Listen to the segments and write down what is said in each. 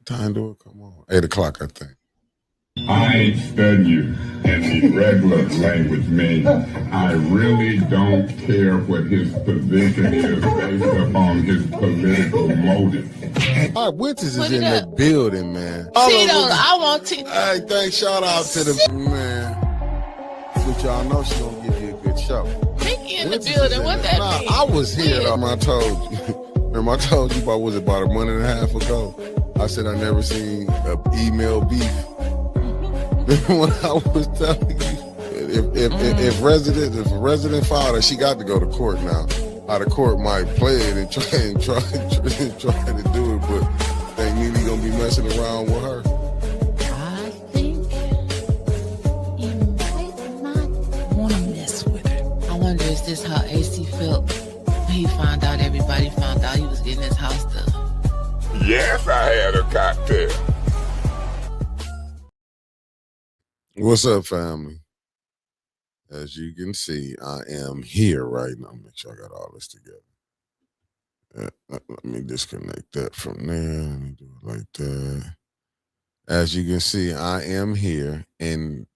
Time do it? Come on. 8 o'clock, I think. I study you in the regular language means I really don't care what his position is based upon his political motive. All right, Winters is in the building, man. Tito, I want Tito. Hey, thanks. Shout out to the man. Which y'all know she gonna give you a good show. Mickey in the building. What that mean? I was here though. I told you. Remember I told you about about a month and a half ago. I said I never seen an email beef. When I was telling you, if a resident filed her, she got to go to court now. How the court might play it and try to do it, but they really gonna be messing around with her. I think he might not want to mess with her. I wonder, is this how AC felt when he everybody found out he was getting his house done? Yes, I had a cocktail. What's up, family? As you can see, I am here right now. Make sure I got all this together. Let me disconnect that from there. Let me do it like that. As you can see, I am here, and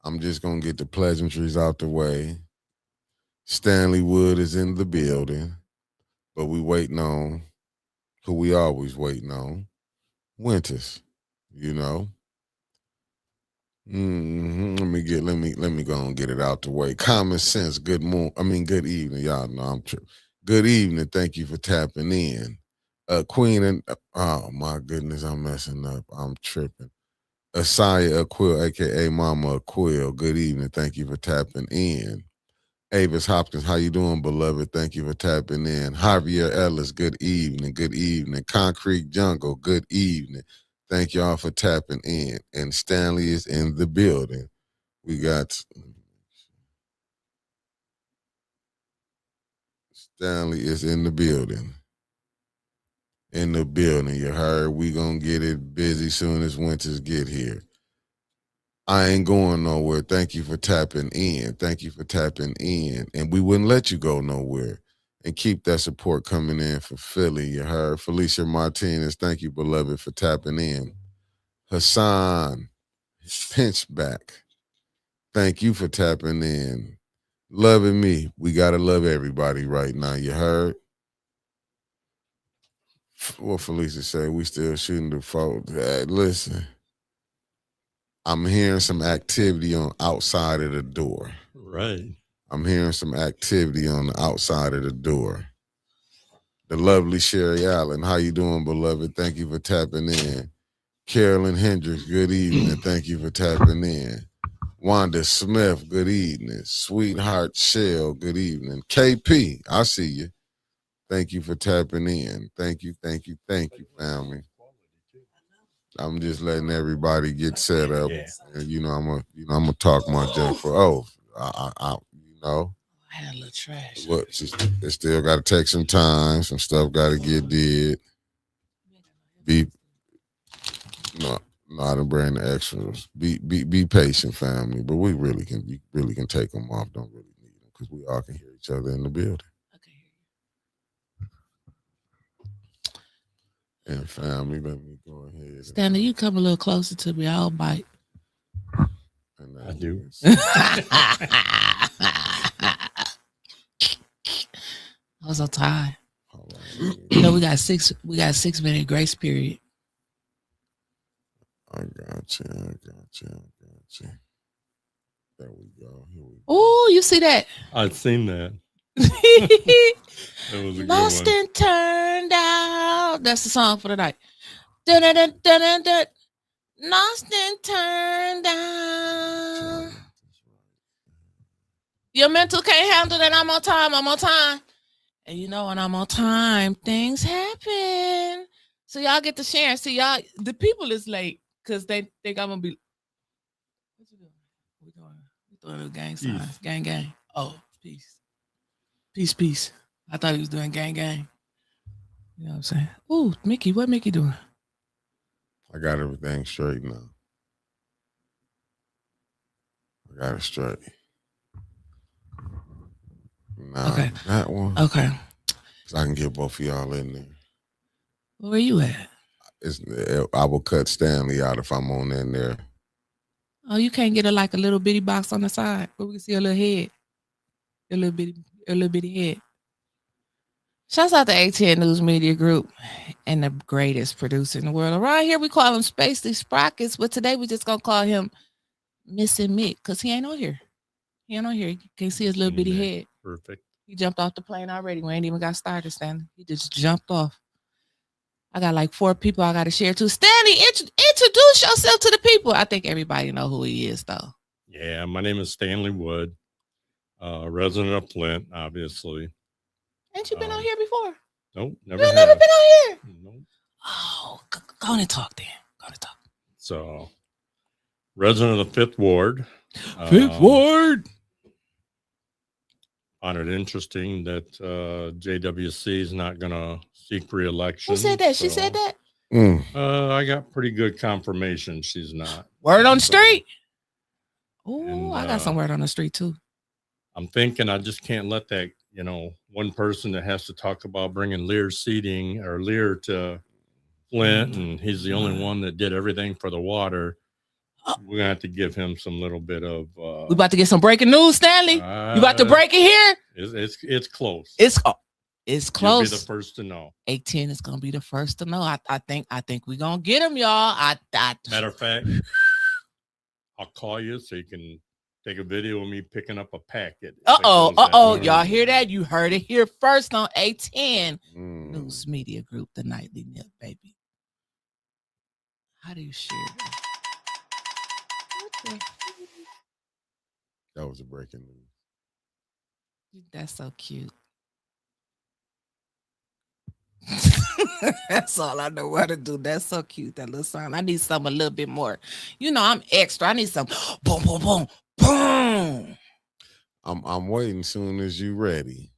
I'm just going to get the pleasantries out the way. Stanley Wood is in the building, but we waiting on who we always waiting on, Winters, you know. Let me go and get it out the way. Common sense. Good evening. Y'all know I'm tripping. Good evening. Thank you for tapping in. Queen and oh my goodness, I'm messing up. I'm tripping. Asaya Aquil, aka Mama Aquil. Good evening. Thank you for tapping in. Avis Hopkins, how you doing, beloved? Thank you for tapping in. Javier Ellis, good evening. Good evening. Concrete Jungle, good evening. Thank y'all for tapping in. And Stanley is in the building. We got Stanley is in the building. In the building, you heard? We gonna get it busy soon as Winters get here. I ain't going nowhere. Thank you for tapping in. Thank you for tapping in. And we wouldn't let you go nowhere. And keep that support coming in for Philly, you heard? Felicia Martinez, thank you, beloved, for tapping in. Hassan Pinchback, thank you for tapping in. Loving me. We got to love everybody right now, you heard? What Felicia say? We still shooting the folks. Listen, I'm hearing some activity on outside of the door. Right. I'm hearing some activity on the outside of the door. The lovely Sherry Allen, how you doing, beloved? Thank you for tapping in. Carolyn Hendricks, good evening. Thank you for tapping in. Wanda Smith, good evening. Sweetheart Shell, good evening. KP, I see you. Thank you for tapping in. Thank you, family. I'm just letting everybody get set up. Yeah. And I'm gonna talk my junk for I had a little trash. It still gotta take some time, some stuff gotta get did. I didn't bring the extras. Be patient, family. But we really can take them off. Don't really need them because we all can hear each other in the building. And family, let me go ahead. Stanley, you come a little closer to me. I'll bite. I do. I was so tired. We got 6-minute grace period. I got you. There we go. Oh, you see that? I've seen that. That was a Lost good one. and turned out. That's the song for the night. Dun, dun, dun, dun, dun, dun. Lost and turned down. Your mental can't handle that. I'm on time. And when I'm on time, things happen. So y'all get to share. See, y'all, the people is late because they think I'm gonna be. What you doing? We're doing a gang signs. Gang. Oh, peace. I thought he was doing gang. You know what I'm saying? Ooh, Mickey, what Mickey doing? I got everything straight now. I got it straight. Nah, okay. That one. Okay. So I can get both of y'all in there. Where you at? I will cut Stanley out if I'm on in there. Oh, you can't get a little bitty box on the side where we can see a little head, a little bitty head. Shouts out to ATN News Media Group and the greatest producer in the world. Around here, we call him Spacey Sprockets, but today we just gonna call him Missing Mick because he ain't on here. He ain't on here. You can't see his little bitty head. Perfect. He jumped off the plane already. We ain't even got started, Stanley. He just jumped off. I got like 4 people I got to share to. Stanley, introduce yourself to the people. I think everybody know who he is, though. Yeah, my name is Stanley Wood, resident of Flint, obviously. Ain't you been on here before? Nope, never. You've never been on here? Nope. Oh, go on and talk then. Go on and talk. So, resident of the 5th Ward. Fifth Ward. Found it interesting that JWC is not going to seek re-election. Who said that? She said that? I got pretty good confirmation she's not. Word on the street? Oh, I got some word on the street, too. I'm thinking I just can't let that, one person that has to talk about bringing Lear seating or Lear to Flint, and he's the only one that did everything for the water. We're gonna have to give him some little bit of. We about to get some breaking news, Stanley. You about to break it here? It's close. It's close. You'll be the first to know. 810 is gonna be the first to know. I think we're gonna get him, y'all. Matter of fact, I'll call you so you can take a video of me picking up a packet. Y'all hear that? You heard it here first on 810 News Media Group, the nightly nip, baby. How do you share that? That was a breaking news. That's so cute. That's all I know how to do. That's so cute. That little song. I need something a little bit more. I'm extra. I need some boom, boom, boom, boom. I'm waiting soon as you ready.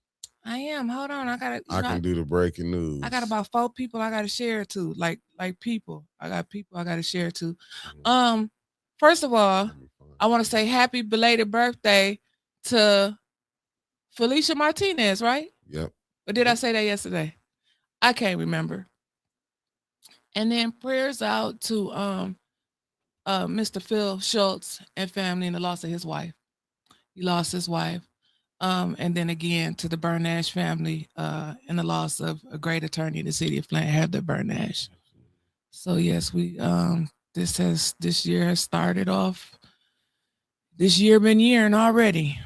I am. Hold on. I can do the breaking news. I got about 4 people I gotta share it to. Like people. I got people I gotta share it to. First of all, I want to say happy belated birthday to Felicia Martinez, right? Yep. Or did I say that yesterday? I can't remember. And then prayers out to Mr. Phil Schultz and family in the loss of his wife. He lost his wife. And then again to the Bernash family in the loss of a great attorney in the city of Flint, Heather Bernash. So yes, we this year has started off. This year been yearing already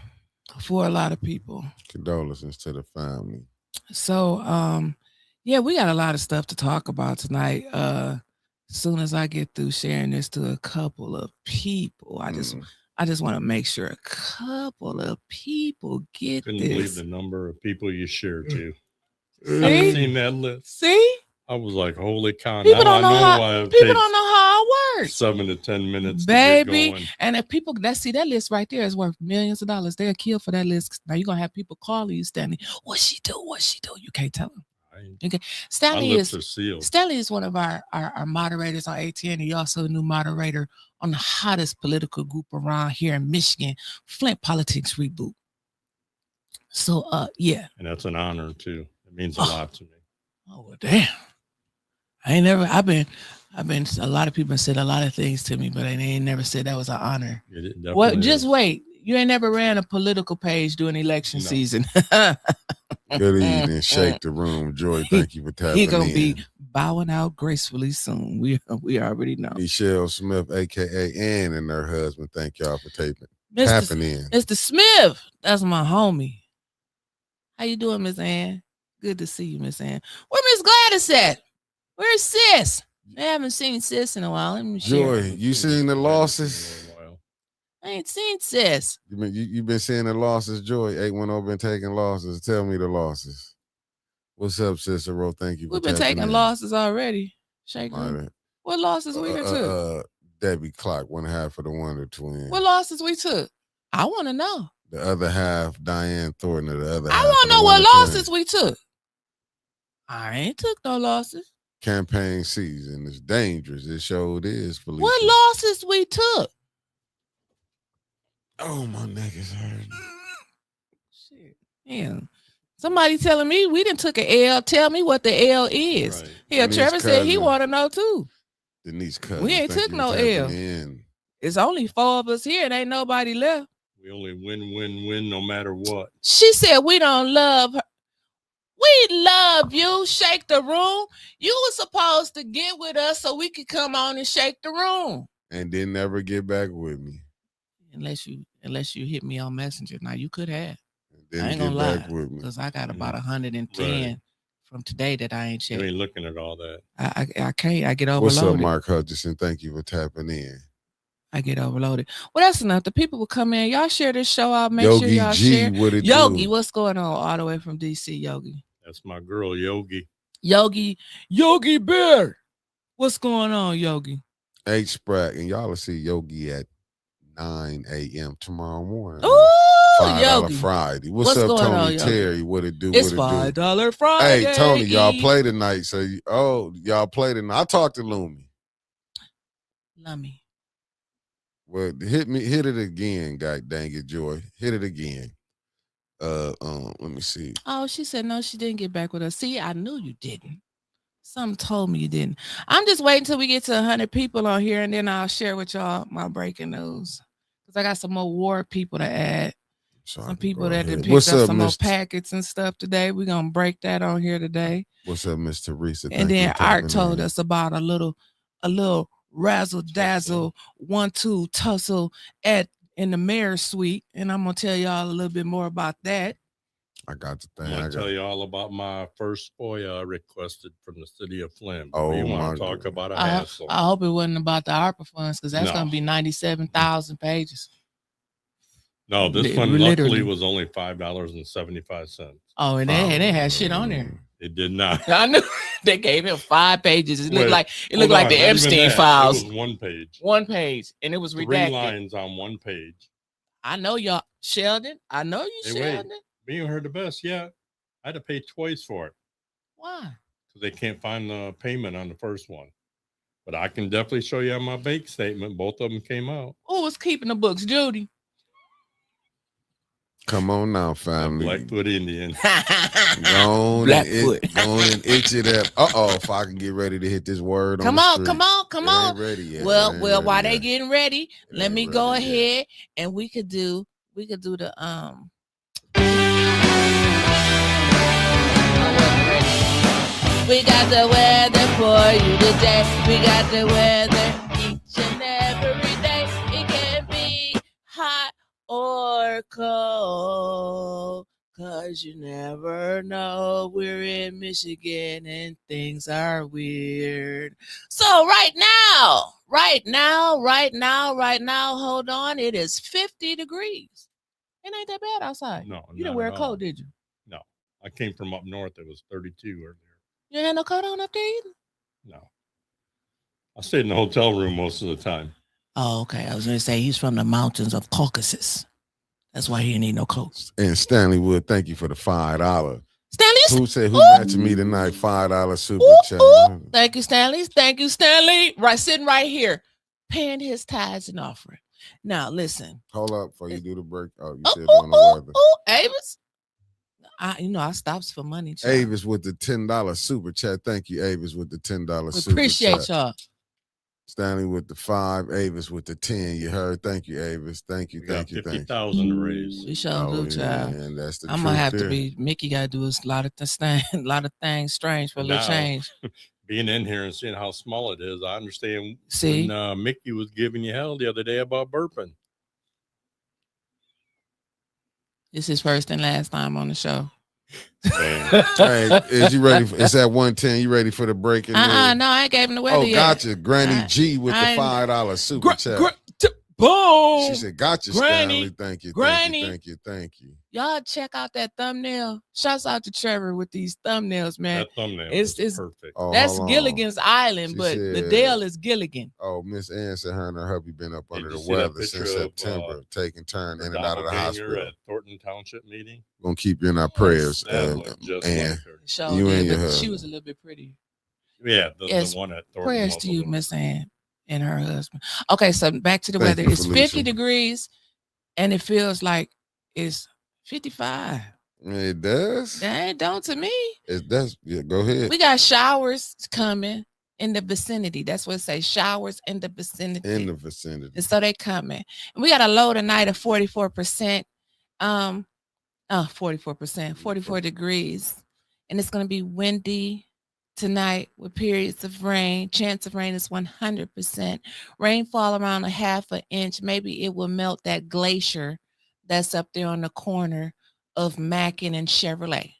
for a lot of people. Condolences to the family. So yeah, we got a lot of stuff to talk about tonight. As soon as I get through sharing this to a couple of people, I just want to make sure a couple of people get Couldn't this. believe the number of people you shared to. See? I've seen that list. See? I was like, holy cow. People now don't know how it works. 7 to 10 minutes baby. To get going. And if people that list right there is worth millions of dollars, they'll kill for that list. Now you're gonna have people calling you, Stanley. What she do? You can't tell them. Okay. Stanley is one of our moderators on ATN. He also a new moderator on the hottest political group around here in Michigan, Flint Politics Reboot. So yeah. And that's an honor too. It means a lot to me. Oh well, damn. I've been a lot of people said a lot of things to me, but they ain't never said that was an honor. Well, just wait. You ain't never ran a political page during election season. Good evening. Shake the room. Joy, thank you for tapping in. He's going to be bowing out gracefully soon. We already know. Michelle Smith, a.k.a. Ann, and her husband, thank y'all for tapping in. Mr. Smith, that's my homie. How you doing, Miss Ann? Good to see you, Miss Ann. Where Miss Gladys at? Where's Sis? I haven't seen Sis in a while. Let me Joy, you seen the losses? I ain't seen Sis. You've been seeing the losses, Joy. 810 been taking losses. Tell me the losses. What's up, Cicero? Thank you for We've been taking losses already. Shaking. What losses we took? Debbie Clock, one half of the Wonder Twins. What losses we took? I want to know. The other half, Diane Thornton, of the other half. I want to know what losses we took. I ain't took no losses. Campaign season is dangerous. It sure is. Felicia. What losses we took? Oh, my neck is hurting. Shit. Yeah. Somebody telling me we done took an L. Tell me what the L is. Right. Here, Denise Trevor said he Cousin. want to know too. Denise Cousin. We ain't thank took you no for tapping L. in. It's only 4 of us here. And ain't nobody left. We only win no matter what. She said we don't love her. We love you. Shake the room. You were supposed to get with us so we could come on and shake the room. And then never get back with me. Unless you hit me on Messenger. Now you could have. And I then ain't get gonna back lie, with me. because I got about 110 Right. from today that I ain't You checked. ain't looking at all that. I can't. I get overloaded. What's up, Mark Hutchinson? Thank you for tapping in. I get overloaded. Well, that's enough. The people will come in. Y'all share this show out. Make Yogi sure y'all G, share. what it Yogi, do? what's going on all the way from DC, Yogi? That's my girl, Yogi. Yogi Bear. What's going on, Yogi? H Sprack, and y'all will see Yogi at 9 a.m. tomorrow morning. Ooh, $5 Yogi. Friday. What's What's up, going Tony on, Yogi? Terry? What it do? It's what it do? $5 Friday. Hey, Tony, y'all play tonight. So, y'all play tonight. I talked to Lumi. Lummy. Well, hit it again, God dang it, Joy. Hit it again. Let me see. Oh, she said no, she didn't get back with us. See, I knew you didn't. Something told me you didn't. I'm just waiting till we get to 100 people on here, and then I'll share with y'all my breaking news. Because I got some more war people to add. Some people that done picked up some more packets and stuff today. We're going to break that on here today. What's up, Miss Teresa? And then Art told us about a little razzle dazzle 1-2 tussle in the mayor's suite. And I'm going to tell y'all a little bit more about that. I got the thing. I'm going to tell you all about my first FOIA I requested from the city of Flint. You want to talk about a hassle. I hope it wasn't about the ARPA funds, because that's going to be 97,000 pages. No, this one luckily was only $5.75. Oh, and they had shit on there. It did not. I knew they gave him 5 pages. It looked like the Epstein files. It was 1 page. 1 page, and it was redacted. 3 lines on 1 page. I know y'all, Sheldon. I know you, Sheldon. You heard the best. Yeah, I had to pay twice for it. Why? Because they can't find the payment on the first one. But I can definitely show you on my bank statement. Both of them came out. Who was keeping the books, Judy? Come on now, family. Blackfoot Indian. Go on and itch it up. If I can get ready to hit this word come on come on. Ready yet. Well, while they getting ready, let me go ahead and we could do the We got the weather for you today. We got the weather each and every day. It can be hot or cold, 'cause you never know. We're in Michigan and things are weird. So right now, hold on. It is 50 degrees. It ain't that bad outside. No, you didn't wear a coat, did you? No, I came from up north. It was 32 earlier. You had no coat on up there either? No. I stayed in the hotel room most of the time. Oh, okay. I was going to say he's from the mountains of Caucasus. That's why he didn't need no coats. And Stanley Wood, thank you for the $5. Stanley, who said who matching me tonight? $5 super chat. Thank you, Stanley. Thank you, Stanley. Right, sitting right here, paying his tithes and offering. Now, listen. Hold up before you do the break. Oh, you said doing the weather. Avis. I stops for money. Child. Avis with the $10 super chat. Thank you, Avis with the $10 super chat. Appreciate y'all. Stanley with the 5, Avis with the 10. You heard? Thank you, Avis. Thank you. 50,000 to raise. We sure do, child. Man, that's the I'm gonna have to be. Mickey got to do a lot of things strange for a little change. Being in here and seeing how small it is, I understand. See, when, Mickey was giving you hell the other day about burping. It's his first and last time on the show. Hey, is you ready? It's at 110. You ready for the break? No, I ain't gave him the weather yet. Gotcha. Granny G with the $5 super chat. Boom. She said, gotcha, Granny. Stanley. Thank you. Granny. Thank you. Y'all check out that thumbnail. Shouts out to Trevor with these thumbnails, man. That thumbnail is perfect. Oh, that's Gilligan's Island, but the Dale is Gilligan. Oh, Miss Ann said her and her hubby been up under the weather since September, taking turn in and out of the hospital. At Thornton Township meeting. We're going to keep you in our prayers. And you and your husband. She was a little bit prettier. Yeah, the one at Thornton. Prayers to you, Miss Ann. And her husband. Okay, so back to the weather. It's 50 degrees and it feels like it's 55. It does. That don't to me. Yeah, go ahead. We got showers coming in the vicinity. That's what it says. Showers in the vicinity. In the vicinity. And so they coming. And we got a low tonight of 44%. 44%, 44 degrees. And it's going to be windy tonight with periods of rain. Chance of rain is 100%. Rainfall around a half an inch. Maybe it will melt that glacier that's up there on the corner of Mackin and Chevrolet.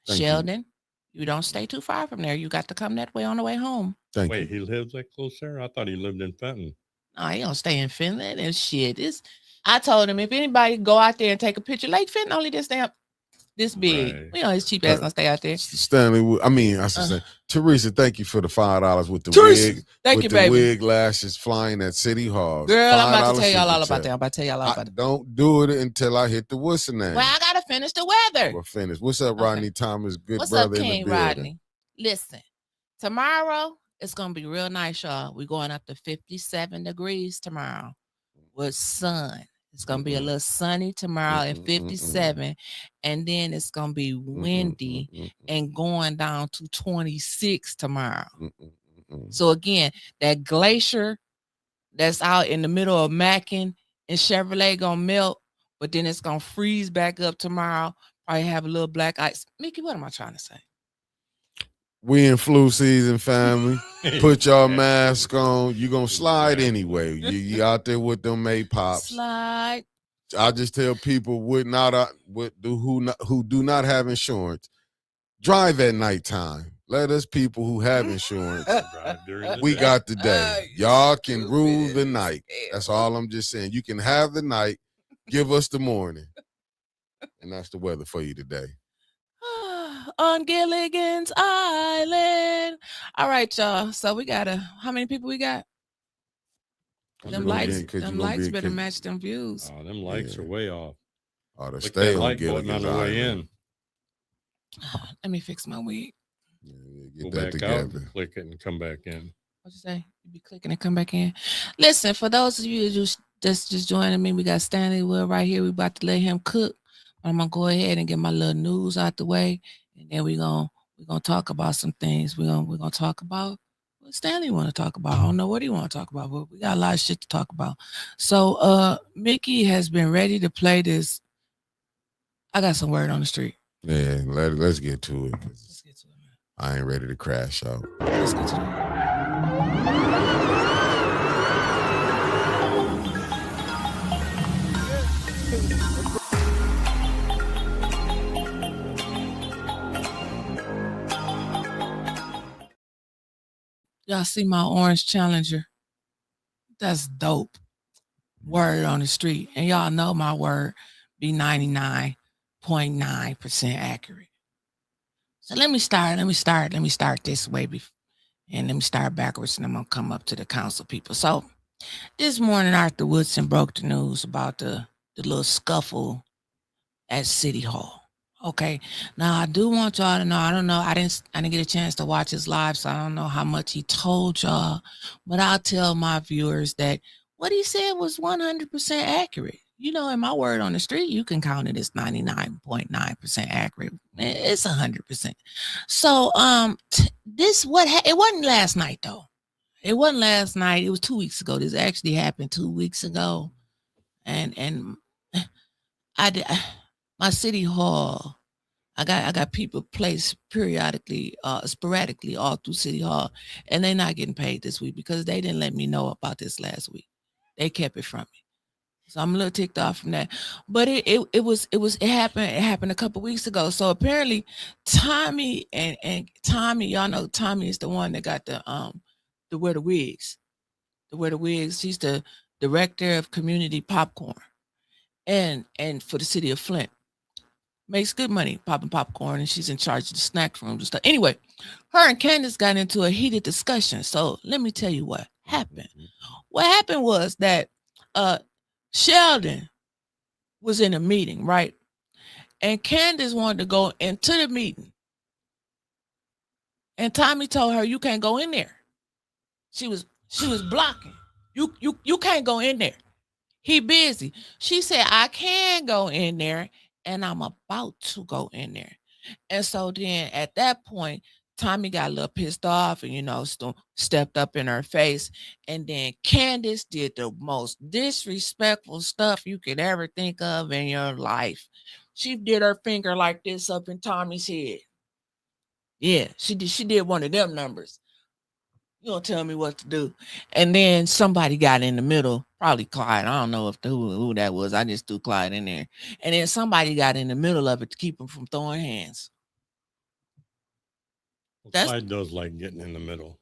Thank Sheldon, you don't stay too far from there. You got to come that way on the way home. Wait, he lives that close there? I thought he lived in Fenton. No, he don't stay in Finland and shit. I told him if anybody go out there and take a picture, Lake Fenton only this big. Right. We know his cheap ass gonna stay out there. Stanley, I should say, Teresa, thank you for the $5 with the Teresa, wig. thank with you, the baby. wig lashes flying at City Hall. Girl, I'm about to tell y'all all super about chat. that. I'm about to tell y'all all about it. Don't do it until I hit the what's the name. Well, I gotta finish the weather. We're finished. What's up, Rodney Thomas? Good What's brother up, in King the building. Rodney? Listen, tomorrow it's gonna be real nice, y'all. We're going up to 57 degrees tomorrow with sun. It's gonna be a little sunny tomorrow at 57, and then it's gonna be windy and going down to 26 tomorrow. So again, that glacier that's out in the middle of Mackin and Chevrolet gonna melt, but then it's gonna freeze back up tomorrow. Probably have a little black ice. Mickey, what am I trying to say? We in flu season, family. Put your mask on. You gonna slide anyway. You out there with them May pops. Slide. I just tell people who do not have insurance, drive at nighttime. Let us people who have insurance, we got the day. Y'all can rule the night. That's all I'm just saying. You can have the night, give us the morning. And that's the weather for you today. On Gilligan's Island. All right, y'all. So we got how many people we got? Them lights better match them views. Oh, them lights are way off. Oh, the Look stay that on light button Gilligan's on the way Island. in. Let me fix my wig. Get Go that back together. out, and click it, and come back in. What you say? You be clicking and come back in. Listen, for those of you just joining me, we got Stanley Will right here. We about to let him cook. I'm gonna go ahead and get my little news out the way, and then we're gonna talk about some things. We're gonna talk about what Stanley want to talk about. I don't know what he want to talk about, but we got a lot of shit to talk about. So Mickey has been ready to play this. I got some word on the street. Yeah, let's get to it. Let's get to it, man. I ain't ready to crash out. Let's get to it. Y'all see my orange Challenger? That's dope. Word on the street. And y'all know my word be 99.9% accurate. So let me start this way and let me start backwards, and I'm gonna come up to the council people. So this morning Arthur Woodson broke the news about the little scuffle at City Hall. Okay. Now I do want y'all to know, I don't know, I didn't get a chance to watch his live, so I don't know how much he told y'all, but I'll tell my viewers that what he said was 100% accurate. You know, in my word on the street, you can count it as 99.9% accurate. It's 100%. So it wasn't last night though. It wasn't last night. It was 2 weeks ago. This actually happened 2 weeks ago. And I did my City Hall. I got people placed periodically, sporadically all through City Hall, and they're not getting paid this week because they didn't let me know about this last week. They kept it from me. So I'm a little ticked off from that. But it happened a couple weeks ago. So apparently Tommy and Tommy, y'all know Tommy is the one that got the wear the wigs. The wear the wigs. She's the director of community popcorn. And for the city of Flint. Makes good money popping popcorn, and she's in charge of the snack rooms and stuff. Anyway, her and Candace got into a heated discussion. So let me tell you what happened. What happened was that Sheldon was in a meeting, right? And Candace wanted to go into the meeting. And Tommy told her, you can't go in there. She was blocking. You can't go in there. He busy. She said, I can go in there and I'm about to go in there. And so then at that point, Tommy got a little pissed off and, stepped up in her face. And then Candace did the most disrespectful stuff you could ever think of in your life. She did her finger like this up in Tommy's head. Yeah, she did one of them numbers. You don't tell me what to do. And then somebody got in the middle, probably Clyde. I don't know who that was. I just threw Clyde in there. And then somebody got in the middle of it to keep him from throwing hands. Well, Clyde does like getting in the middle.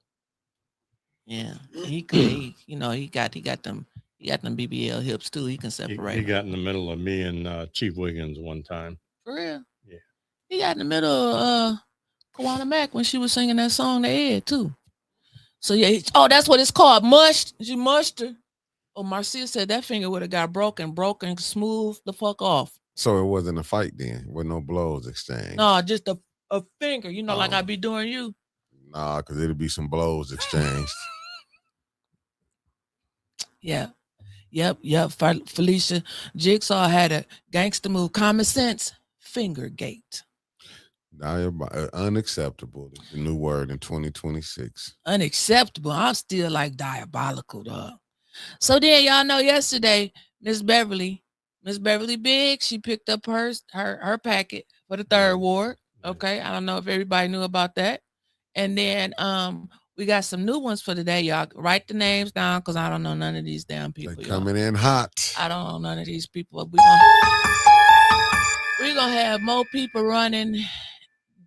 Yeah, he could. He got them BBL hips too. He can separate. He got in the middle of me and Chief Wiggins one time. For real? Yeah. He got in the middle of Kawana Mack when she was singing that song they had too. So yeah, that's what it's called. Mushed. She mushed her. Oh, Marcia said that finger would have got broken smooth the fuck off. So it wasn't a fight then, with no blows exchanged. No, just a finger, like I be doing you. Nah, because it'll be some blows exchanged. Yeah. Yep. Felicia Jigsaw had a gangster move. Common sense, finger gate. Unacceptable. The new word in 2026. Unacceptable. I'm still like diabolical, dog. So then y'all know yesterday, Miss Beverly Big, she picked up her packet for the third ward. Okay. I don't know if everybody knew about that. And then we got some new ones for today. Y'all write the names down because I don't know none of these damn people. They're coming in hot. I don't know none of these people. We're gonna have more people running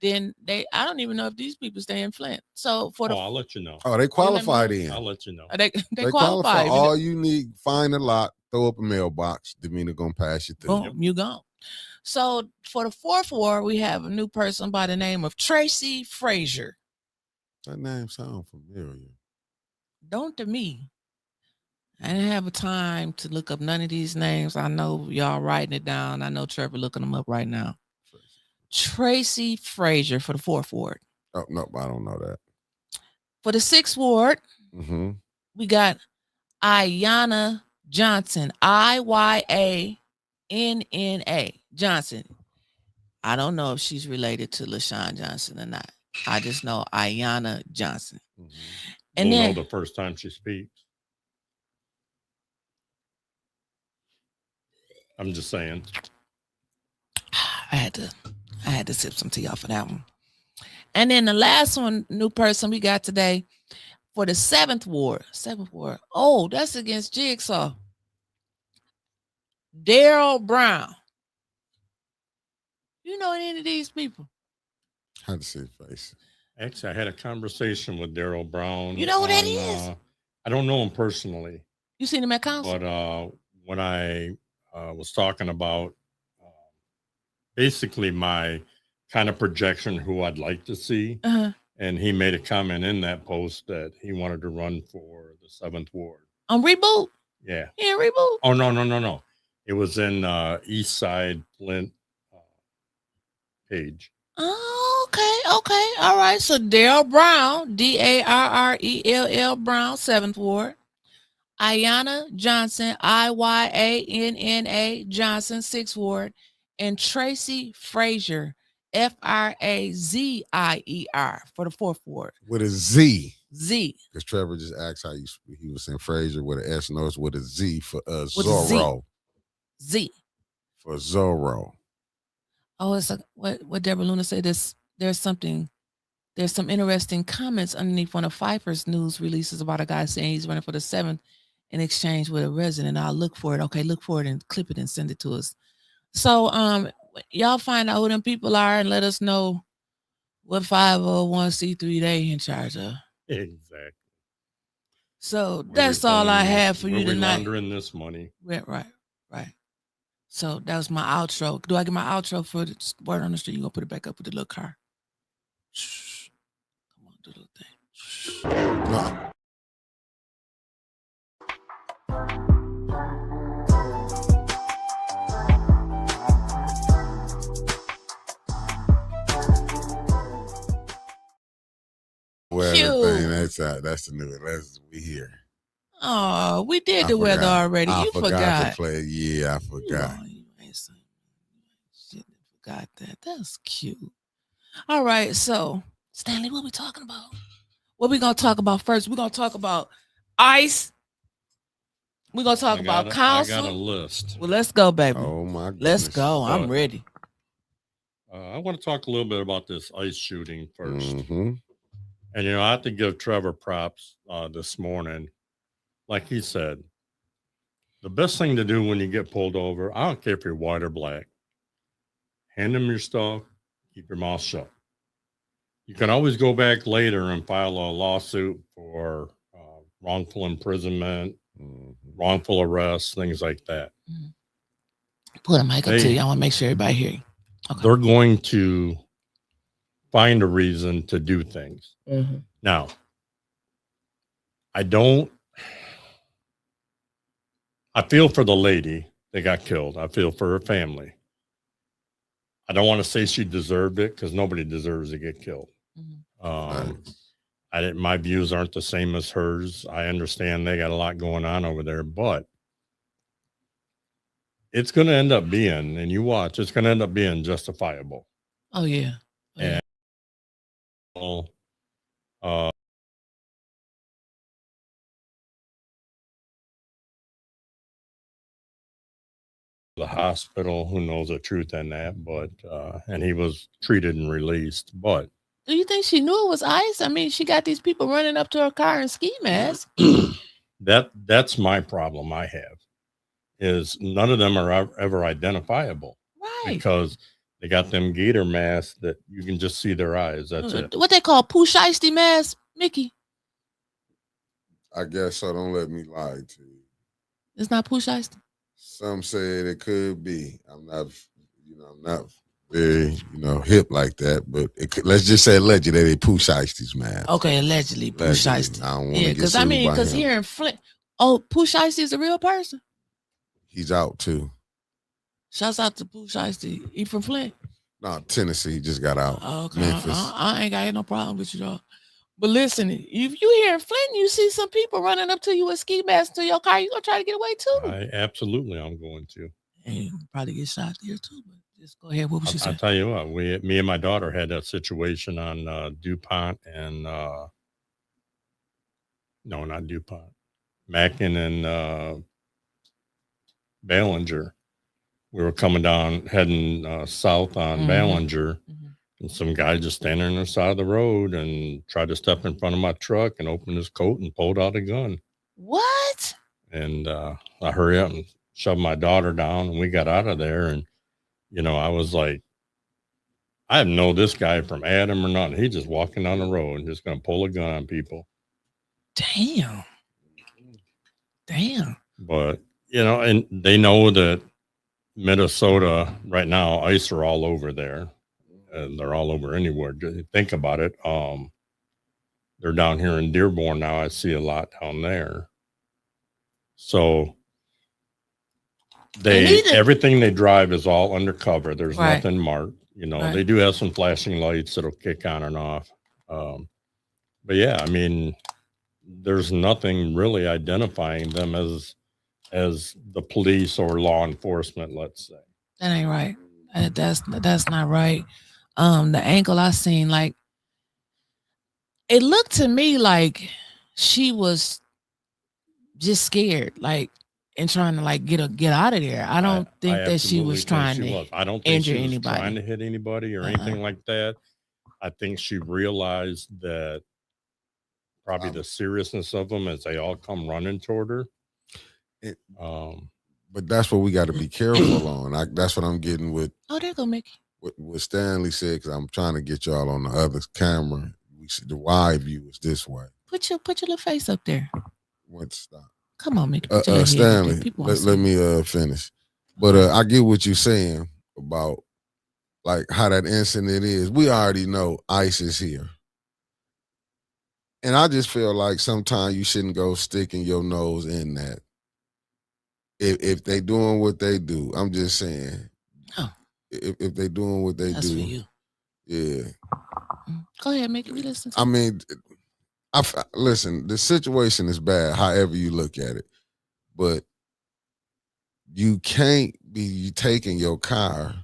than I don't even know if these people stay in Flint. So I'll let you know. Oh, they qualified in. I'll let you know. They qualify. All you need, find a lot, throw up a mailbox. Demeanor gonna pass you through. Boom, you gone. So for the fourth ward, we have a new person by the name of Tracy Frazier. That name sounds familiar. Don't to me. I didn't have a time to look up none of these names. I know y'all writing it down. I know Trevor looking them up right now. Tracy Frazier for the fourth ward. Oh, no, I don't know that. For the sixth ward, we got Ayanna Johnson, Iyanna Johnson. I don't know if she's related to LaShawn Johnson or not. I just know Ayanna Johnson. And we'll then know the first time she speaks. I'm just saying. I had to sip some tea off of that one. And then the last one, new person we got today for the seventh ward. Oh, that's against Jigsaw. Daryl Brown. You know any of these people? I had to see his face. Actually, I had a conversation with Daryl Brown. You know who that is? I don't know him personally. You seen him at council? But when I was talking about basically my kind of projection who I'd like to see, and he made a comment in that post that he wanted to run for the 7th ward. On Reboot? Yeah. Yeah, Reboot? Oh, no. It was in East Side Flint page. Oh, okay. All right. So Daryl Brown, Darrell Brown, 7th ward. Ayanna Johnson, Iyanna Johnson, 6th ward. And Tracy Frazier, Frazier, for the 4th ward. With a Z. Z. Because Trevor just asked how he was saying Frazier with an S, no, it's with a Z for With Zorro. Z. For Zorro. Oh, it's like what Deborah Luna said. There's some interesting comments underneath one of Pfeiffer's news releases about a guy saying he's running for the 7th in exchange with a resident. I'll look for it. Okay, look for it and clip it and send it to us. So y'all find out who them people are and let us know what 501c3 they in charge of. Exactly. So that's all I have for you tonight. Laundering this money. Right. So that was my outro. Do I get my outro for the word on the street? You gonna put it back up with the little car? Shh. Come on, do the little thing. Shh. No. Well, that's the new. We here. Oh, we did the weather already. You forgot. To play. Yeah, I forgot. got that. That's cute. All right, so Stanley, what we talking about? What we gonna talk about first? We're gonna talk about ICE. We're gonna talk about I council. got a list. Well, let's go, baby. Oh my goodness. Let's go. I'm ready. I want to talk a little bit about this ICE shooting first. Mm-hmm. And, I have to give Trevor props this morning. Like he said, the best thing to do when you get pulled over, I don't care if you're white or black, hand them your stuff, keep your mouth shut. You can always go back later and file a lawsuit for wrongful imprisonment, wrongful arrest, things like that. Put a mic up to you. I want to make sure everybody hear you. Okay. They're going to find a reason to do things. Now, I feel for the lady that got killed. I feel for her family. I don't want to say she deserved it because nobody deserves to get killed. My views aren't the same as hers. I understand they got a lot going on over there, but it's going to end up being, and you watch, it's going to end up being justifiable. Oh, yeah. And the hospital, who knows the truth in that, but and he was treated and released. But do you think she knew it was ICE? I mean, she got these people running up to her car in ski masks. That's my problem I have, is none of them are ever identifiable. Right. Because they got them gator masks that you can just see their eyes. That's it. What they call poo shiesty masks, Mickey? I guess so. Don't let me lie to you. It's not poo shiesty? Some said it could be. I'm not very, hip like that, but let's just say allegedly they poo shiesties, man. Okay, allegedly poo shiesty. I don't want to get because here in Flint, poo shiesty is a real person. He's out too. Shouts out to poo shiesty. He from Flint? No, Tennessee. He just got out. Okay, Memphis. I ain't got no problem with you, dog. But listen, if you here in Flint, you see some people running up to you with ski masks to your car, you gonna try to get away too. I'm going to. And you probably get shot there too. But just go ahead. What was you saying? I'll tell you what. Me and my daughter had that situation on DuPont and no, not DuPont, Mackin and Ballinger. We were coming down, heading south on Ballinger. And some guy just standing on the side of the road and tried to step in front of my truck and opened his coat and pulled out a gun. What? And I hurry up and shoved my daughter down, and we got out of there. And, I was like, I didn't know this guy from Adam or nothing. He's just walking down the road and just going to pull a gun on people. Damn. But, and they know that Minnesota right now, ICE are all over there. And they're all over anywhere. Think about it. They're down here in Dearborn now. I see a lot down there. So everything they drive is all undercover. There's nothing marked. They do have some flashing lights that'll kick on and off. But yeah, I mean, there's nothing really identifying them as the police or law enforcement, let's say. That ain't right. That's not right. The angle I seen, like, it looked to me like she was just scared, like, and trying to like get out of there. I don't think that she was trying to I don't think injure she was anybody, trying to hit anybody or anything like that. I think she realized that probably the seriousness of them as they all come running toward her. But that's what we got to be careful on. That's what I'm getting with. Oh, there go Mickey. What Stanley said, because I'm trying to get y'all on the other camera. We see the wide view is this way. Put your little face up there. What stop? Come on, Mickey. Stanley, let me finish. But I get what you're saying about like how that incident is. We already know ICE is here. And I just feel like sometimes you shouldn't go sticking your nose in that. If they doing what they do, I'm just saying. Oh. If they doing what they That's do. For you. Yeah. Go ahead, Mickey. We listen. I mean, listen, the situation is bad, however you look at it. But you can't be taking your car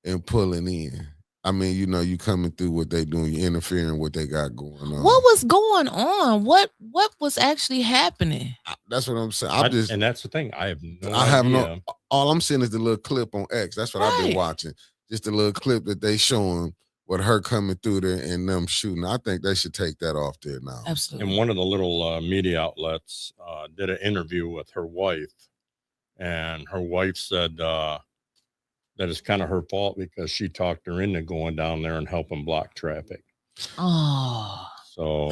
and pulling in. I mean, you coming through what they doing, you interfering what they got going on. What was going on? What was actually happening? That's what I'm saying. And that's the thing. I have no I have idea. all I'm seeing is the little clip on X. That's what I've been watching. Just a little clip that they showing with her coming through there and them shooting. I think they should take that off there now. Absolutely. And one of the little media outlets did an interview with her wife, and her wife said that it's kind of her fault because she talked her into going down there and helping block traffic. Oh. So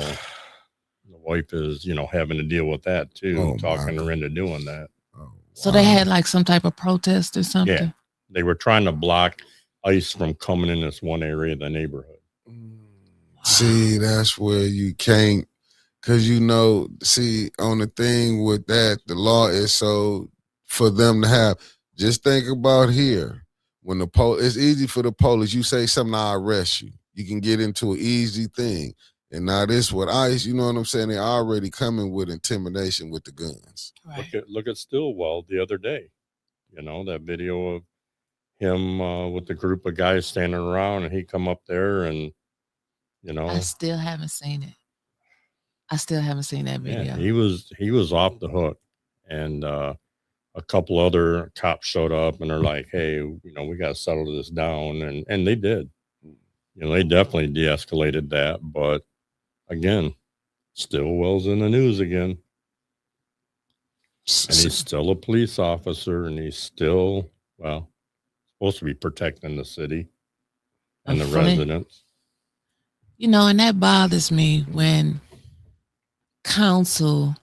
the wife is, having to deal with that too, talking her into doing that. Oh, so they had like some type of protest or something? Yeah. They were trying to block ICE from coming in this one area of the neighborhood. See, that's where you can't, because see, on the thing with that, the law is so for them to have, just think about here. When it's easy for the police, you say something, I'll arrest you. You can get into an easy thing. And now this with ICE, you know what I'm saying? They're already coming with intimidation with the guns. Right. Look at Stillwell the other day. That video of him with the group of guys standing around, and he come up there and, I still haven't seen it. I still haven't seen that video. Yeah, he was off the hook. And a couple other cops showed up and they're like, hey, we got to settle this down. And they did. They definitely de-escalated that. But again, Stillwell's in the news again. And he's still a police officer, and he's still, supposed to be protecting the city and the residents. And that bothers me when council,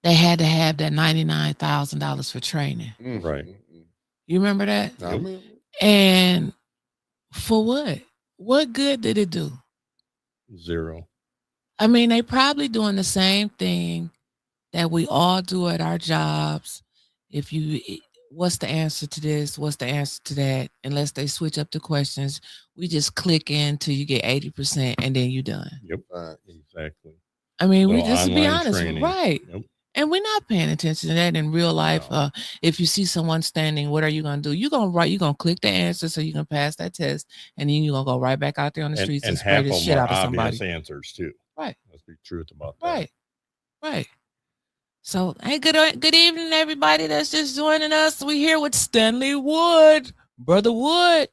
they had to have that $99,000 for training. Right. You remember that? I remember. And for what? What good did it do? Zero. I mean, they probably doing the same thing that we all do at our jobs. What's the answer to this? What's the answer to that? Unless they switch up the questions, we just click in till you get 80% and then you're done. Yep. Exactly. I mean, we just be honest, training. Right? Yep. And we're not paying attention to that in real life. No. If you see someone standing, what are you going to do? You're going to click the answer so you can pass that test, and then you're going to go right back out there on the streets and spray the shit out of somebody. Answers too. Right. Let's be truth about that. Right. So, hey, good evening, everybody that's just joining us. We're here with Stanley Wood, Brother Wood.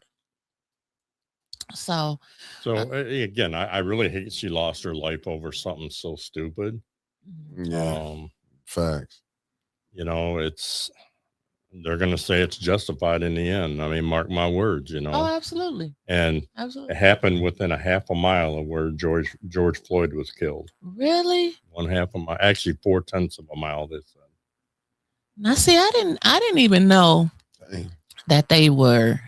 So again, I really hate she lost her life over something so stupid. Yeah. Facts. They're going to say it's justified in the end. I mean, mark my words, Oh, absolutely. And it happened within a half a mile of where George Floyd was killed. Really? 1/2 a mile, actually 4/10 of a mile. They said. Now, see, I didn't even know that they were.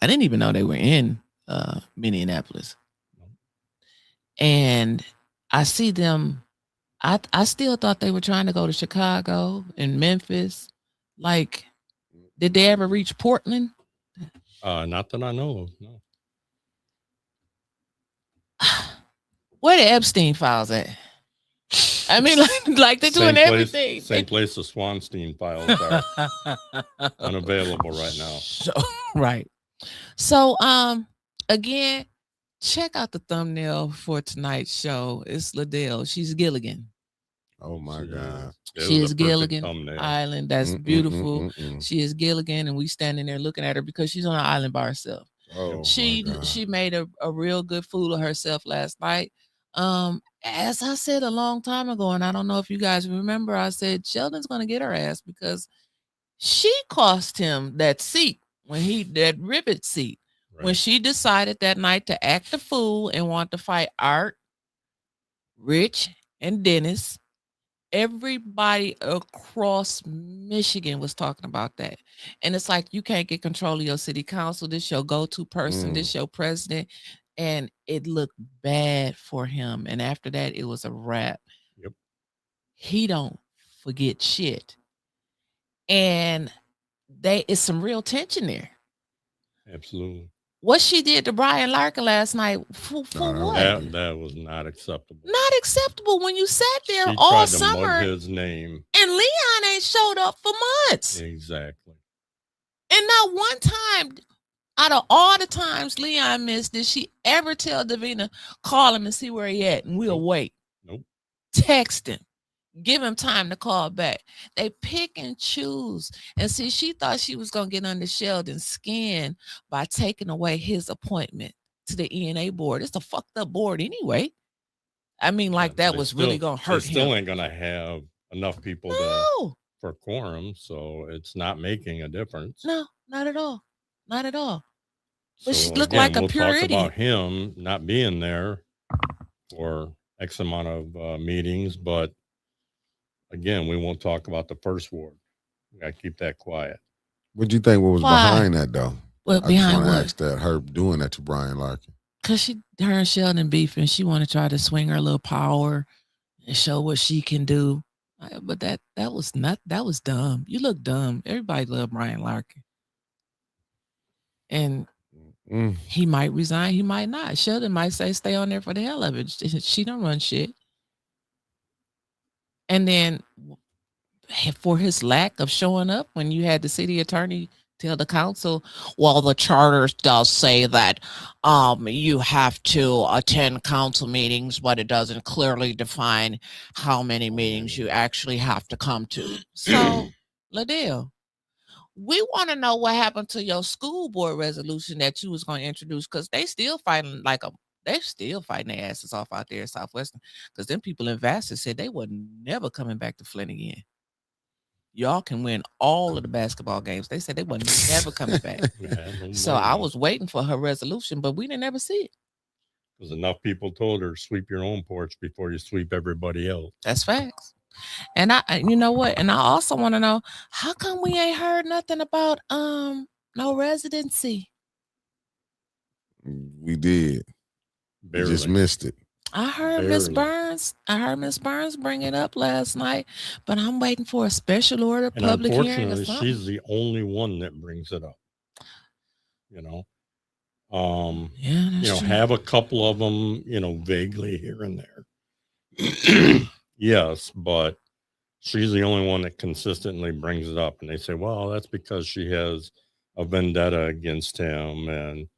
I didn't even know they were in Minneapolis, and I see them. I still thought they were trying to go to Chicago and Memphis. Like, did they ever reach Portland? Not that I know of, no. Where the Epstein files at? I mean, like they're doing everything. Same place the Swanstein files are. Unavailable right now. Right. So, again, check out the thumbnail for tonight's show. It's Liddell. She's Gilligan. Oh my God. She is Gilligan Island. That's beautiful. She is Gilligan, and we standing there looking at her because she's on an island by herself. Oh, she made a real good fool of herself last night. As I said a long time ago, and I don't know if you guys remember, I said Sheldon's gonna get her ass because she cost him that seat that ribbit seat. Right. When she decided that night to act a fool and want to fight Art, Rich, and Dennis. Everybody across Michigan was talking about that. And it's like, you can't get control of your city council. This your go-to person. This your president. And it looked bad for him. And after that, it was a wrap. Yep. He don't forget shit. And it's some real tension there. Absolutely. What she did to Brian Larkin last night, for what? That was not acceptable. Not acceptable when you sat there all summer. Mud his name. And Leon ain't showed up for months. Exactly. And not one time out of all the times Leon missed, did she ever tell Davina, call him and see where he at and we'll wait? Nope. Text him. Give him time to call back. They pick and choose. And see, she thought she was going to get under Sheldon's skin by taking away his appointment to the ENA board. It's a fucked up board anyway. I mean, like that was really going to hurt him. Still ain't going to have enough people for quorum, so it's not making a difference. No, not at all. Not at all. But So she looked like a pure talk idiot. about him not being there for X amount of meetings, but again, we won't talk about the first ward. We got to keep that quiet. What do you think was behind that, though? Well, behind what? Ask that, her doing that to Brian Larkin. Because her and Sheldon beefing, she want to try to swing her little power and show what she can do. But that was dumb. You look dumb. Everybody loved Brian Larkin. And he might resign, he might not. Sheldon might say stay on there for the hell of it. She don't run shit. And then for his lack of showing up when you had the city attorney tell the council, well, the charter does say that you have to attend council meetings, but it doesn't clearly define how many meetings you actually have to come to. So, Ladell, we want to know what happened to your school board resolution that you was going to introduce, because they still fighting they're still fighting their asses off out there in Southwestern, because them people in Vassar said they were never coming back to Flint again. Y'all can win all of the basketball games. They said they were never coming back. So I was waiting for her resolution, but we didn't ever see it. Because enough people told her, sweep your own porch before you sweep everybody else. That's facts. And you know what? And I also want to know, how come we ain't heard nothing about no residency? We did. Barely. We just missed it. I heard Miss Burns. Bring it up last night, but I'm waiting for a special order public hearing. Unfortunately, she's the only one that brings it up. Have a couple of them, vaguely here and there. Yes, but she's the only one that consistently brings it up, and they say, "Well, that's because she has a vendetta against him." And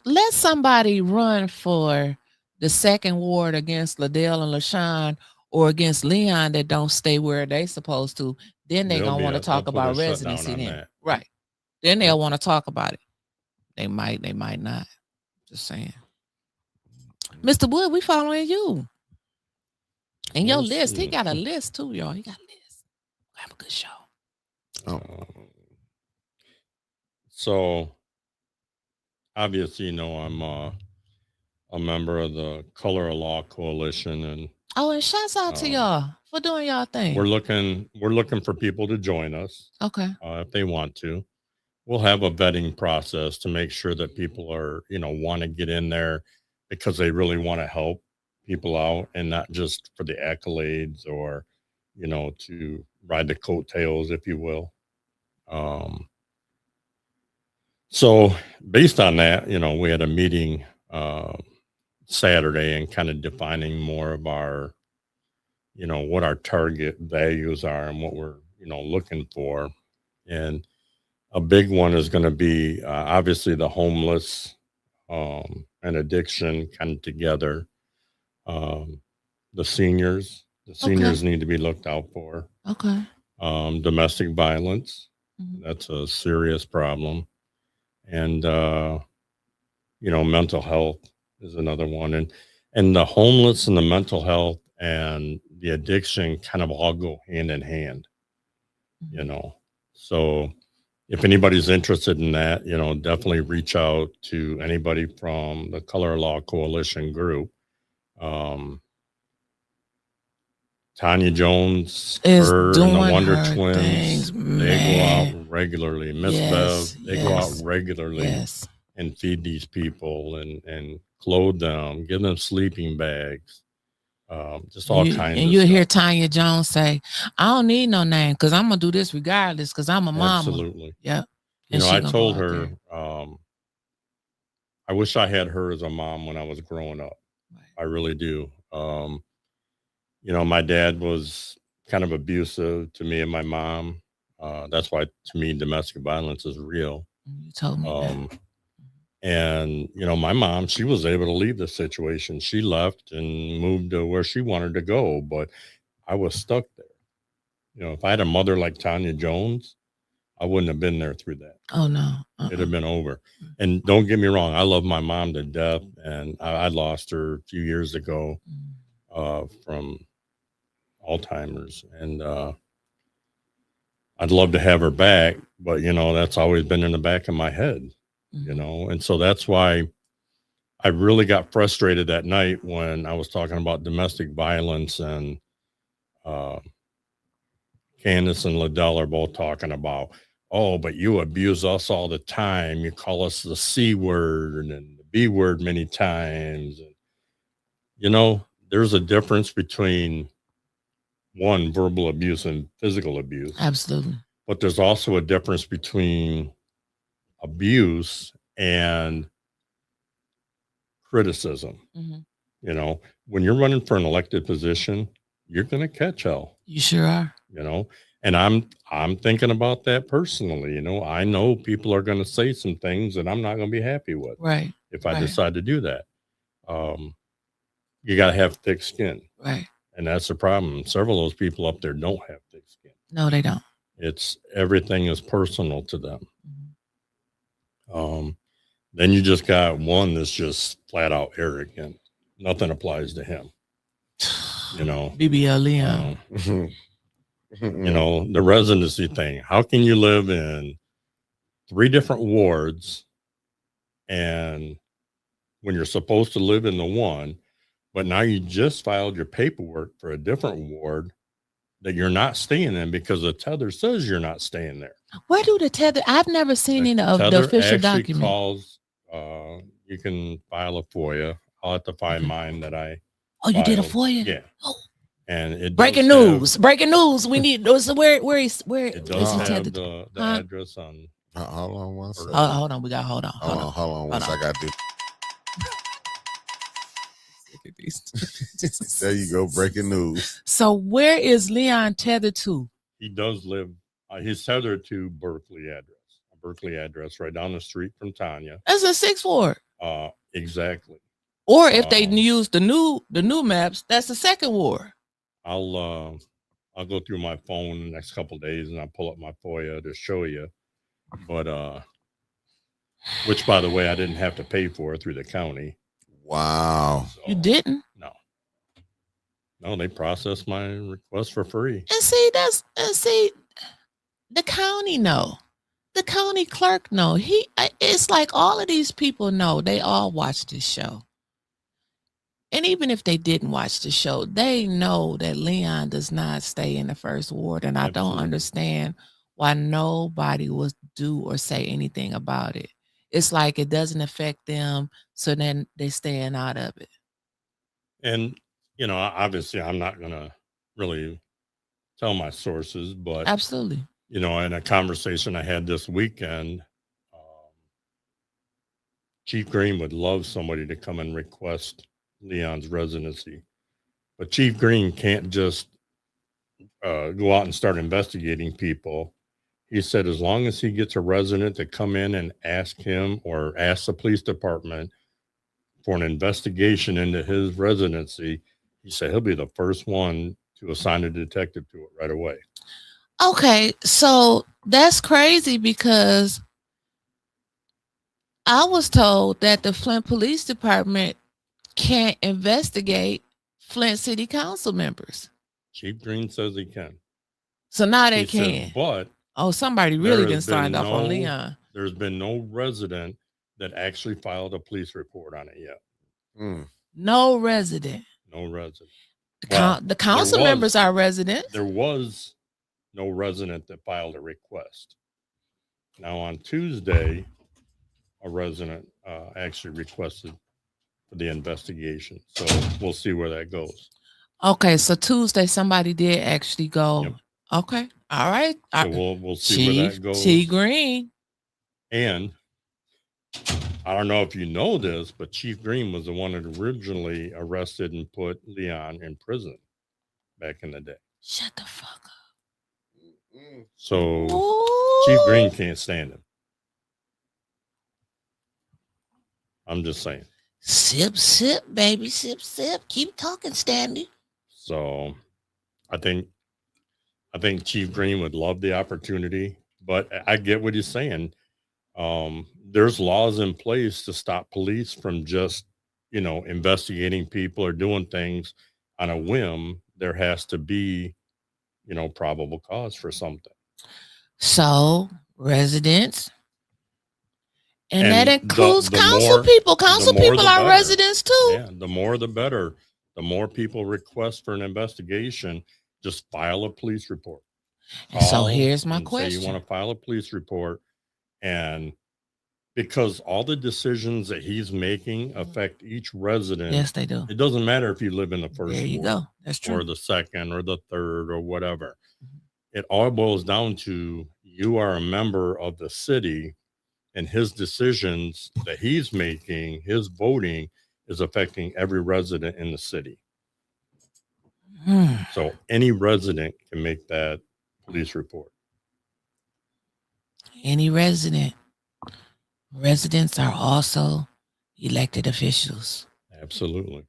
let somebody run for the second ward against Ladell and LaShawn, or against Leon that don't stay where they supposed to, then they're going to want to talk about residency then. Right. Then they'll want to talk about it. They might not. Just saying. Mr. Wood, we following you. And your list, he got a list too, y'all. He got a list. Have a good show. So, obviously, I'm a member of the Color of Law Coalition, and shouts out to y'all for doing y'all thing. We're looking for people to join us. Okay. If they want to, we'll have a vetting process to make sure that people are, want to get in there because they really want to help people out, and not just for the accolades or, to ride the coattails, if you will. So based on that, we had a meeting Saturday and kind of defining more of our, what our target values are and what we're, looking for. And a big one is going to be obviously the homeless and addiction kind of together. The seniors need to be looked out for. Okay. Domestic violence, that's a serious problem. And, mental health is another one. And the homeless and the mental health and the addiction kind of all go hand in hand, So if anybody's interested in that, definitely reach out to anybody from the Color Law Coalition group. Tanya Jones, her and the Wonder Twins, they go out regularly. Miss Bev, they go out regularly and feed these people and clothe them, give them sleeping bags, just all kinds. And you'll hear Tanya Jones say, "I don't need no name because I'm gonna do this regardless because I'm a mama." Absolutely. Yeah. I told her, I wish I had her as a mom when I was growing up. Right. I really do. My dad was kind of abusive to me and my mom. That's why, to me, domestic violence is real. You told me that. And, my mom, she was able to leave the situation. She left and moved to where she wanted to go, but I was stuck there. If I had a mother like Tanya Jones, I wouldn't have been there through that. Oh, no. It'd have been over. And don't get me wrong, I love my mom to death, and I lost her a few years ago from Alzheimer's, and I'd love to have her back, but that's always been in the back of my head, and so that's why I really got frustrated that night when I was talking about domestic violence, and Candace and Liddell are both talking about, oh, but you abuse us all the time. You call us the C word and the B word many times. There's a difference between one, verbal abuse and physical abuse. Absolutely. But there's also a difference between abuse and criticism. When you're running for an elected position, you're going to catch hell. You sure are. And I'm thinking about that personally. I know people are going to say some things that I'm not going to be happy with. Right. If I decide to do that, you got to have thick skin. Right. And that's the problem. Several of those people up there don't have thick skin. No, they don't. Everything is personal to them. Then you just got one that's just flat out arrogant. Nothing applies to him. BBL Leon. The residency thing. How can you live in 3 different wards, and when you're supposed to live in the one, but now you just filed your paperwork for a different ward that you're not staying in because the tether says you're not staying there. Where do the tether? I've never seen any of the official document. Calls, you can file a FOIA. I'll have to find mine that I. Oh, you did a FOIA? Yeah. Oh. And it breaking news. We need those. Where is it does he have tethered? the address on. Hold on one second. Hold on. We got hold on. Hold on. Once I got this. There you go. Breaking news. So where is Leon tethered to? He does live. He's tethered to Berkeley address right down the street from Tanya. That's a 6th ward. Exactly. Or if they use the new maps, that's the 2nd ward. I'll go through my phone the next couple of days and I'll pull up my FOIA to show you. But which, by the way, I didn't have to pay for through the county. Wow. So, you didn't? No, they processed my request for free. And see, the county know. The county clerk know. It's like all of these people know. They all watch this show. And even if they didn't watch the show, they know that Leon does not stay in the 1st ward. And I don't understand why nobody will do or say anything about it. It's like it doesn't affect them, so then they're staying out of it. And, obviously I'm not going to really tell my sources, but absolutely. In a conversation I had this weekend, Chief Green would love somebody to come and request Leon's residency, but Chief Green can't just go out and start investigating people. He said as long as he gets a resident to come in and ask him or ask the police department for an investigation into his residency, he said he'll be the first one to assign a detective to it right away. Okay, so that's crazy because I was told that the Flint Police Department can't investigate Flint City Council members. Chief Green says he can. So now they can. But somebody really been signed off on Leon. There's been no resident that actually filed a police report on it yet. No resident. No resident. The council members are residents. There was no resident that filed a request. Now on Tuesday, a resident actually requested for the investigation. So we'll see where that goes. Okay, so Tuesday somebody did actually go. Yep. Okay, all right. So we'll see where that goes. Chief Green. And I don't know if you know this, but Chief Green was the one that originally arrested and put Leon in prison back in the day. Shut the fuck up. So Ooh. Chief Green can't stand him. I'm just saying. Sip, sip, baby, sip, sip. Keep talking, Stanley. So I think Chief Green would love the opportunity, but I get what he's saying. There's laws in place to stop police from just, investigating people or doing things on a whim. There has to be, probable cause for something. So residents, and that And includes the council more- people. the Council more, people the are better. residents too. Yeah, the more the better. The more people request for an investigation, just file a police report. And so Call here's my and say you question. want to file a police report, and because all the decisions that he's making affect each resident. Yes, they do. It doesn't matter if you live in the first There you ward go. That's true. or the second or the third or whatever. It all boils down to you are a member of the city, and his decisions that he's making, his voting is affecting every resident in the city. So any resident can make that police report. Any resident. Residents are also elected officials. Absolutely.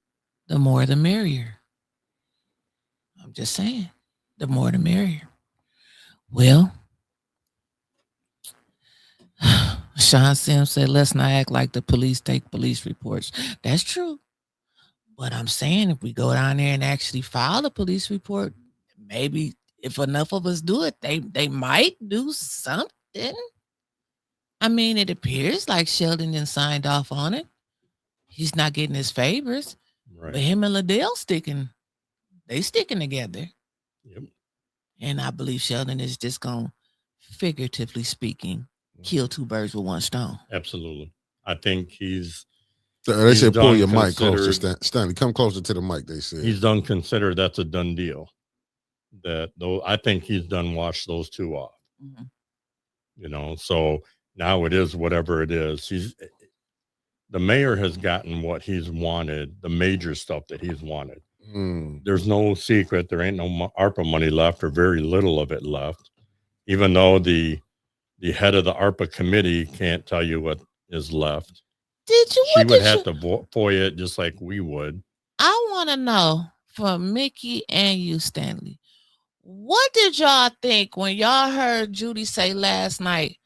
The more the merrier. I'm just saying, the more the merrier. Well, Sean Sims said, let's not act like the police take police reports. That's true. But I'm saying if we go down there and actually file a police report, maybe if enough of us do it, they might do something. I mean, it appears like Sheldon then signed off on it. He's not getting his favors. Right. But him and Liddell sticking together. Yep. And I believe Sheldon is just going to, figuratively speaking, kill two birds with one stone. Absolutely. I think he's They said pull your mic considered- closer, Stanley. Come closer to the mic, they said. he's done consider that's a done deal. That though I think he's done washed those two off. So now it is whatever it is. The mayor has gotten what he's wanted, the major stuff that he's wanted. There's no secret. There ain't no ARPA money left, or very little of it left, even though the head of the ARPA committee can't tell you what is left. She would have to FOIA it just like we would. I want to know from Mickey and you, Stanley, what did y'all think when y'all heard Judy say last night,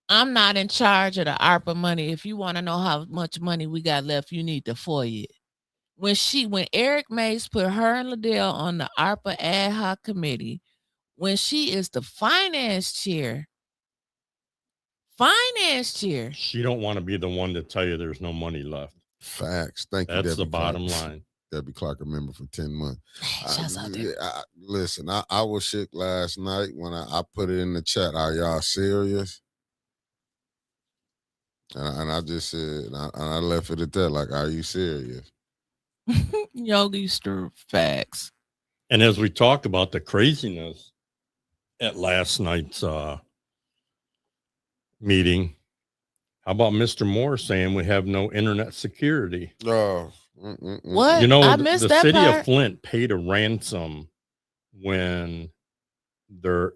I'm not in charge of the ARPA money. If you want to know how much money we got left, you need to FOIA it. When Eric Mays put her and Liddell on the ARPA ad hoc committee, when she is the finance chair, she don't want to be the one to tell you there's no money left. Facts. Thank you. That's Debbie the bottom Clark. line. Debbie Clark, a member for 10 months. Listen, I was shook last night when I put it in the chat. Are y'all serious? And I just said, and I left it at that. Like, are you serious? Yogi stir facts. And as we talk about the craziness at last night's meeting, how about Mr. Moore saying we have no internet security? Oh, what? I missed the that city part. of Flint paid a ransom when their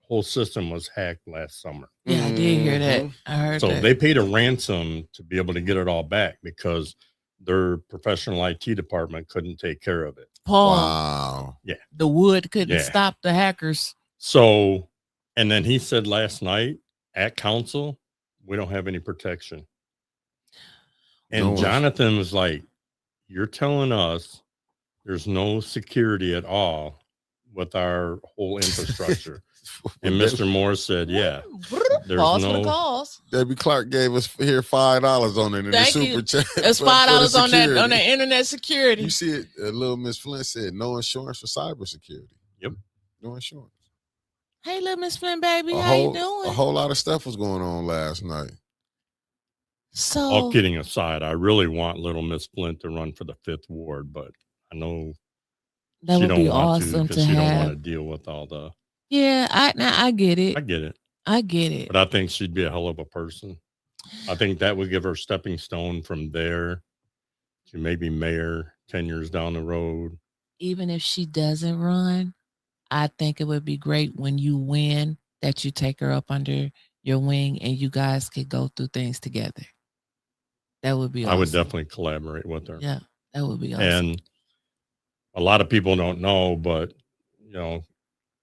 whole system was hacked last summer. Yeah, I did hear that. I heard so that. they paid a ransom to be able to get it all back because their professional IT department couldn't take care of it. Paul, wow. Yeah. The wood couldn't stop the hackers. So, and then he said last night at council, we don't have any protection. And Jonathan was like, you're telling us there's no security at all with our whole infrastructure. And Mr. Moore said, yeah, there's Pause no. for the calls. Debbie Clark gave us here $5 on it in the super chat. That's $5 on the internet security. You see it, little Miss Flint said, no insurance for cybersecurity. Yep. No insurance. Hey, little Miss Flint, baby, how you doing? A whole lot of stuff was going on last night. So, all kidding aside, I really want little Miss Flint to run for the 5th ward, but I know that she would don't be want awesome to to she have. don't want to deal with all the. Yeah, I get it. I get it. But I think she'd be a hell of a person. I think that would give her a stepping stone from there to maybe mayor 10 years down the road. Even if she doesn't run, I think it would be great when you win that you take her up under your wing and you guys could go through things together. That would be I would awesome. definitely collaborate with her. Yeah, that would be awesome. And a lot of people don't know, but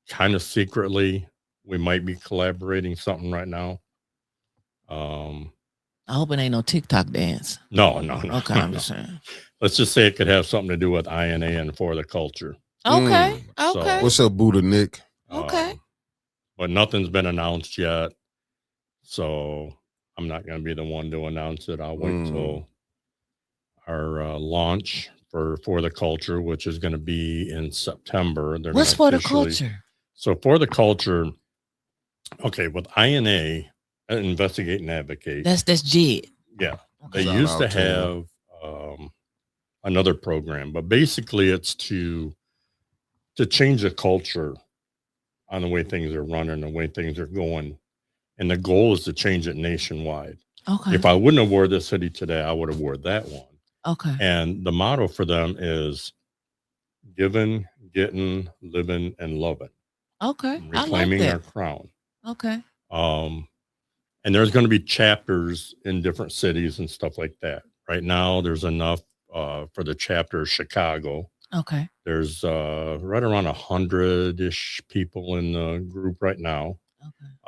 kind of secretly, we might be collaborating something right now. I hope it ain't no TikTok dance. No. Okay, I'm just saying. Let's just say it could have something to do with INA and For the Culture. Okay, So- okay, What's up, Buddha Nick? okay. But nothing's been announced yet. So I'm not going to be the one to announce it. I'll wait till our launch for the Culture, which is going to be in September. They're What's gonna For the officially- Culture? So For the Culture, okay, with INA, Investigate and Advocate. That's JID. Yeah. Okay. They Shout used to out to them. have another program, but basically it's to change the culture on the way things are running, the way things are going. And the goal is to change it nationwide. Okay. If I wouldn't have wore this hoodie today, I would have wore that one. Okay. And the motto for them is giving, getting, living, and loving. Okay. Reclaiming I our like crown. that. Okay. And there's going to be chapters in different cities and stuff like that. Right now, there's enough for the chapter of Chicago. Okay. There's right around 100-ish people in the group right now.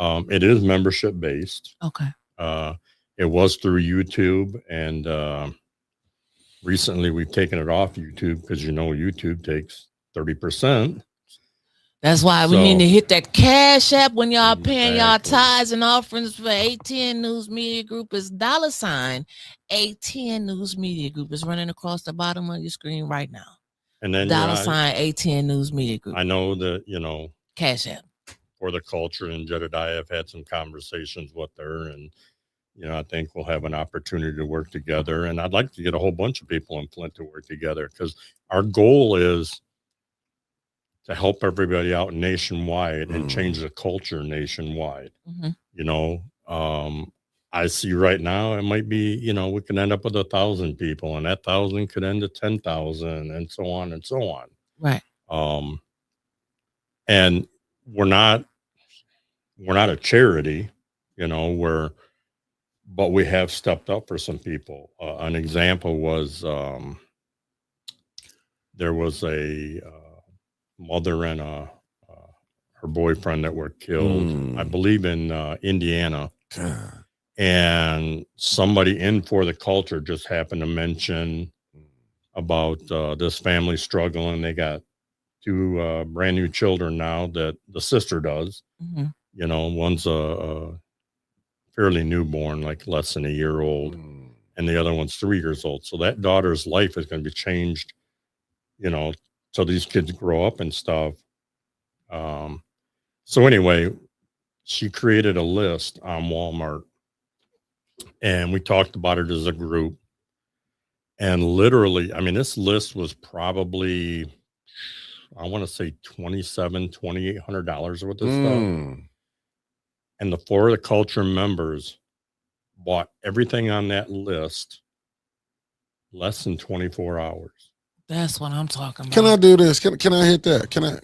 Okay. It is membership based. Okay. It was through YouTube, and recently we've taken it off YouTube because YouTube takes 30%. That's why we So- need to hit that Cash App when y'all paying y'all Exactly. tithes and offerings for ATN News Media Group is $ ATN News Media Group. Is running across the bottom of your screen right now. And then $ ATN News Media Group. I know that Cash App. For the Culture and Jedediah, I've had some conversations with her, and I think we'll have an opportunity to work together. And I'd like to get a whole bunch of people in Flint to work together because our goal is to help everybody out nationwide and change the culture nationwide. Mm-hmm. I see right now it might be, we can end up with 1,000 people, and that 1,000 could end at 10,000, and so on and so on. Right. And we're not a charity, but we have stepped up for some people. An example was there was a mother and her boyfriend that were killed, I believe in Indiana. God. And somebody in For the Culture just happened to mention about this family struggling. They got 2 brand new children now that the sister does. Mm-hmm. One's a fairly newborn, like less than a year old, and the other one's 3 years old. So that daughter's life is going to be changed, so these kids grow up and stuff. So anyway, she created a list on Walmart, and we talked about it as a group. And literally, I mean, this list was probably, I want to say $2,800 worth of stuff. And the For the Culture members bought everything on that list less than 24 hours. That's what I'm talking about. Can I do this? Can I hit that? Can I?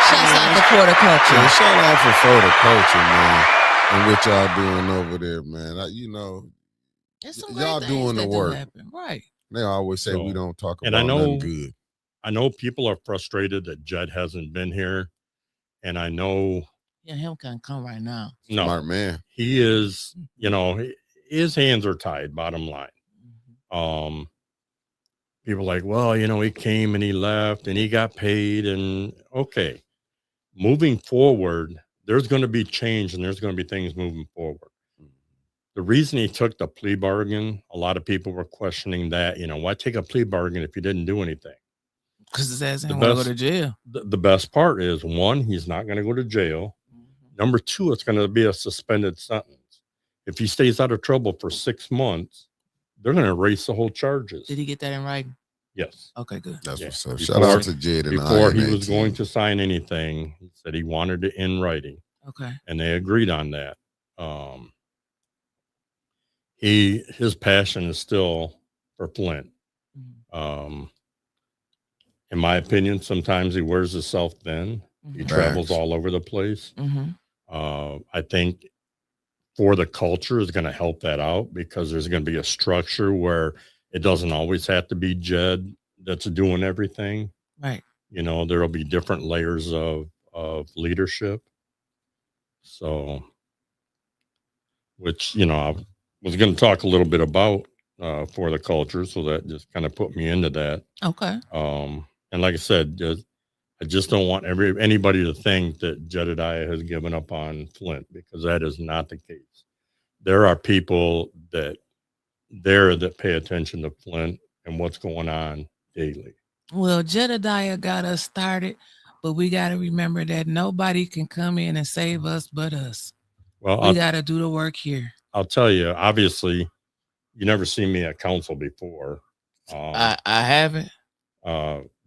Shouts out to For the Culture. Yeah, shout out for the culture, man, and what y'all doing over there, man. There's some y'all great doing things the that do work. happen. Right. They always say we So- don't talk and about I know- nothing good. I know people are frustrated that Jed hasn't been here. And I know, Yeah, him can't come right now. no, Smart man. he is, his hands are tied, bottom line. People are like, well, he came and he left and he got paid, and okay, moving forward, there's going to be change and there's going to be things moving forward. The reason he took the plea bargain, a lot of people were questioning that, why take a plea bargain if you didn't do anything? Because his ass The ain't want to go best- to jail. The best part is, one, he's not going to go to jail. Number 2, it's going to be a suspended sentence. If he stays out of trouble for 6 months, they're going to erase the whole charges. Did he get that in writing? Yes. Okay, good. That's Yeah. what's up. Before- Shout out to Jed and Before he INA was going team. to sign anything, he said he wanted it in writing, Okay. and they agreed on that. His passion is still for Flint. Mhm. in my opinion, sometimes he wears himself thin. He travels all over the place. I think for the culture is going to help that out because there's going to be a structure where it doesn't always have to be Jed that's doing everything. Right. You know, there'll be different layers of leadership. So, which, you know, I was going to talk a little bit about for the culture. So that just kind of put me into that. Okay. And like I said, I just don't want anybody to think that Jedediah has given up on Flint because that is not the case. There are people that pay attention to Flint and what's going on daily. Well, Jedediah got us started, but we got to remember that nobody can come in and save us but us. Well, we got to do the work here. I'll tell you, obviously, you never seen me at council before. I haven't.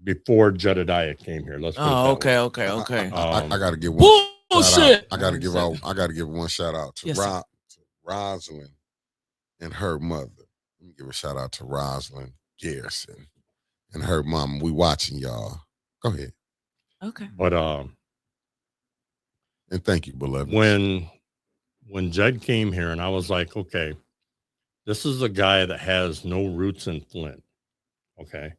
Before Jedediah came here. Let's. Okay. I got to give one. Bullshit. I got to give one shout out to Rosalind and her mother. Let me give a shout out to Rosalind Garrison and her mom. We watching y'all. Go ahead. Okay. But and thank you, beloved. When Jed came here, and I was like, okay, this is a guy that has no roots in Flint. Okay.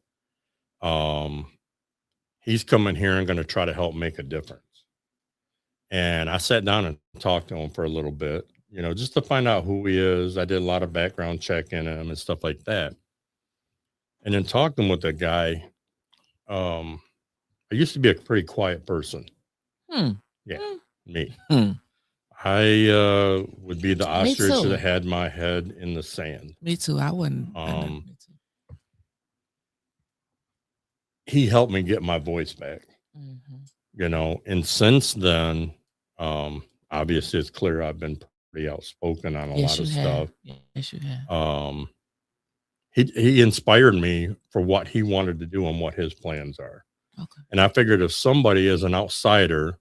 He's coming here and going to try to help make a difference. And I sat down and talked to him for a little bit, you know, just to find out who he is. I did a lot of background checking him and stuff like that. And then talking with the guy, I used to be a pretty quiet person. Me. I would be the ostrich that had my head in the sand. Me too. I wouldn't. Me too. He helped me get my voice back, you know, and since then, obviously it's clear I've been pretty outspoken on a lot of stuff. Yes, you have. He inspired me for what he wanted to do and what his plans are. Okay. And I figured if somebody is an outsider,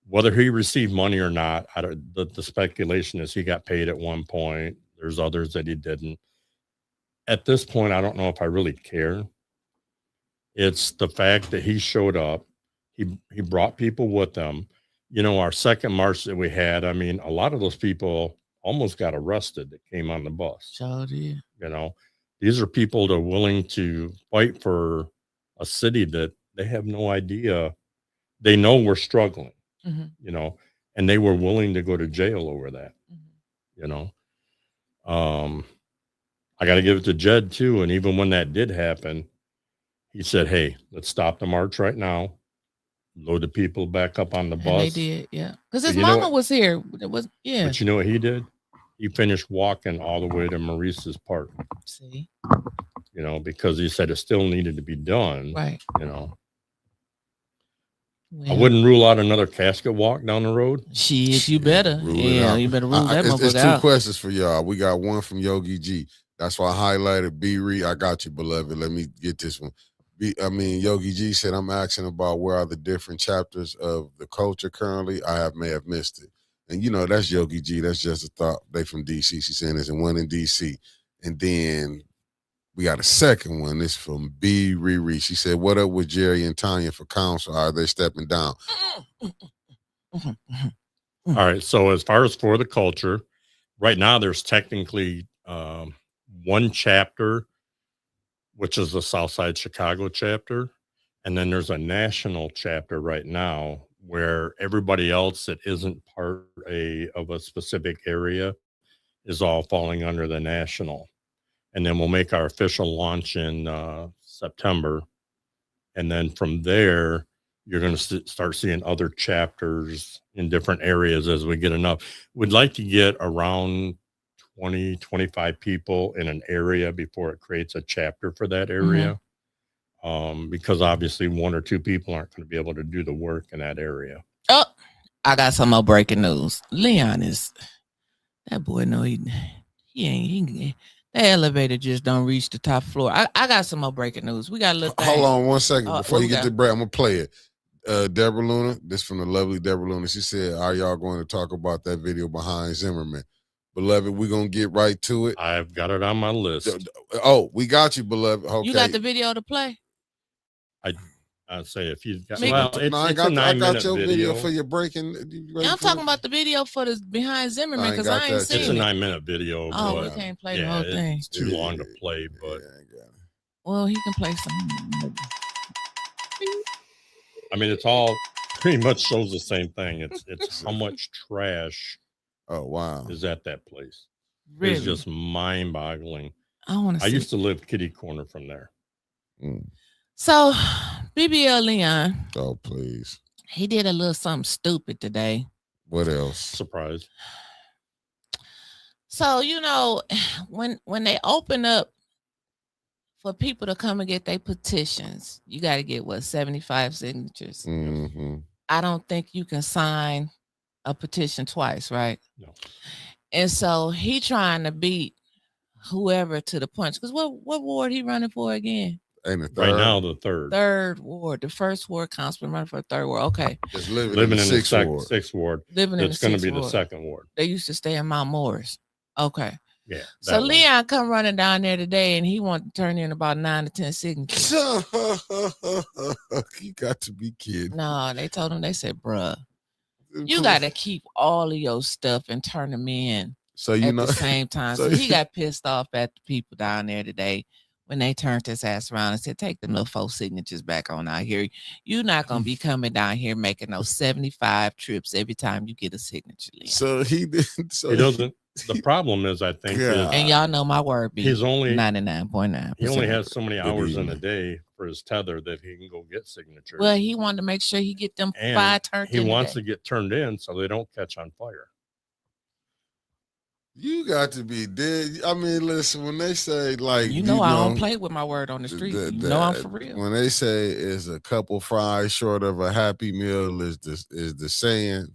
whether he received money or not, the speculation is he got paid at one point. There's others that he didn't. At this point, I don't know if I really care. It's the fact that he showed up. He brought people with him. You know, our second march that we had, I mean, a lot of those people almost got arrested that came on the bus. Sure did. You know, these are people that are willing to fight for a city that they have no idea. They know we're struggling, you know, and they were willing to go to jail over that, you know. I got to give it to Jed too. And even when that did happen, he said, hey, let's stop the march right now. Load the people back up on the bus. And they did, yeah. Because his mama was here. It was, yeah. But you know what he did? He finished walking all the way to Maurice's park. See? You know, because he said it still needed to be done. Right. You know. Well, I wouldn't rule out another casket walk down the road. Shit, you better. Yeah, you better rule that motherfucker out. It's two questions for y'all. We got one from Yogi G. That's why I highlighted B-Re. I got you, beloved. Let me get this one. Yogi G said, I'm asking about where are the different chapters of the culture currently. May have missed it. And, you know, that's Yogi G. That's just a thought. They from D.C. She's saying there's one in D.C. And then we got a second one. This from B. Riri. She said, what up with Jerry and Tanya for council? Are they stepping down? All right. So as far as for the culture, right now there's technically one chapter, which is the Southside Chicago chapter. And then there's a national chapter right now where everybody else that isn't part of a specific area is all falling under the national. And then we'll make our official launch in September. And then from there, you're going to start seeing other chapters in different areas as we get enough. We'd like to get around 20, 25 people in an area before it creates a chapter for that area. Because obviously one or two people aren't going to be able to do the work in that area. Oh, I got some more breaking news. Leon is, that boy, no, he ain't, that elevator just don't reach the top floor. I got some more breaking news. We got a little thing. Hold on 1 second. Before you get the break, I'm going to play it. Deborah Luna, this from the lovely Deborah Luna. She said, are y'all going to talk about that video behind Zimmerman? Beloved, we're going to get right to it. I've got it on my list. Oh, we got you, beloved. Okay. You got the video to play? I'd say if you've got, Me- well, it's, No, it's a 9-minute your video. for your breaking. Yeah, I'm talking about the video for the behind Zimmerman I ain't because got I ain't that seen It's a it. 9-minute video. Oh, but we can't play the yeah, whole thing. it's too long to play. But Yeah, I got it. Well, he can play some. I mean, it's all pretty much shows the same thing. It's how much trash Oh wow. is at that place. Really? It's just mind-boggling. I want to I see. used to live kitty corner from there. Mm. So, BBL Leon, Oh please. he did a little something stupid today. What else? Surprise. So, you know, when they open up for people to come and get their petitions, you got to get 75 signatures. Mm-hmm. I don't think you can sign a petition twice, right? No. And so he trying to beat whoever to the punch. Because what ward he running for again? Ain't it Right now, the third Ward. The first ward councilman running for the third ward. Okay. Just living in the sixth ward. Living in the It's going to sixth be the ward. second ward. They used to stay in Mount Morris. Okay. Yeah. So Leon come running down there today, and he wanted to turn in about 9 to 10 signatures. You got to be kidding. No, they told him. They said, "Bruh, you got to keep all of your stuff and turn them in So you at know the same time." so So he got pissed off at the people down there today when they turned his ass around and said, "Take them little 4 signatures back on out here. You're not gonna be coming down here making those 75 trips every time you get a signature." Leon. So he didn't. So He doesn't. The problem is, I think, Yeah. And y'all know my word be he's only 99.9. he only has so many hours in a evening. day for his tether that he can go get signatures. Well, he wanted to make sure he get them And 5 turned he in wants today. to get turned in so they don't catch on fire. you got to be dead. I mean, listen, when they say like You know I don't play with my word on the street. You know I'm for real. When they say is a couple fries short of a happy meal is the saying.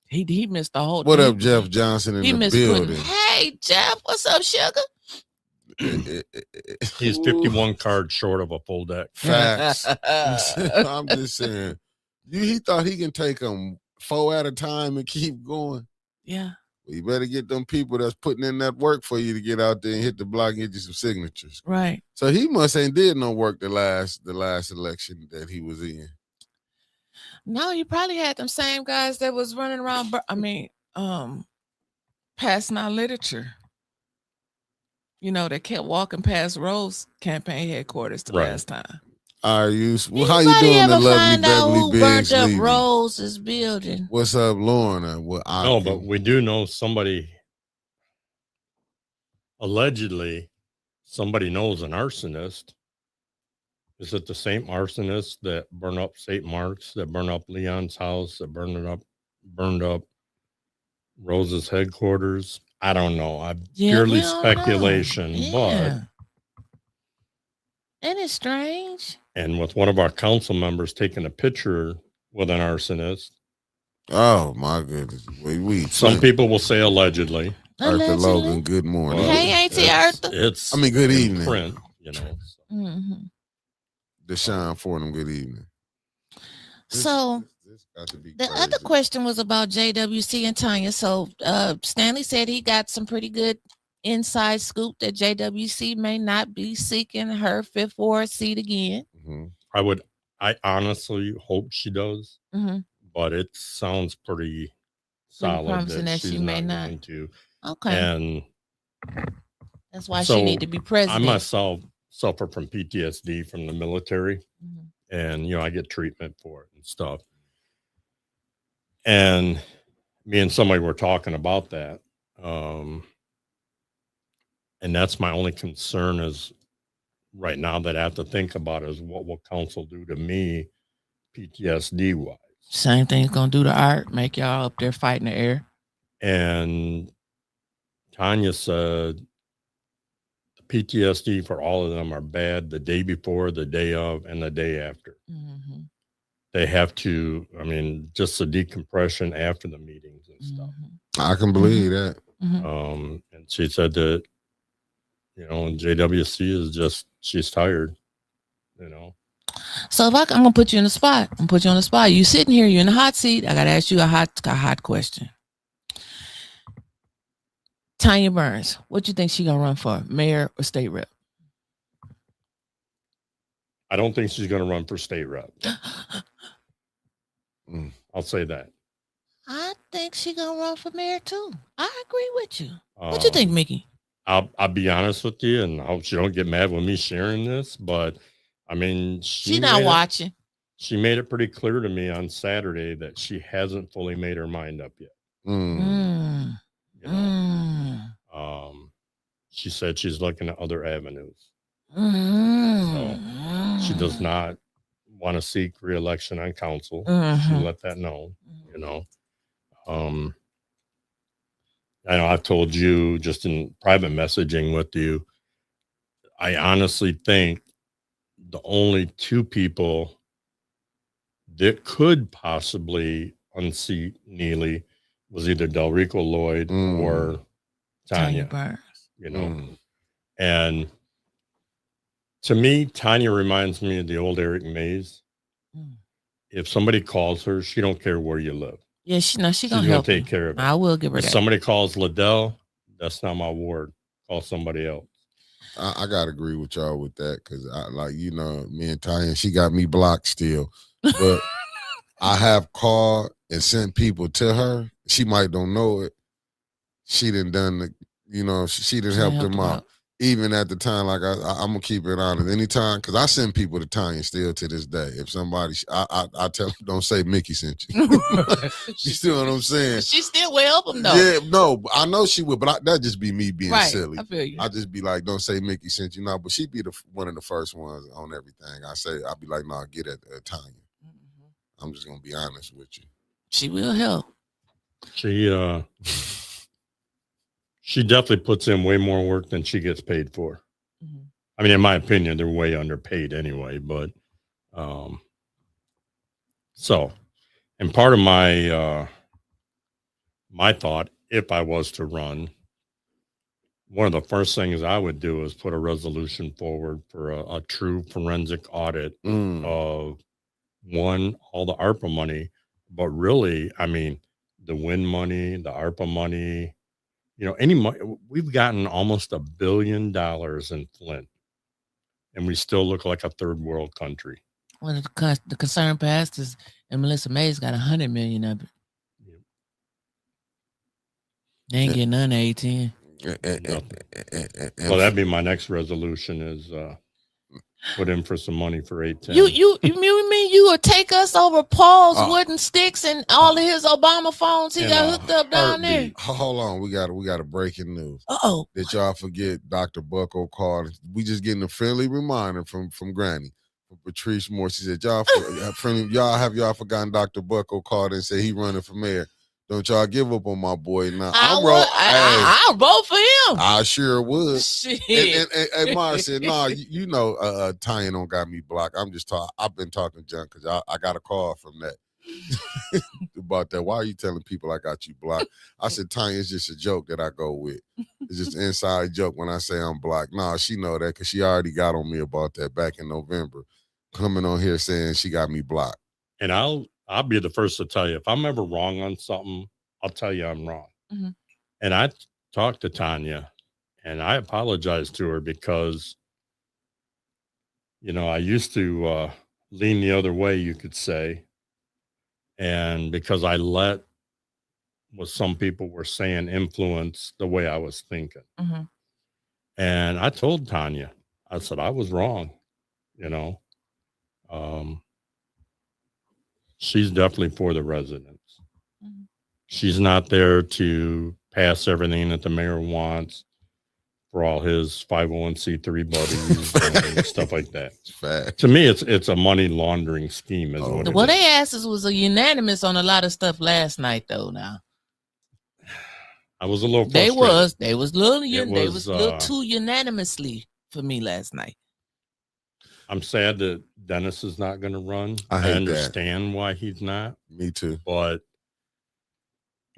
He missed the whole. What up, Jeff Johnson in He the missed building? Hey Jeff, what's up, sugar? He's 51 cards short of a full deck. Facts. I'm just saying. He thought he can take them 4 at a time and keep going. Yeah. Well, you better get them people that's putting in that work for you to get out there and hit the block and get you some signatures. Right. So he must ain't did no work the last election that he was in. No, you probably had them same guys that was running around. Passing out literature. You know, they kept walking past Rose campaign headquarters the last time. Are you? Well, how you doing, the lovely Beverly Biggs? Burnt up Rose's building. What's up, Lorna? No, but we do know somebody. Allegedly, somebody knows an arsonist. Is it the same arsonist that burned up St. Mark's, that burned up Leon's house, that burned up Rose's headquarters? I don't know. Purely speculation, but Isn't it strange? And with one of our council members taking a picture with an arsonist. Oh my goodness! Some people will say allegedly. Arthur Logan, good morning. Hey, Auntie Arthur. Good evening. Print, you know. Mm-hmm. Deshaun Fordham, good evening. So the other question was about JWC and Tanya. So Stanley said he got some pretty good inside scoop that JWC may not be seeking her 5th ward seat again. Mm-hmm. I honestly hope she does, but it sounds pretty solid that she may not going to. Okay. And that's why she need to be president. I myself suffer from PTSD from the military, and I get treatment for it and stuff. And me and somebody were talking about that, and that's my only concern is right now that I have to think about is what will council do to me, PTSD wise. Same thing's gonna do to Art, make y'all up there fighting the air. And Tanya said the PTSD for all of them are bad the day before, the day of, and the day after. They have to, just the decompression after the meetings and stuff. I can believe that. And she said that, JWC is just, she's tired, So if I'm gonna put you in the spot, You sitting here, you're in the hot seat. I gotta ask you a hot question. Tanya Burns, what you think she gonna run for, mayor or state rep? I don't think she's going to run for state rep. I'll say that. I think she gonna run for mayor too. I agree with you. What you think, Mickey? I'll be honest with you, and I hope she don't get mad with me sharing this, but I mean, she not watching. She made it pretty clear to me on Saturday that she hasn't fully made her mind up yet. You know, she said she's looking at other avenues. So she does not want to seek re-election on council. She let that know. You know, I know I've told you just in private messaging with you, I honestly think the only two people that could possibly unseat Neely was either Delrico Lloyd or Tanya Burns. You know, and to me, Tanya reminds me of the old Eric Mays. If somebody calls her, she don't care where you live. Yeah, she's gonna help take care of it. I will give her if that. Somebody calls Liddell, that's not my ward. Call somebody else. I gotta agree with y'all with that because I me and Tanya, she got me blocked still, but I have called and sent people to her. She might don't know it. She done the, she done helped them out. Even at the time, like I'm gonna keep it honest. Anytime, because I send people to Tanya still to this day. If somebody, I tell them, don't say Mickey sent you. You still know what I'm saying? She still will help them though. Yeah, no, I know she would, but that just be me being silly. I feel you. I just be like, don't say Mickey sent you. No, but she'd be one of the first ones on everything. I'll be like, no, get at Tanya. I'm just gonna be honest with you. She will help. She definitely puts in way more work than she gets paid for. I mean, in my opinion, they're way underpaid anyway, but and part of my my thought, if I was to run, one of the first things I would do is put a resolution forward for a true forensic audit of all the ARPA money, but really, I mean, the WIN money, the ARPA money, any money. We've gotten almost $1 billion in Flint, and we still look like a third world country. Well, the concerned pastors and Melissa Mays got 100 million of it. Yep. They ain't getting none of 18. Well, that'd be my next resolution is put in for some money for 810. You mean you would take us over Paul's wooden sticks and all of his Obama phones he got hooked up down there? Hold on, we got a breaking news. Did y'all forget Dr. Bucko called? We just getting a friendly reminder from Granny, from Patrice Moore. She said, y'all forgotten Dr. Bucko called and said he running for mayor. Don't y'all give up on my boy now. I'll vote for him. I sure would. Shit. And Mara said, no, Tanya don't got me blocked. I'm just talking. I've been talking junk because I got a call from that about that. Why are you telling people I got you blocked? I said, Tanya, it's just a joke that I go with. It's just an inside joke when I say I'm blocked. No, she know that because she already got on me about that back in November, coming on here saying she got me blocked. And I'll be the first to tell you, if I'm ever wrong on something, I'll tell you I'm wrong. And I talked to Tanya and I apologized to her because, I used to lean the other way, you could say. And because I let what some people were saying influence the way I was thinking. And I told Tanya, I said, I was wrong, she's definitely for the residents. She's not there to pass everything that the mayor wants for all his 501c3 buddies and stuff like that. Fact. To me, it's a money laundering scheme. What they asked us was a unanimous on a lot of stuff last night, though. Now, I was a little frustrated. They was a little too unanimously for me last night. I'm sad that Dennis is not going to run. I understand why he's not. Me too. But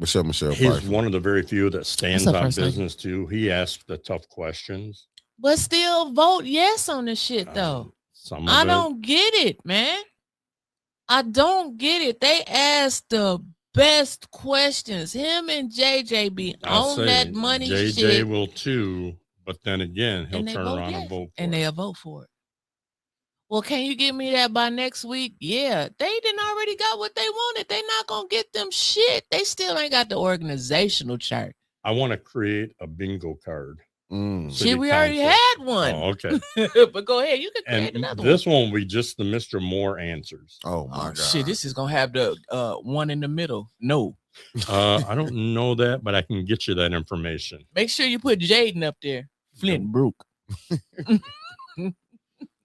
Michelle he's Pfeiffer. One of the very few that stands on business too. He asks the tough questions. But still vote yes on this shit, though. I don't get it, man. I don't get it. They asked the best questions. Him and JJ be on that money JJ shit. will too, but then again, he'll turn around and vote for it. And they'll vote for it. Well, can you give me that by next week? Yeah, they didn't already got what they wanted. They not gonna get them shit. They still ain't got the organizational chart. I want to create a bingo card. City Shit, we already council. had one. Oh, okay. But go ahead, you can create And another this one. one will be just the Mr. Moore answers. Oh my God. Shit, this is gonna have the one in the middle. No. I don't know that, but I can get you that information. Make sure you put Jaden up there. Flint Brook.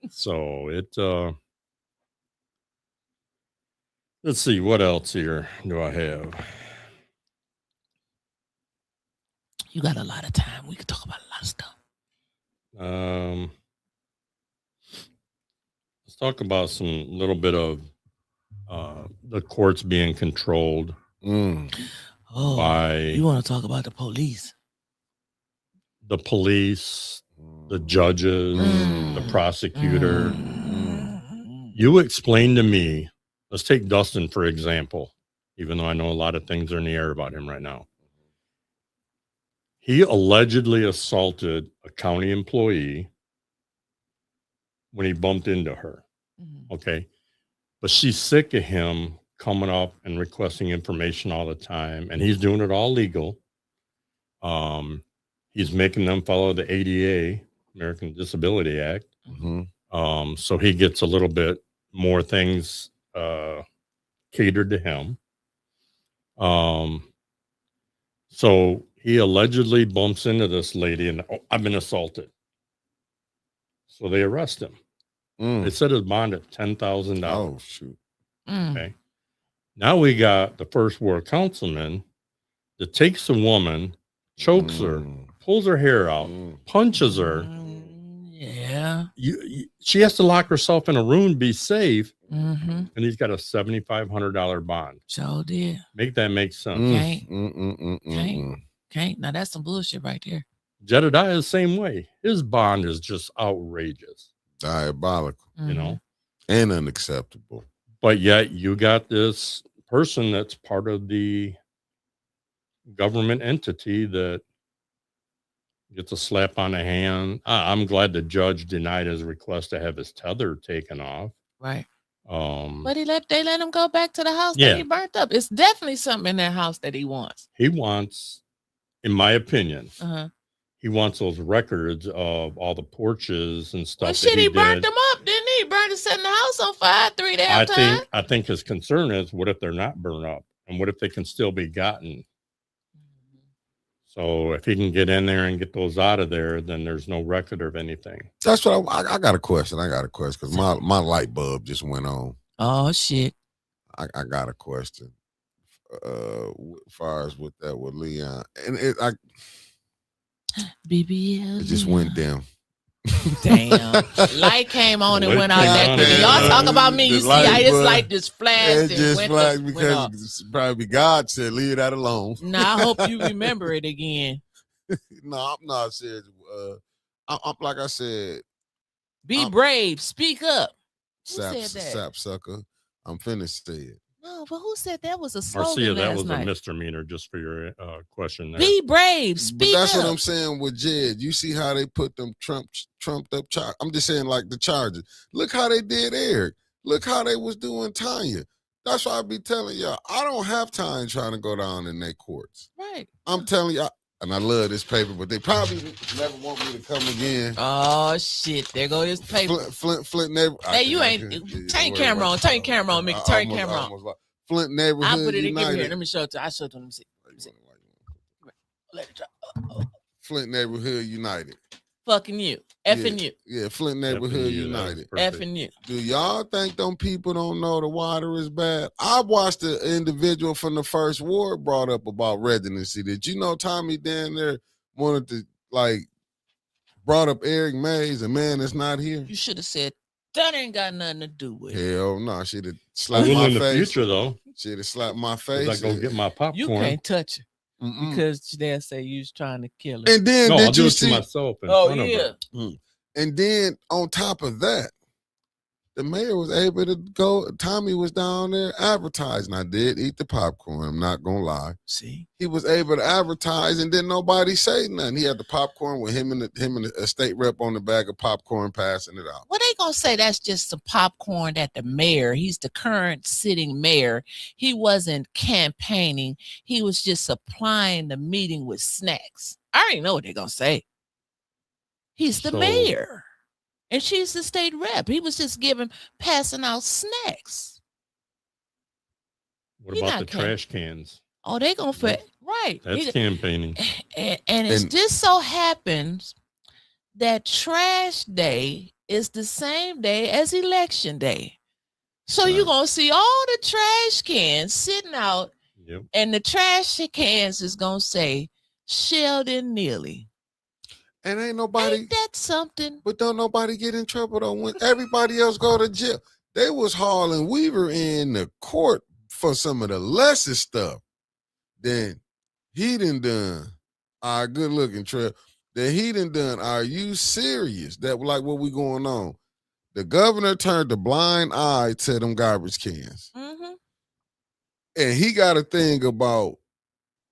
So it let's see, what else here do I have? You got a lot of time. We could talk about a lot of stuff. Let's talk about some little bit of the courts being controlled Oh, by you want to talk about the police? the police, the judges, the prosecutor. You explain to me, let's take Dustin for example, even though I know a lot of things are in the air about him right now. He allegedly assaulted a county employee when he bumped into her. Okay. But she's sick of him coming up and requesting information all the time. And he's doing it all legal. He's making them follow the ADA, American Disability Act. So he gets a little bit more things catered to him. So he allegedly bumps into this lady and I've been assaulted. So they arrest him. They set his bond at $10,000. Oh shoot. Okay. Now we got the first ward councilman that takes a woman, chokes her, pulls her hair out, punches her. Yeah. She has to lock herself in a room, be safe, and he's got a $7,500 bond. Sure did. Make that make sense. Can't. Now that's some bullshit right there. Jedediah is the same way. His bond is just outrageous, Diabolical. you know, and unacceptable. but yet you got this person that's part of the government entity that gets a slap on the hand. I'm glad the judge denied his request to have his tether taken off. Right. But He they let him go back to the house Yeah. that he burnt up. It's definitely something in that house that he wants. wants, in my opinion, Uh-huh. he wants those records of all the porches and stuff. Well, that shit, he burnt did. them up, didn't he? He burned and setting the house on fire 3 damn times. I think his concern is, what if they're not burned up, and what if they can still be gotten? So if he can get in there and get those out of there, then there's no record of anything. That's what I got a question. Because my light bulb just went on. Oh shit. I got a question. As far as with Leon, and it BBL. just went dim. Damn. Light came on and Light went out came that on quick. and Y'all went talk out. about me. You The see light how this bulb- light just flashed It and just went flashed went off. because probably God said, leave that alone. Now I hope you remember it again. No, I'm not serious. I'm like I said, Be I'm- brave. Speak up. Who sap, said that? sap sucker. I'm finished say it. No, but who said that was a slogan Marcia, that last was night? a misdemeanor, just for your question there. Be brave. But Speak that's up. what I'm saying with Jed. You see how they put them trumped up charges. I'm just saying, like the charges. Look how they did Eric. Look how they was doing Tanya. That's why I be telling y'all, I don't have time trying to go down in their courts. Right. I'm telling y'all, and I love this paper, but they probably never want me to come again. Oh shit! There go this paper. Flint neighbor. Hey, you ain't turn your camera on. Turn your camera on, Mickey. Turn your camera on. Flint neighborhood. I put it in. Give United. me here. Let me show it to. I show it to them. Let me see. Let it drop. Flint neighborhood united. Fucking you. Effing you. Yeah, Flint neighborhood you, that was united. perfect. Effing you. Do y'all think them people don't know the water is bad? I watched the individual from the first ward brought up about residency. Did you know Tommy down there wanted to brought up Eric Mays, a man that's not here? You should have said that ain't got nothing to do with it. Hell no, she'd have I slapped will my in the face. future, though. She'd have slapped my As face. I go get my popcorn. You can't touch it Mm-mm. because they'll say you was trying to kill her. And then No, I'll did do you it to see? myself in Oh front of yeah. her. And then on top of that, the mayor was able to go. Tommy was down there advertising. I did eat the popcorn. I'm not gonna lie. See, He was able to advertise, and then nobody say nothing. He had the popcorn with him and the state rep on the bag of popcorn passing it out. well, they gonna say that's just some popcorn that the mayor. He's the current sitting mayor. He wasn't campaigning. He was just supplying the meeting with snacks. I already know what they're gonna say. He's the So- mayor, and she's the state rep. He was just passing out snacks. What He about not the trash cans? Oh, they gonna fit right. That's campaigning. And it just so happens that trash day is the same day as election day. So you're Right. gonna see all the trash cans sitting out, Yep. and the trash cans is gonna say Sheldon Neely. And ain't nobody, Ain't that something? but don't nobody get in trouble though when everybody else go to jail. They was hauling Weaver in the court for some of the lesser stuff. Then he done. All right, good looking, Trev. That he done. Are you serious? That like what we going on? The governor turned a blind eye to them garbage cans. Mm-hmm. And he got a thing about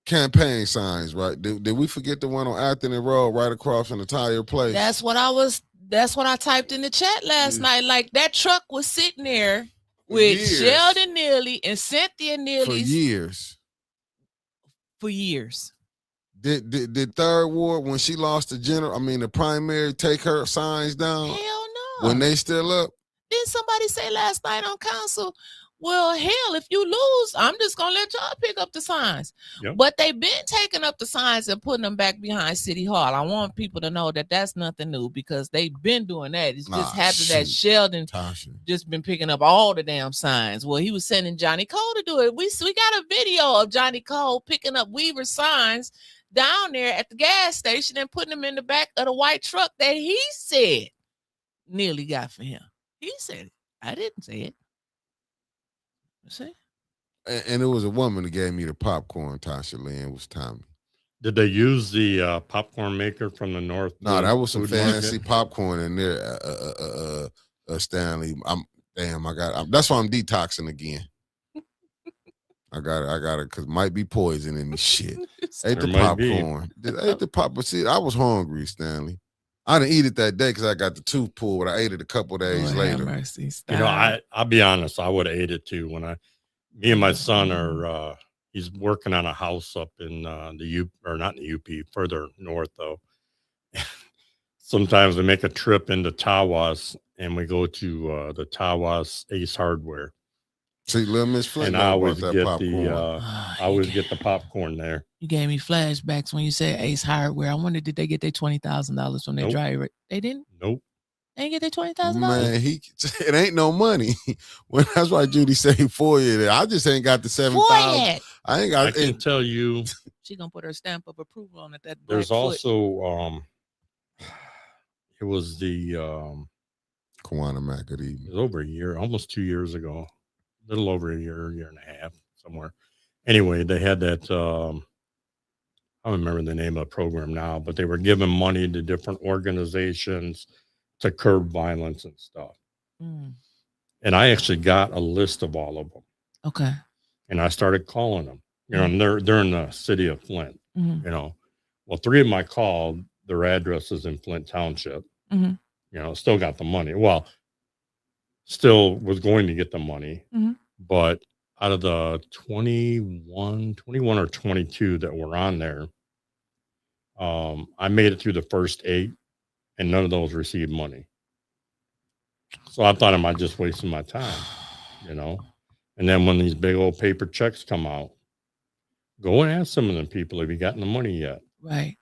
campaign signs, right? Did we forget the one on Acton and Road right across an entire place? That's what I typed in the chat last Yeah. night. Like that truck was sitting there For with years. Sheldon Neely and Cynthia For Neely years. for years. Did Third Ward, when she lost the primary, take her signs down Hell no. when they still up? Didn't somebody say last night on council, well, hell, if you lose, I'm just going to let y'all pick up the signs. Yep. But they've been taking up the signs and putting them back behind City Hall. I want people to know that that's nothing new because they've been doing that. It's just happened that shoot. Sheldon Tasha. just been picking up all the damn signs. Well, he was sending Johnny Cole to do it. We got a video of Johnny Cole picking up Weaver signs down there at the gas station and putting them in the back of the white truck that he said Neely got for him. He said it. I didn't say it. See? And it was a woman that gave me the popcorn, Tasha Lynn, was Tommy. Did they use the popcorn maker from the North? No, that was some Food Market? fancy popcorn in there, Stanley. That's why I'm detoxing again. I got it, because it might be poison in the shit. Ate the There might be. popcorn. Ate the pop, but see, I was hungry, Stanley. I didn't eat it that day because I got the tooth pulled, but I ate it a couple days Lord have later. mercy, You know, I'll be honest. I would have ate it too. Me and my son are. He's working on a house up in the UP, or not in the UP, further north though. Sometimes we make a trip into Tawas and we go to the Tawas Ace Hardware, See, little Miss Flint and know I about always that get popcorn. I always get the popcorn there. You gave me flashbacks when you said Ace Hardware. I wondered, did they get their $20,000 from their Nope. driver? They didn't. Nope. They didn't get their $20,000. Man, it ain't no money. Well, that's why Judy said 4 years. I just ain't got the 7,000. Boy, I ain't I got can it. tell you, she gonna put her stamp of approval on it. That there's black foot. also it was the Kawana it McAdee. was over a year, almost 2 years ago, a little over a year and a half somewhere. Anyway, they had that. I don't remember the name of the program now, but they were giving money to different organizations to curb violence and stuff. Mm, And I actually got a list of all of them, okay. and I started calling them. You know, and they're in the city of Flint. Mhm. You know, well, 3 of them I called. Their address is in Flint Township. Mhm. You know, still got the money. Well, still was going to get the money, Mhm. but out of the 21 or 22 that were on there, I made it through the first 8, and none of those received money. So I thought, am I just wasting my time? You know, and then when these big old paper checks come out, go and ask some of them people, have you gotten the money yet? Right.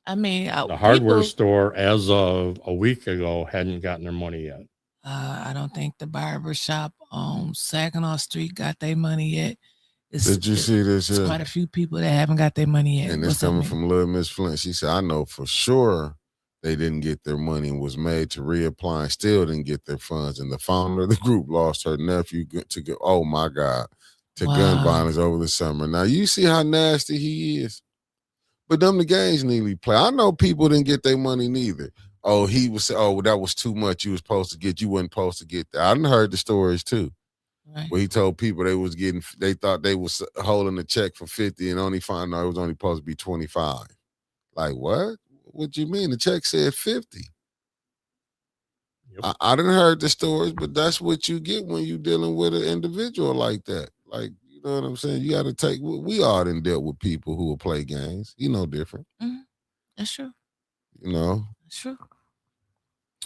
I mean, The hardware people, store, as of a week ago, hadn't gotten their money yet. I don't think the barber shop on Saginaw Street got their money yet. Did you see this? It's quite a few people that haven't got their money yet. And it's What's up, coming man? from Little Miss Flint. She said, I know for sure they didn't get their money and was made to reapply and still didn't get their funds. And the founder of the group lost her nephew to go, oh my God, to gun Wow. violence over the summer. Now you see how nasty he is. But them the games nearly play. I know people didn't get their money neither. oh, he was, oh, that was too much. You wasn't supposed to get that. I done heard the stories too, Right. where he told people they thought they was holding a check for 50 and only found out it was only supposed to be 25. Like, what? What you mean? The check said 50. Yep. I didn't heard the stories, but that's what you get when you dealing with an individual like that. Like, you know what I'm saying? You got to take, we all done dealt with people who will play games. You know different. Mhm. That's true. You know? That's true.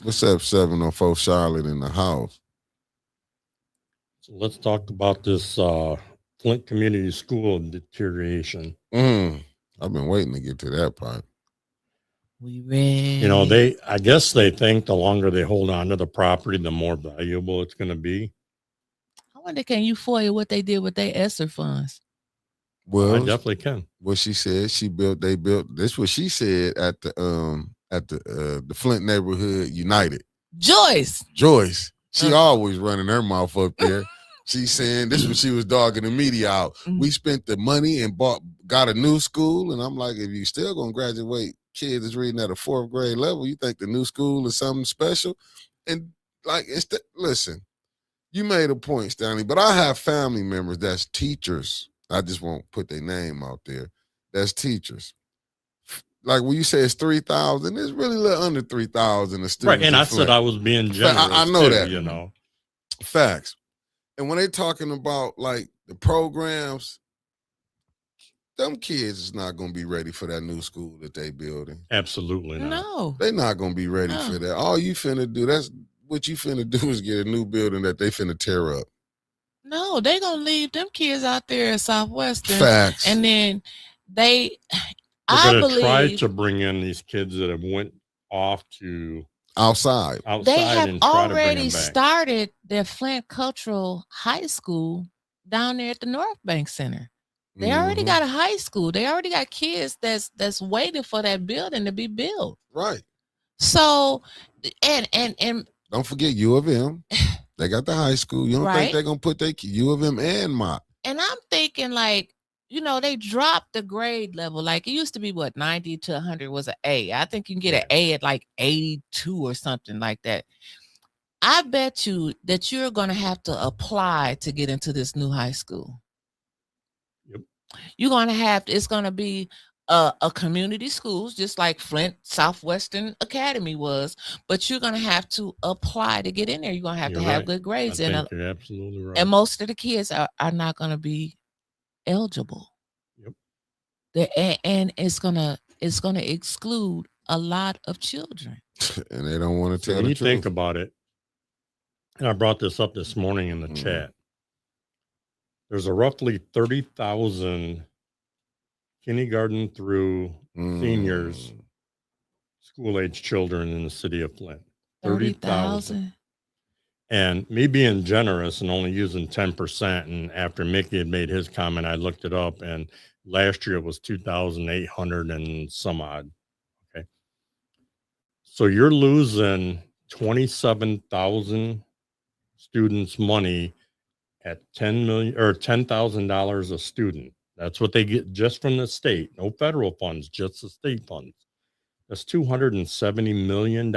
What's up, 704 Charlotte in the house? So let's talk about this Flint Community School deterioration. I've been waiting to get to that part. We read. You know, I guess they think the longer they hold on to the property, the more valuable it's going to be. I wonder, can you FOIA what they did with their ESSER funds? Well, I definitely can. What she said, they built. This what she said at the Flint Neighborhood United. Joyce. She always running her mouth up there. She's saying this was she was dogging the media out. We spent the money and got a new school, and I'm like, if you still gonna graduate kids is reading at a 4th grade level, you think the new school is something special? And like, listen, you made a point, Stanley, but I have family members that's teachers. I just won't put their name out there. That's teachers. Like when you say it's 3,000, it's really a little under 3,000 a student. Right, and I said I was being generous. I know too, that. You know. Facts. And when they talking about like the programs, them kids is not going to be ready for that new school that they building. Absolutely not. No. They're not going to be ready for that. All you finna do, what you finna do is get a new building that they finna tear up. No, they going to leave them kids out there at Southwestern. Facts. And then They're going to try to bring in these kids that have went off to outside. They have already started their Flint Cultural High School down there at the North Bank Center. They already got a high school. They already got kids that's waiting for that building to be built. Right. So, and don't forget U of M. They got the high school. You don't think they're gonna put their U of M and Mott? And I'm thinking like, you know, they dropped the grade level. Like it used to be 90 to 100 was an A. I think you can get an A at like 82 or something like that. I bet you that you're going to have to apply to get into this new high school. Yep. You're going to have, it's going to be a community schools, just like Flint Southwestern Academy was, but you're going to have to apply to get in there. You're going to have have good grades. I think you're absolutely right. And most of the kids are not going to be eligible. Yep. And it's gonna exclude a lot of children. And they don't want to tell when the you truth. think about it, and I brought this up this morning in the chat, there's a roughly 30,000 kindergarten through seniors, school-age children in the city of Flint. 30,000. And me being generous and only using 10%, and after Mickey had made his comment, I looked it up, and last year it was 2,800 and some odd. Okay. So you're losing 27,000 students' money at $10,000 a student. That's what they get just from the state. No federal funds, just the state funds. That's $270 million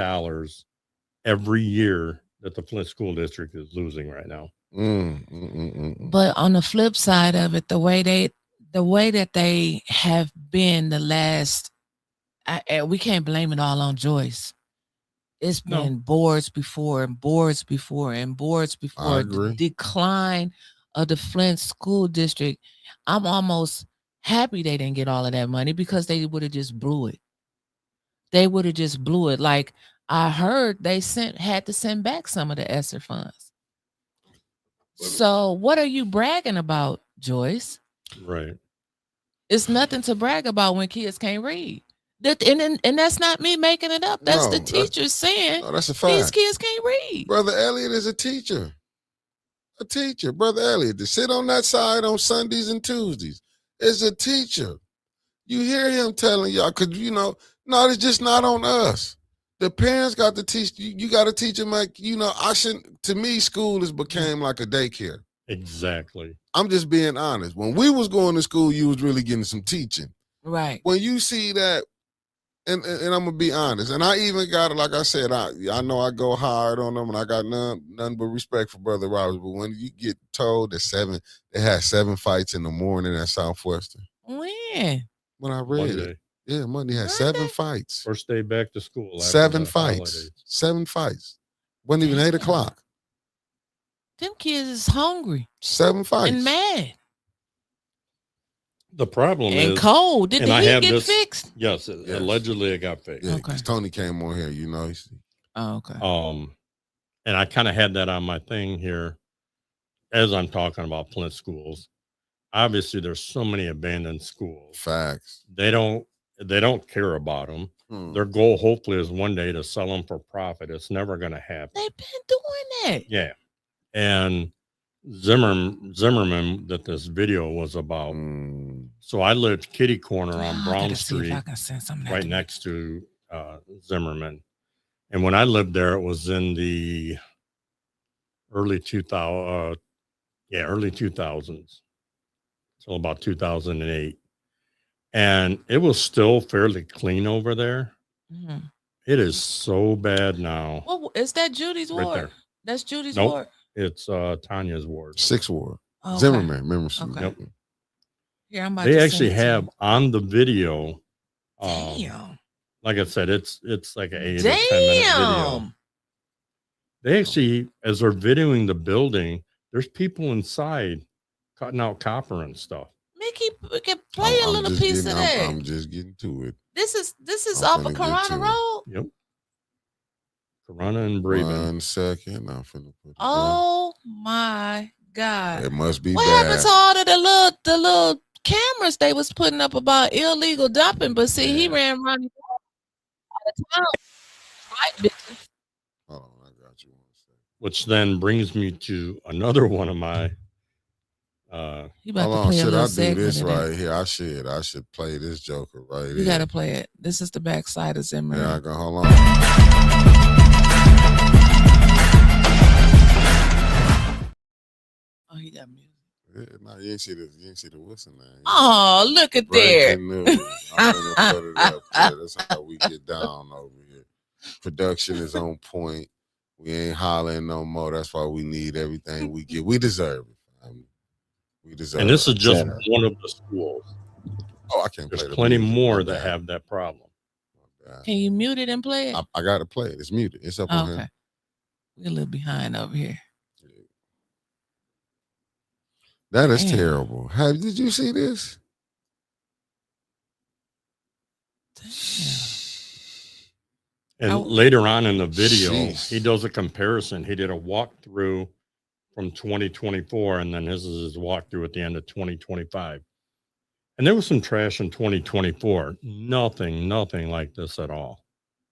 every year that the Flint School District is losing right now. But on the flip side of it, the way that they have been the last, we can't blame it all on Joyce. It's been boards before and boards before and boards before. The decline of the Flint School District. I'm almost happy they didn't get all of that money because they would have just blew it. They would have just blew it. Like I heard they had to send back some of the ESSER funds. So what are you bragging about, Joyce? Right. It's nothing to brag about when kids can't read. And that's not me making it up. That's the teachers saying that's a fact. These kids can't read. Brother Elliott is a teacher. Brother Elliott, to sit on that side on Sundays and Tuesdays is a teacher. You hear him telling y'all, because, no, it's just not on us. The parents got to teach you. You got to teach them like, to me, school has became like a daycare. Exactly. I'm just being honest. When we was going to school, you was really getting some teaching. Right. When you see that, and I'm gonna be honest. And I even got it, like I said, I know I go hard on them, and I got none but respect for Brother Roberts. But when you get told that they had 7 fights in the morning at Southwestern. When? When I read Monday. it. Yeah, Monday had Monday? 7 fights. First day back to school. After 7 the fights. holidays. 7 fights. Wasn't even 8 Damn. o'clock. Them kids is hungry 7 fights. and mad The problem and is cold. Did and the I heat have get this- fixed? yes, Yes. allegedly it got fixed. Yeah, Okay. because Tony came on here, Oh, okay. And I kind of had that on my thing here as I'm talking about Flint schools. Obviously, there's so many abandoned schools. Facts. They don't care about them. Their goal, hopefully, is one day to sell them for profit. It's never going to happen. They've been doing that. Yeah, and Zimmerman that this video was about. So I lived kitty corner on I Brown gotta see if Street, I can send something right next to Zimmerman. And when I lived there, it was in the early 2000s, early 2000s, till about 2008, and it was still fairly clean over there. Mm-hmm. It is so bad now. Well, is that Judy's Right ward? there. That's Judy's Nope. ward. It's Tanya's ward. 6th ward. Oh, okay. Zimmerman, remember? Okay. Yep. Here, I'm about They to actually send it to have you. on the video. Damn. Like I said, it's like an 8 or 10 minute video. Damn. They actually, as they're videoing the building, there's people inside cutting out copper and stuff. Mickey, we can play a little piece of that. I'm just getting to it. This is I'm off of finna get to Corona it. Road. Yep. Corona and Braven. 1 second. I'm finna put it Oh my God. down. It must be What bad. happened to all of the little cameras they was putting up about illegal dumping? But see, he ran around all the time. Right, bitches. Hold on, I got you 1 second. Which then brings me to another one of my You about Hold to on, play a should little I do segment this of that. right here? I should play this joker right here. You gotta play it. This is the backside of Zimmerman. Yeah, I can hold on. Oh, he got music. Yeah, no, you ain't see the whistle now. Oh, look at there. Breaking news. I'm gonna put it up there. That's how we get down over here. Production is on point. We ain't hollering no more. That's why we need everything we get. We deserve it. We deserve and this is just better. one of the schools. Oh, I can't play There's the plenty music. more My that bad. have that problem. My bad. Can you mute it and play it? I gotta play it. It's muted. It's up Oh, on okay. here. We're a little behind over here. That is Damn. terrible. Did you see this? And Oh. later on in the video, Jeez. he does a comparison. He did a walkthrough from 2024, and then this is his walkthrough at the end of 2025. And there was some trash in 2024. Nothing like this at all.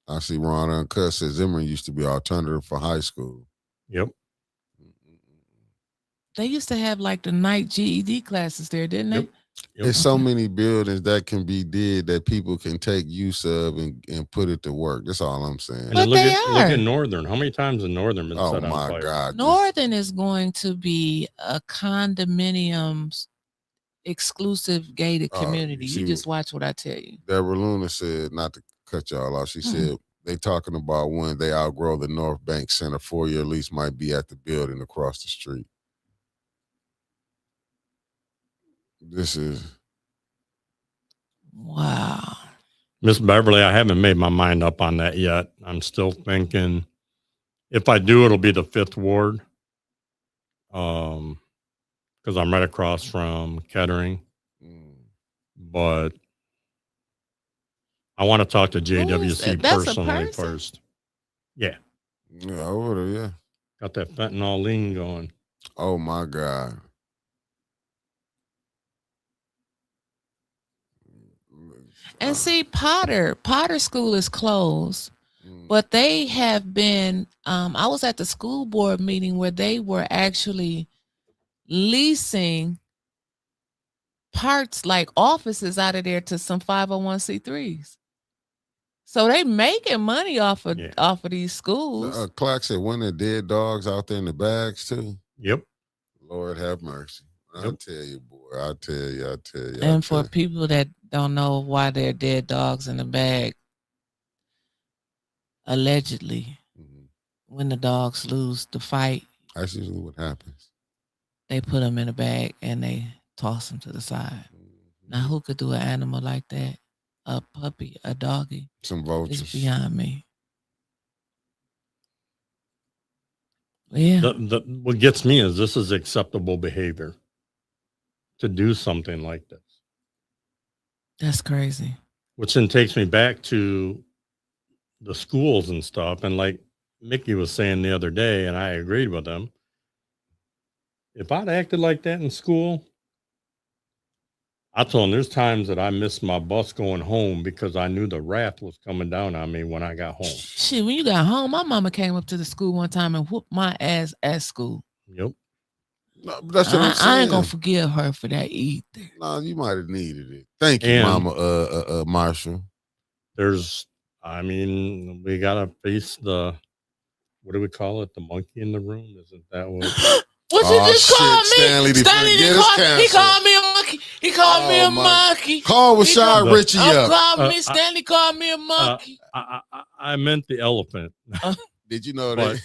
I see Ron Uncut says Zimmerman used to be alternative for high school. Yep. They used to have like the night GED classes there, didn't they? Yep. There's so many buildings that can be did that people can take use of and put it to work. That's all I'm saying. And But then look they at are. Northern. How many times has Northern been Oh set on my fire? God. Northern is going to be a condominiums exclusive gated Oh, community. see You just watch what I tell you. Deborah Luna said, not to cut y'all off, she said they talking about when they outgrow the North Bank Center, 4-year lease might be at the building across the street. This is Wow. Miss Beverly, I haven't made my mind up on that yet. I'm still thinking if I do, it'll be the 5th ward. Because I'm right across from Kettering. But I want to talk to JWC That's a personally person? first. Yeah. yeah, over there, yeah. Got that fentanyl lean going. Oh my God. And see, Potter School is closed, but they have been, I was at the school board meeting where they were actually leasing parts like offices out of there to some 501c3s. So they making money off of these schools. Clark said, when the dead dogs out there in the bags too? Yep. Lord have mercy. I tell you, boy. I tell you. And for people that don't know why they're dead dogs in the bag, allegedly, Mhm. when the dogs lose the fight, That's usually what happens. they put them in a bag and they toss them to the side. Now, Mhm. who could do an animal like that? A puppy, a doggy? Some It's vultures. beyond me. Yeah, What gets me is this is acceptable behavior to do something like this, that's crazy. which then takes me back to the schools and stuff. And like Mickey was saying the other day, and I agreed with him. If I'd acted like that in school, I told him there's times that I missed my bus going home because I knew the wrath was coming down on me when I got home. Shit, when you got home, my mama came up to the school one time and whooped my ass at school. Yep. No, that's what I'm saying. I ain't gonna forgive her for that either. No, you might have needed it. Thank you, And- Mama Marshall. We gotta face what do we call it? The monkey in the room? Isn't that what? What you just called me? Stanley Stanley did did us he canceled. called me a monkey. He called me Oh, a my- monkey. Call He Rashad called- Richie up. Called me. I- Stanley called me a monkey. I meant the elephant. Did you know But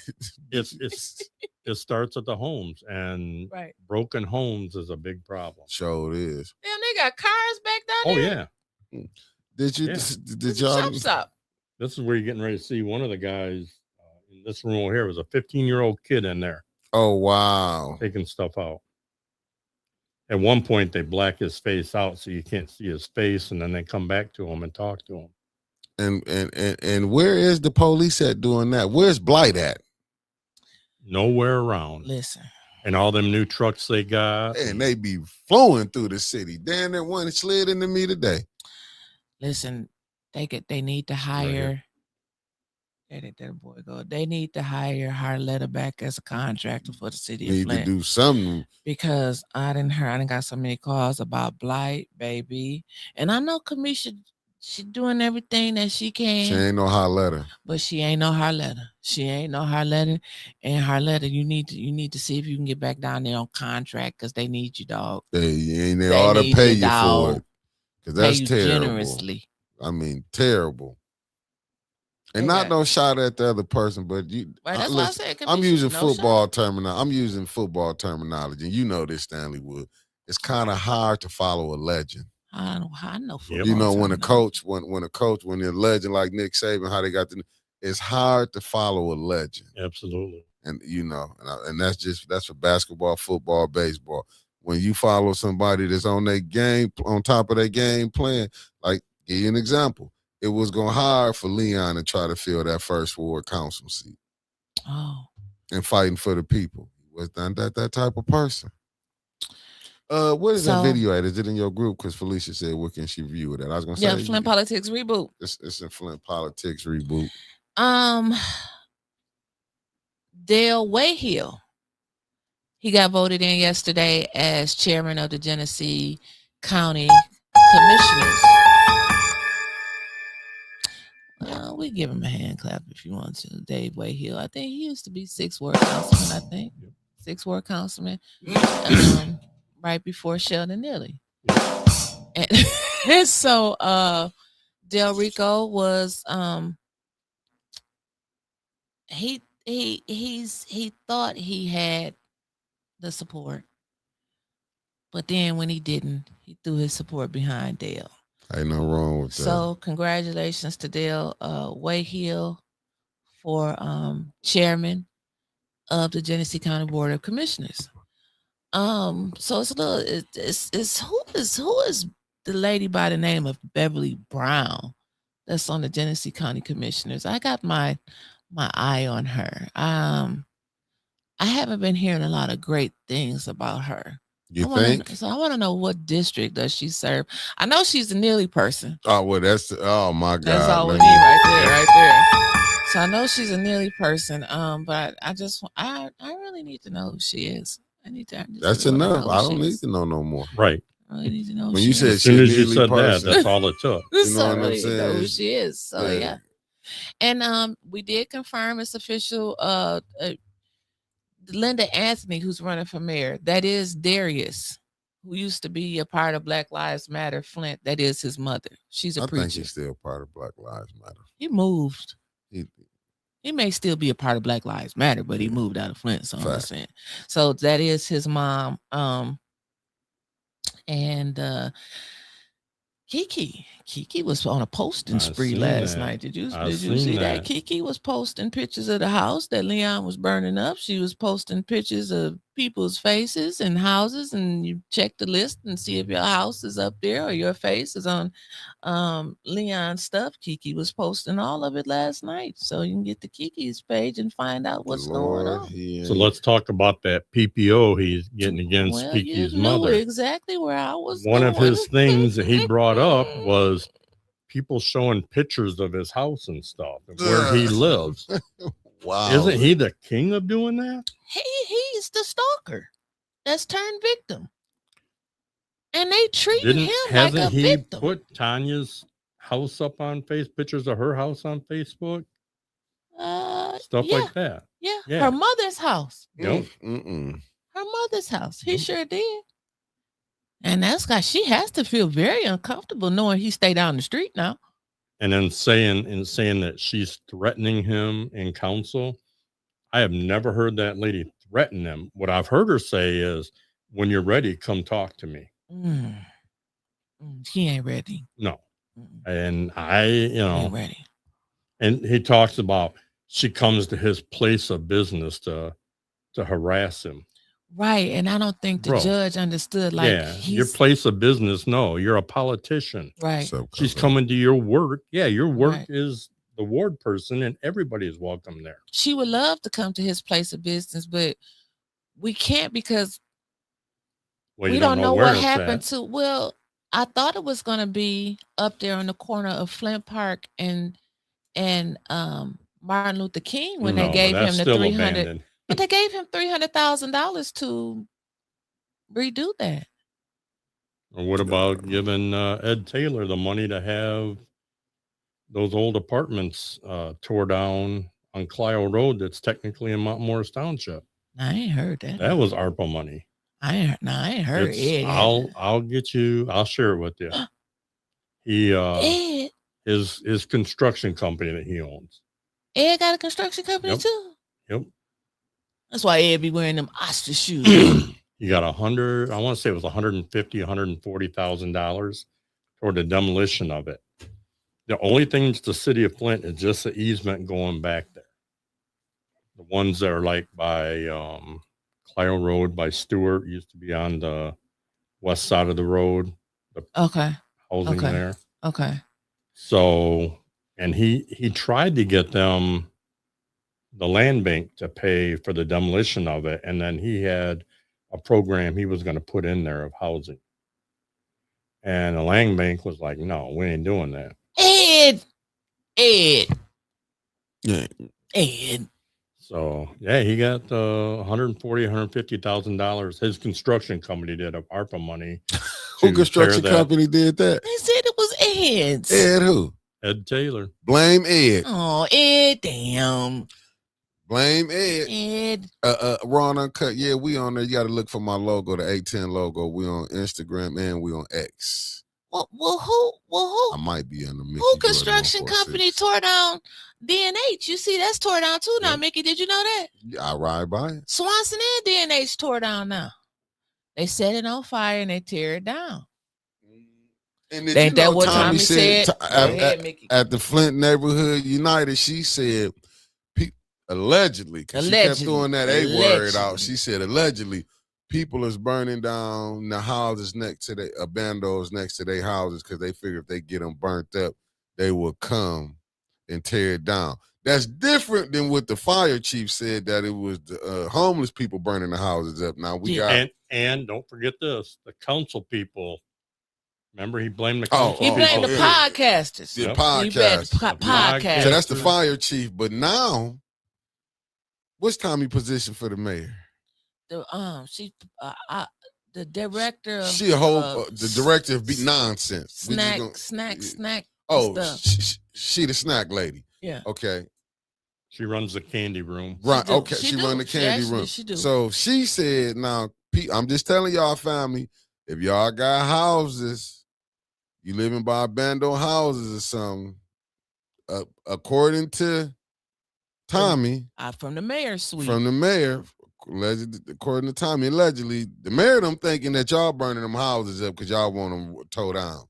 that? It starts at the homes, and Right. broken homes is a big problem. Sure it is. Damn, they got cars back down Oh there. yeah, Did you? Yeah. Did It's a y'all? shop. this is where you're getting ready to see one of the guys in this room over here was a 15-year-old kid in there Oh wow! taking stuff out. At one point, they black his face out so you can't see his face, and then they come back to him and talk to him. And where is the police at doing that? Where's Blight at? Nowhere around. Listen, And all them new trucks they got. And they be flowing through the city. Damn, that one slid into me today. listen. They need to hire. Where did that boy go? They need to hire Harletta back as a contractor for the city of Need to Flint. do something. Because I didn't got so many calls about Blight, baby. And I know Kamisha, she doing everything that she can. She ain't no hot letter. But she ain't no Harletta. She ain't no Harletta. And Harletta, you need to see if you can get back down there on contract because they need you, dog. They ought to need pay you, you for dog. it. Because that's Pay you terrible. generously. I mean, terrible. And They not got- no shot at the other person, but you. Right, that's why I said I'm Kamisha, using no football shot. terminology. I'm using football terminology, and you know this, Stanley Wood. It's kind of hard to follow a legend. I know. Yep. You know, when a terminology. coach, when they're a legend like Nick Saban, how they got it's hard to follow a legend. Absolutely. And you know, and that's for basketball, football, baseball. When you follow somebody that's on their game, on top of their game playing, like give you an example. It was going hard for Leon to try to fill that first ward council seat Oh. and fighting for the people. He was not that type of person. What is that So- video at? Is it in your group? Because Felicia said, where can she view it at? I was gonna say, Yeah, Flint Politics Reboot. it's in Flint Politics Reboot. Dale Wayhill. He got voted in yesterday as chairman of the Genesee County Commissioners. We give him a hand clap if you want to. Dave Wayhill. I think he used to be 6th Ward Councilman, 6th Ward Councilman, right before Sheldon Neely. And so Del Rico was he thought he had the support, but then when he didn't, he threw his support behind Dale. Ain't no wrong with that. So congratulations to Dale Wayhill for chairman of the Genesee County Board of Commissioners. So it's a little it's who is the lady by the name of Beverly Brown that's on the Genesee County Commissioners. I got my eye on her. I haven't been hearing a lot of great things about her. You think? So I want to know, what district does she serve? I know she's a Neely person. Oh well, oh my God. That's all we let need me- right there. So I know she's a Neely person. But I really need to know who she is. That's enough. I don't need to know no more. Right. I really need to know who When she you is. said As soon as you Neely said person. that, that's all it took. You know So what I I'm really need to know who saying? she is. So yeah. And we did confirm it's official. Linda Anthony, who's running for mayor, that is Darius, who used to be a part of Black Lives Matter Flint. That is his mother. She's a I preacher. think he's still part of Black Lives Matter. He moved. He may still be a part of Black Lives Matter, but he moved out of Flint. So I'm just saying. So that is his mom. And Kiki was on a posting spree last night. Did you see that? Kiki was posting pictures of the house that Leon was burning up. She was posting pictures of people's faces and houses, and you check the list and see if your house is up there or your face is on Leon's stuff. Kiki was posting all of it last night, so you can get to Kiki's page and find out what's going on. So let's talk about that PPO he's getting against Kiki's mother. Exactly where I was. One of his things that he brought up was people showing pictures of his house and stuff and where he lives. Wow. Isn't he the king of doing that? He's the stalker that's turned victim. And they treated him like a victim. Hasn't he put Tanya's house up on pictures of her house on Facebook? Stuff like that. Yeah. Her mother's house. Nope. Her mother's house. He sure did. And that's got she has to feel very uncomfortable knowing he stay down the street now. And then saying that she's threatening him in counsel. I have never heard that lady threaten him. What I've heard her say is, when you're ready, come talk to me. He ain't ready. No. And ain't ready. And he talks about she comes to his place of business to harass him. Right. And I don't think the judge understood. Your place of business. No, you're a politician. Right. So, she's coming to your work. Yeah, your work is the ward person, and everybody is welcome there. She would love to come to his place of business, but we can't because we don't know what happened to. Well, I thought it was going to be up there on the corner of Flint Park and Martin Luther King when they gave him the 300. But they gave him $300,000 to redo that. Or what about giving Ed Taylor the money to have those old apartments tore down on Clio Road that's technically in Mount Morris Township? I ain't heard that. That was ARPA money. I ain't heard it. I'll share it with you. He his construction company that he owns. Ed got a construction company too? Yep. That's why Ed be wearing them ostrich shoes. He got I want to say it was $140,000 toward the demolition of it. The only thing to the city of Flint is just the easement going back there. The ones that are like by Clio Road by Stewart used to be on the west side of the road. The housing there. Okay. So, and he tried to get them, the land bank, to pay for the demolition of it, and then he had a program he was going to put in there of housing, and the land bank was like, "No, we ain't doing that." Ed. Yeah. Ed. So he got $150,000. His construction company did of ARPA money. Who construction company did that? They said it was Ed's. Ed who? Ed Taylor. Blame Ed. Oh, Ed, damn. Blame Ed. Ed. Ron Uncut. Yeah, we on there. You got to look for my logo, the 810 logo. We on Instagram and we on X. Well, who? I might be on the Mickey Who construction company tore down D&H? You see, that's tore down too now, Mickey. Did you know that? Yeah, I ride by it. Swanson and D&H tore down now. They set it on fire and they tear it down. And then, ain't that what Tommy said? At the Flint Neighborhood United, she said, allegedly, because she kept throwing that A word out. She said, allegedly, people is burning down the houses next to the bandos next to their houses because they figure if they get them burnt up, they will come and tear it down. That's different than what the fire chief said, that it was the homeless people burning the houses up. Now we got and don't forget this: the council people. Remember, he blamed the council. He blamed the podcasters. The podcasters. So that's the fire chief. But now, what's Tommy's position for the mayor? The director of the director of nonsense. Snack. Oh, she the snack lady. Yeah. Okay. She runs the candy room. Right. Okay. She run the candy room. She do. So she said, now, I'm just telling y'all, family, if y'all got houses, you living by abandoned houses or something, according to Tommy, from the mayor's suite. from the mayor, according to Tommy, allegedly, the mayor them thinking that y'all burning them houses up because y'all want them towed down.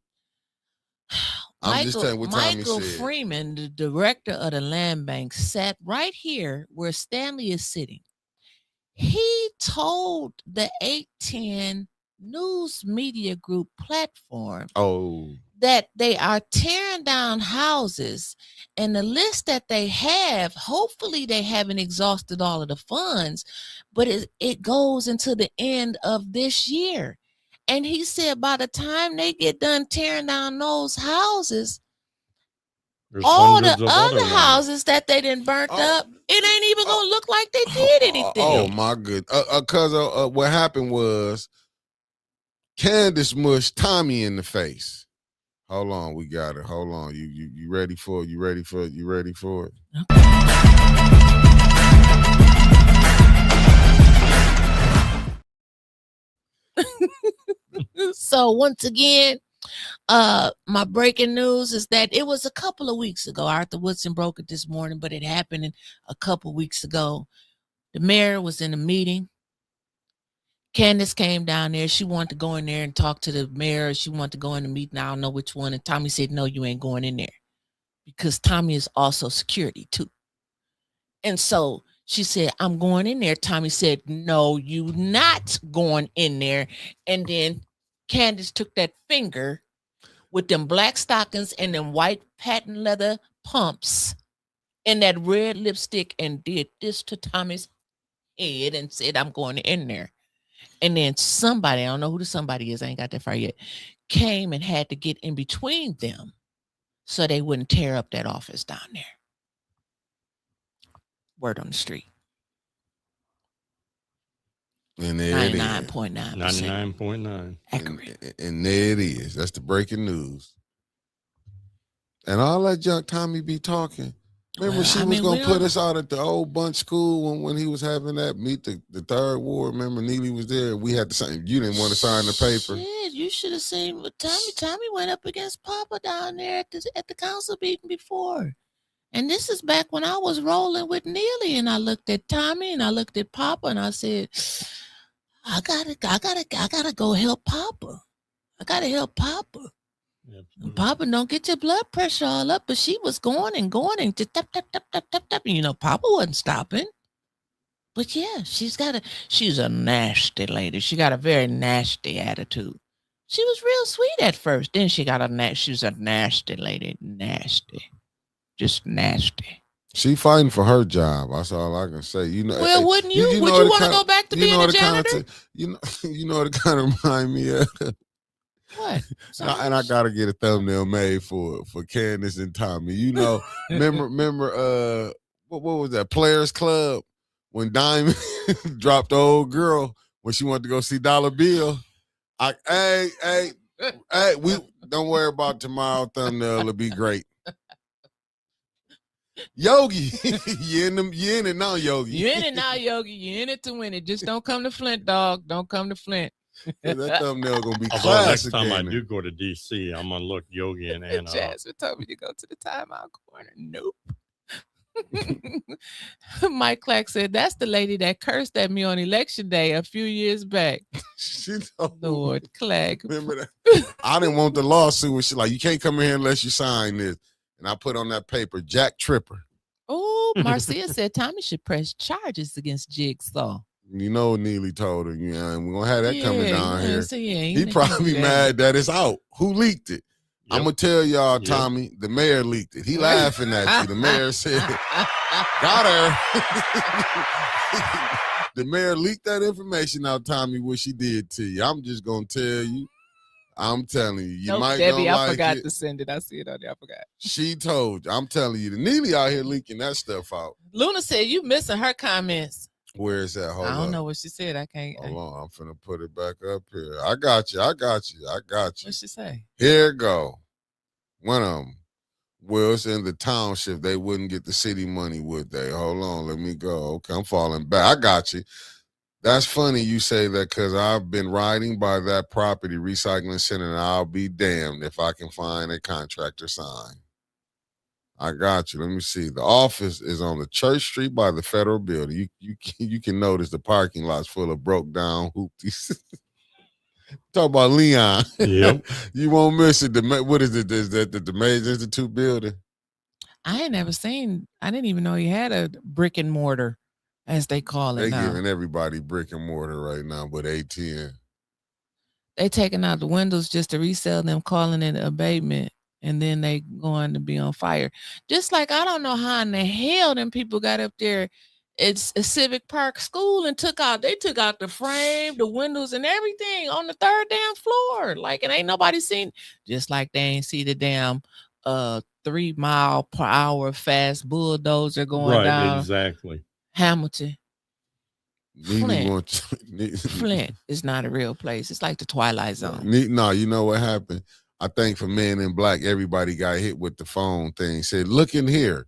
I'm just telling you what Tommy Michael said. Freeman, the director of the land bank, sat right here where Stanley is sitting. He told the 810 News Media Group platform that they are tearing down houses, and the list that they have, hopefully they haven't exhausted all of the funds, but it goes into the end of this year. And he said by the time they get done tearing down those houses, There's all the hundreds of other ones. houses that they didn't burnt up, it ain't even gonna look like they did anything. Oh my good. Cause what happened was Candace mushed Tommy in the face. Hold on, we got it. Hold on. You ready for it? You ready for it? You ready for it? So once again, my breaking news is that it was a couple of weeks ago. Arthur Woodson broke it this morning, but it happened a couple weeks ago. The mayor was in a meeting. Candace came down there. She wanted to go in there and talk to the mayor. She wanted to go in the meeting. I don't know which one. And Tommy said, no, you ain't going in there, because Tommy is also security too. And so she said, I'm going in there. Tommy said, no, you not going in there. And then Candace took that finger with them black stockings and them white patent leather pumps and that red lipstick and did this to Tommy's head and said, I'm going in there. And then somebody, I don't know who the somebody is, I ain't got that far yet, came and had to get in between them so they wouldn't tear up that office down there. Word on the street. And there it is. 99.9%. 99.9. Accurate. And there it is. That's the breaking news. And all that junk Tommy be talking. Remember, she was going to put us out at the old Bunch School when he was having that meet the third ward. Remember, Neely was there. We had to sign. You didn't want to sign the paper. Shit, you should have seen what Tommy went up against Papa down there at the council meeting before. And this is back when I was rolling with Neely, and I looked at Tommy and I looked at Papa and I said, I gotta go help Papa. I gotta help Papa. Yep. Papa, don't get your blood pressure all up, but she was going and just tap, tap, tap, tap, tap, tap. You know, Papa wasn't stopping. But yeah, she's a nasty lady. She got a very nasty attitude. She was real sweet at first. Then she was a nasty lady. Nasty. Just nasty. She fighting for her job. That's all I can say. You know. Well, wouldn't you? Would you want to go back to being a janitor? You know what it kind of remind me of? What? And I gotta get a thumbnail made for Candace and Tommy. You know, remember what was that Players Club when Diamond dropped the old girl when she wanted to go see Dollar Bill? Hey, we don't worry about tomorrow. Thumbnail will be great. Yogi, you in it now, Yogi. You in it now, Yogi. You in it to win it. Just don't come to Flint, dog. Don't come to Flint. That thumbnail gonna be classic. Next time again. I do go to DC, I'm gonna look Yogi and Anna. Jasmine told me to go to the timeout corner. Nope. Mike Clack said that's the lady that cursed at me on election day a few years back. She told Lord Clack. Remember that? I didn't want the lawsuit when she like, you can't come in here unless you sign this. And I put on that paper, Jack Tripper. Oh, Marcia said Tommy should press charges against Jigsaw. You know, Neely told her, yeah, and we're going to have that coming down here. So yeah, he probably mad that it's out. Who leaked it? Yep. I'm going to tell y'all, Tommy, the mayor leaked it. He laughing at you. The mayor said, got her. The mayor leaked that information out, Tommy, what she did to you. I'm just going to tell you. I'm telling you, you might Debbie, don't I forgot it. To send it. I see it on there. I forgot. She told you. I'm telling you, the Neely out here leaking that stuff out. Luna said you missing her comments. Where is that? Hold I don't up. know what she said. I can't. Hold on. I'm finna put it back up here. I got you. What'd she say? Here it go. One of them. Well, it's in the township. They wouldn't get the city money, would they? Hold on. Let me go. Okay, I'm falling back. I got you. That's funny you say that because I've been riding by that property recycling center and I'll be damned if I can find a contractor sign. I got you. Let me see. The office is on the Church Street by the Federal Building. You can notice the parking lot's full of broke down hoopties. Talk about Leon. Yep. You won't miss it. What is it? Is that the Mays Institute building? I ain't never seen. I didn't even know he had a brick and mortar, as they call it They now. giving everybody brick and mortar right now, but ATM. They taking out the windows just to resell them, calling it abatement, and then they going to be on fire. Just like I don't know how in the hell them people got up there. It's a Civic Park School and took out the frame, the windows, and everything on the third damn floor. Like it ain't nobody seen. Just like they ain't see the damn 3 mile per hour fast bulldozer going Right, down exactly. Hamilton. Flint. Flint is not a real place. It's like the Twilight Zone. No, you know what happened? I think for Men in Black, everybody got hit with the phone thing. Said, look in here.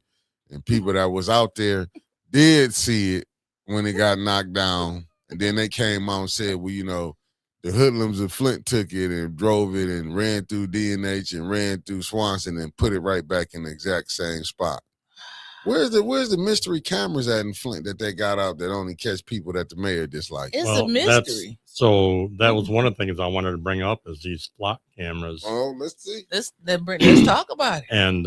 And people that was out there did see it when it got knocked down. And then they came out and said, well, you know, the hoodlums of Flint took it and drove it and ran through D&H and ran through Swanson and put it right back in the exact same spot. Where's the mystery cameras at in Flint that they got out that only catch people that the mayor dislikes? It's a mystery. So that was one of the things I wanted to bring up is these flock cameras. Oh, let's see. Let's talk about it. And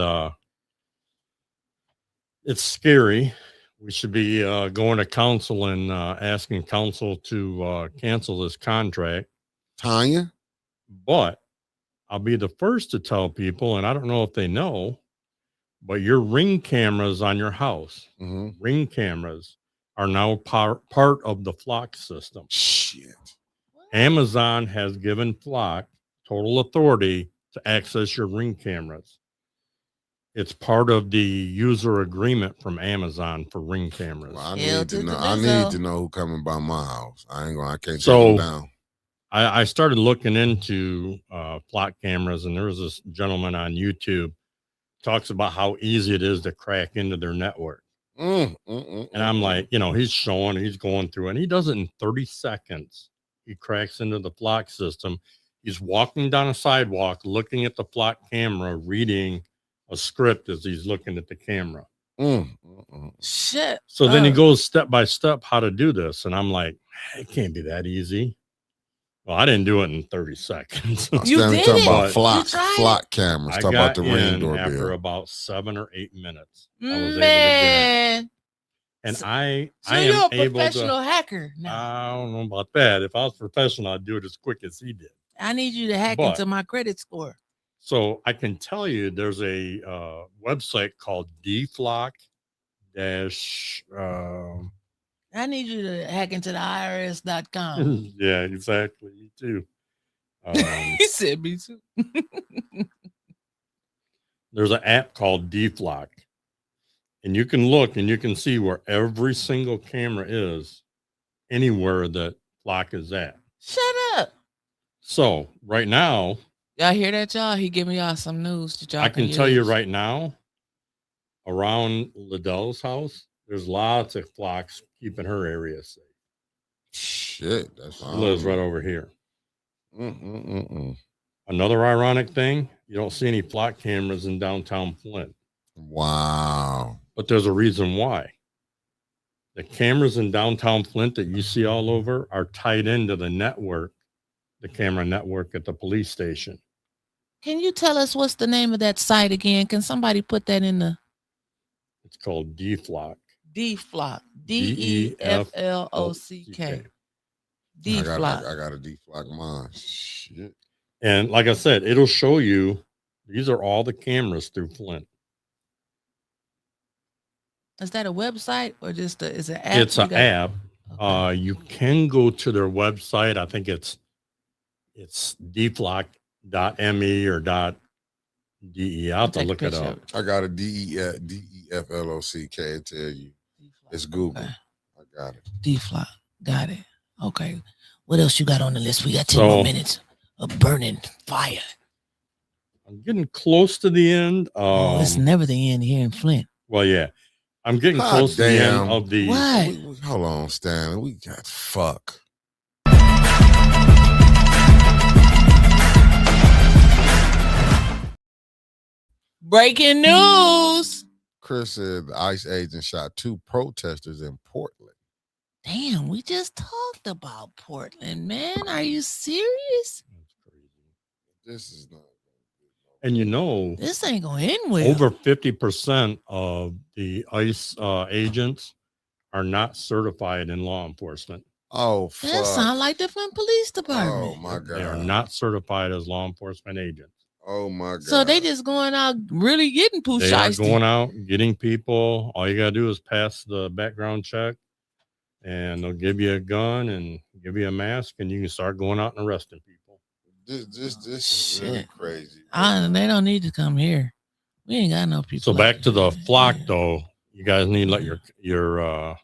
it's scary. We should be going to council and asking council to cancel this contract. Tanya? But I'll be the first to tell people, and I don't know if they know, but your Ring cameras on your house, Ring cameras are now part of the Flock system. Shit. Amazon has given Flock total authority to access your Ring cameras. It's part of the user agreement from Amazon for Ring cameras. Well, I need to know who coming by my house. I can't take them down. I started looking into Flock cameras, and there was this gentleman on YouTube talks about how easy it is to crack into their network. And I'm like, you know, he's going through, and he does it in 30 seconds. He cracks into the Flock system. He's walking down a sidewalk, looking at the Flock camera, reading a script as he's looking at the camera. Shit. So then he goes step by step how to do this. And I'm like, it can't be that easy. Well, I didn't do it in 30 seconds. You did talking it. about flock cameras. I Talk got about the Ring doorbell. after about 7 or 8 minutes. I was able to Man. get it. And I you're am a able professional to. hacker now. I don't know about that. If I was professional, I'd do it as quick as he did. I need you to hack into my credit score. So I can tell you there's a website called DFlock I need you to hack into the IRS.com. Yeah, exactly. Me too. He said me too. There's an app called DFlock, and you can look and you can see where every single camera is anywhere that Flock is at. Shut up. So right now, y'all hear that, y'all? He giving y'all some news that y'all I can tell you right now, around Liddell's house, there's lots of Flocks keeping her area safe. Shit, that's She lives right over here. Another ironic thing, you don't see any Flock cameras in downtown Flint. Wow. But there's a reason why. The cameras in downtown Flint that you see all over are tied into the network, the camera network at the police station. Can you tell us what's the name of that site again? Can somebody put that in the... It's called DFlock. DFlock. DEFLOCK. DFlock. I got to deflock mine. Shit. And like I said, it'll show you, these are all the cameras through Flint. Is that a website or just is it an app? It's an app. Okay. You can go to their website. I think it's dflock.me or .de. I'll have to look it up. I got a DEFLOCK. Tell you. It's Google. Okay. I got it. DFlock. Got it. Okay. What else you got on the list? We got 10 more minutes of burning fire. I'm getting close to the end. It's never the end here in Flint. Well, yeah. I'm getting close to the end of the... What? Hold on, Stanley. We got fuck. Breaking news. Chris said the ICE agent shot 2 protesters in Portland. Damn, we just talked about Portland, man. Are you serious? That's crazy. This is not. And you know, This ain't gonna end well. over 50% of the ICE agents are not certified in law enforcement. Oh, fuck. That sound like the Flint Police Department. Oh, my God. They are not certified as law enforcement agents. Oh, my God. So they just going out really getting poo They are shiesty. going out, getting people. All you got to do is pass the background check, and they'll give you a gun and give you a mask, and you can start going out and arresting people. This is really Shit. crazy. They don't need to come here. We ain't got no people. So like back to the that. flock, Yeah. though. You guys need to let your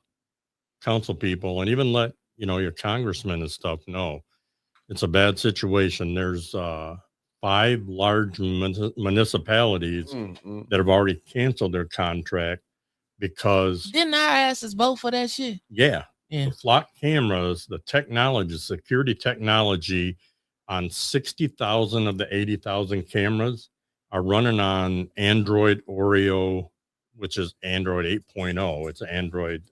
council people and even let your congressmen and stuff know it's a bad situation. There's 5 large municipalities Mm-mm. that have already canceled their contract because Didn't our asses vote for that shit? yeah. Yeah. The flock cameras, the technology, security technology on 60,000 of the 80,000 cameras are running on Android Oreo, which is Android 8.0. It's an Android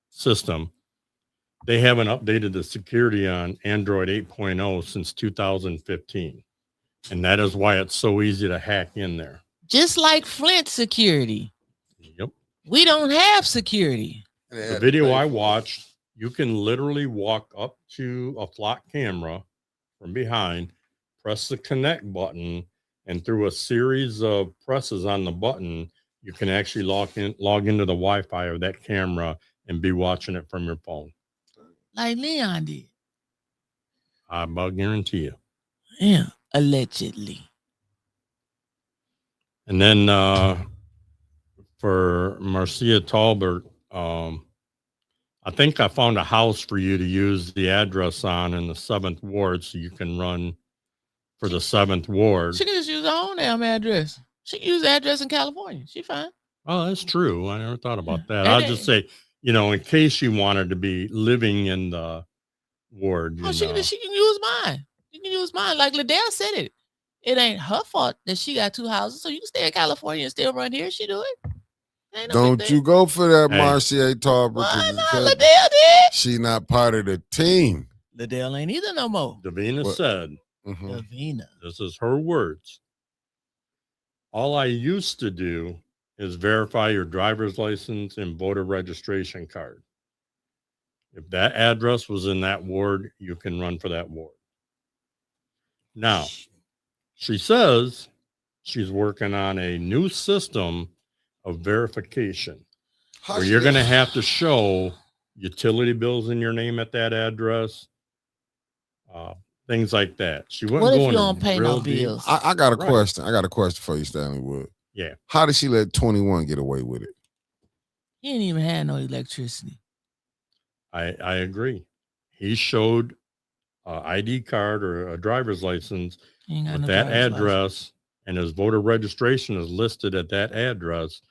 system. They haven't updated the security on Android 8.0 since 2015. And that is why it's so easy to hack in there. Just like Flint security. Yep. We don't have security. The video I watched, you can literally walk up to a flock camera from behind, press the connect button, and through a series of presses on the button, you can actually log into the Wi-Fi of that camera and be watching it from your phone. Like Leon did. I guarantee you. Yeah. Allegedly. And then for Marcia Talbert, I think I found a house for you to use the address on in the 7th Ward so you can run for the 7th Ward. She can just use her own damn address. She can use the address in California. She fine. Oh, that's true. I never thought about that. And I'll it- just say, in case you wanted to be living in the ward. Oh, she can use mine. You can use mine. Like Liddell said it. It ain't her fault that she got 2 houses. So you can stay in California and still run here. She do it. Ain't no big Don't thing. you go for that, Hey. Marcia Talbert. Why not? because Liddell did. she not part of the team. Liddell ain't either no more. Davina What? said, Mhm. Davina. this is her words. All I used to do is verify your driver's license and voter registration card. If that address was in that ward, you can run for that ward. Now, she says she's working on a new system of verification where you're going to have to show utility bills in your name at that address, things like that. She wouldn't What go if you into don't pay no real deep. bills? I got a Right. question. I got a question for you, Stanley Wood. Yeah. How did she let 21 get away with it? He ain't even had no electricity. I agree. He showed an ID card or a driver's license He ain't got with no that driver's license. address, and his voter registration is listed at that address.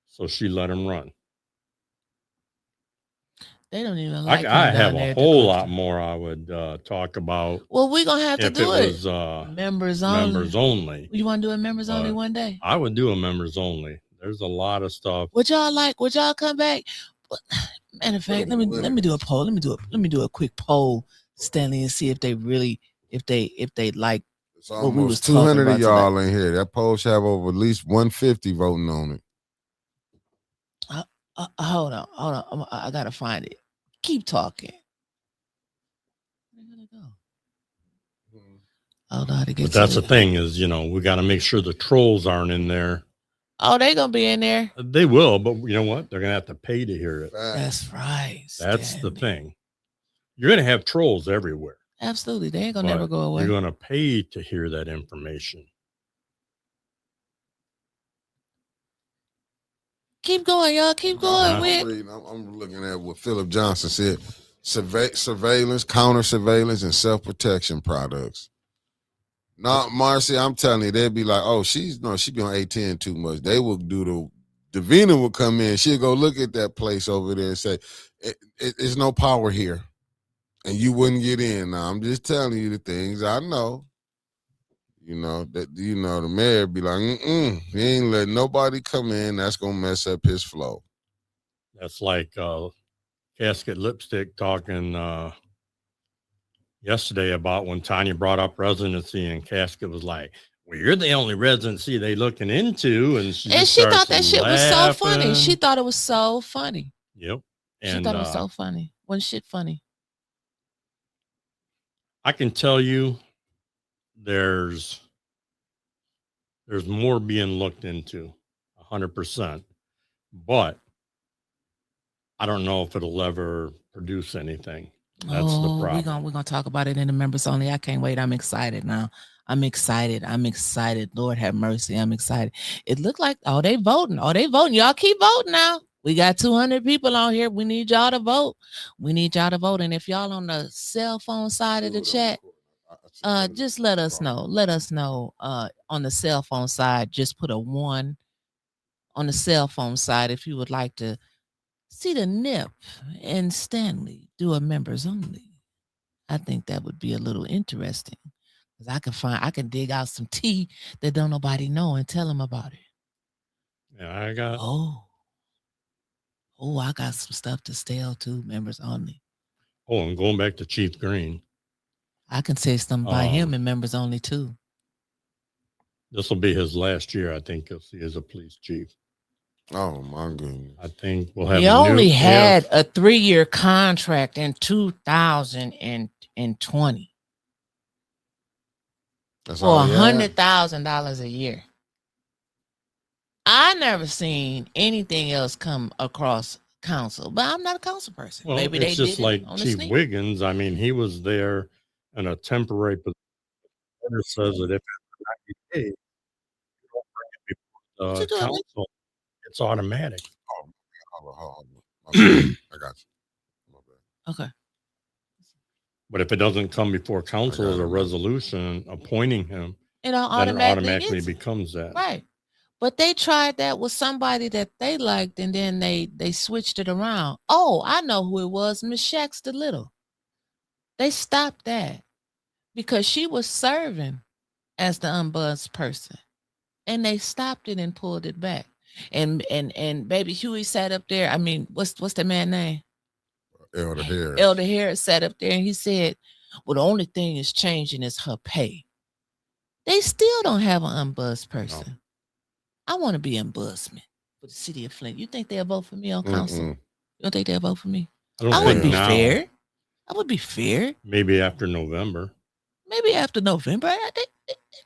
So she let him run. They don't even like I him have down there a at the whole coast. lot more I would talk about Well, we're gonna have to if it do it. was Members only. members only. You want to do it members only But- one day? I would do a members only. There's a lot of stuff. Would y'all like? Would y'all come back? Matter of fact, let me do a poll. Let me do a quick poll, Stanley, and see if they really if they like. It's What we was almost talking 200 about of y'all in here. That poll should have over at least 150 voting on it. Hold on. I gotta find it. Keep talking. Where did it go? Hold on to get. But that's to the it. thing is, we got to make sure the trolls aren't in there. Oh, they gonna be in there. They will, but you know what? They're going to have to pay to hear it. That's right. That's the Stanley. thing. You're going to have trolls everywhere. Absolutely, they ain't gonna but never go away. You're going to pay to hear that information. Keep going, y'all. Keep going. I'm looking at what Philip Johnson said. Surveillance, counter surveillance, and self-protection products. Now, Marcy, I'm telling you, they'd be like, oh, she be on A10 too much. They will do Davina will come in. She'll go look at that place over there and say, it's no power here. And you wouldn't get in. Now, I'm just telling you the things I know. You know that the mayor be like, he ain't letting nobody come in. That's gonna mess up his flow. That's like Casket Lipstick talking yesterday about when Tanya brought up residency, and Casket was like, "Well, you're the only residency they looking into," and she thought that shit was so funny. She laughing. thought it was so funny. Yep. She And thought it was so funny. Wasn't shit funny? I can tell you there's more being looked into, 100%. But I don't know if it'll ever produce anything. That's the problem. We're gonna talk about it in the members only. I can't wait. I'm excited now. I'm excited. Lord have mercy. I'm excited. It looked like they voting. Y'all keep voting now. We got 200 people on here. We need y'all to vote. And if y'all on the cell phone side of the chat, just let us know. Let us know on the cell phone side. Just put a 1 on the cell phone side if you would like to see the Nip and Stanley do a members only. I think that would be a little interesting because I can dig out some tea that don't nobody know and tell them about it. Yeah, I got. I got some stuff to steal too. Members only. Oh, and going back to Chief Green, I can say something by him and members only too. This will be his last year, I think, you'll see as a police chief. Oh my goodness! I think we'll have. He only had a 3-year contract in 2020 That's for $100,000 a year. I never seen anything else come across council, but I'm not a council person. Well, maybe it's they just did like Chief Wiggins. I mean, he was there in a temporary position. It says that if it's 90 days, you don't bring it before the council, it's automatic. I got you. Okay. But if it doesn't come before council as a resolution appointing him, then it automatically becomes that. Right. But they tried that with somebody that they liked, and then they switched it around. Oh, I know who it was, Miss Shax the Little. They stopped that because she was serving as the unbuzzed person, and they stopped it and pulled it back. And baby Huey sat up there. I mean, what's that man's name? Elder Harris. Elder Harris sat up there and he said, "Well, the only thing is changing is her pay." They still don't have an unbuzzed person. No. I want to be ombudsman for the city of Flint. You think they'll vote for me on council? You don't think they'll vote for me? I would be fair. I would be fair. Maybe after November. They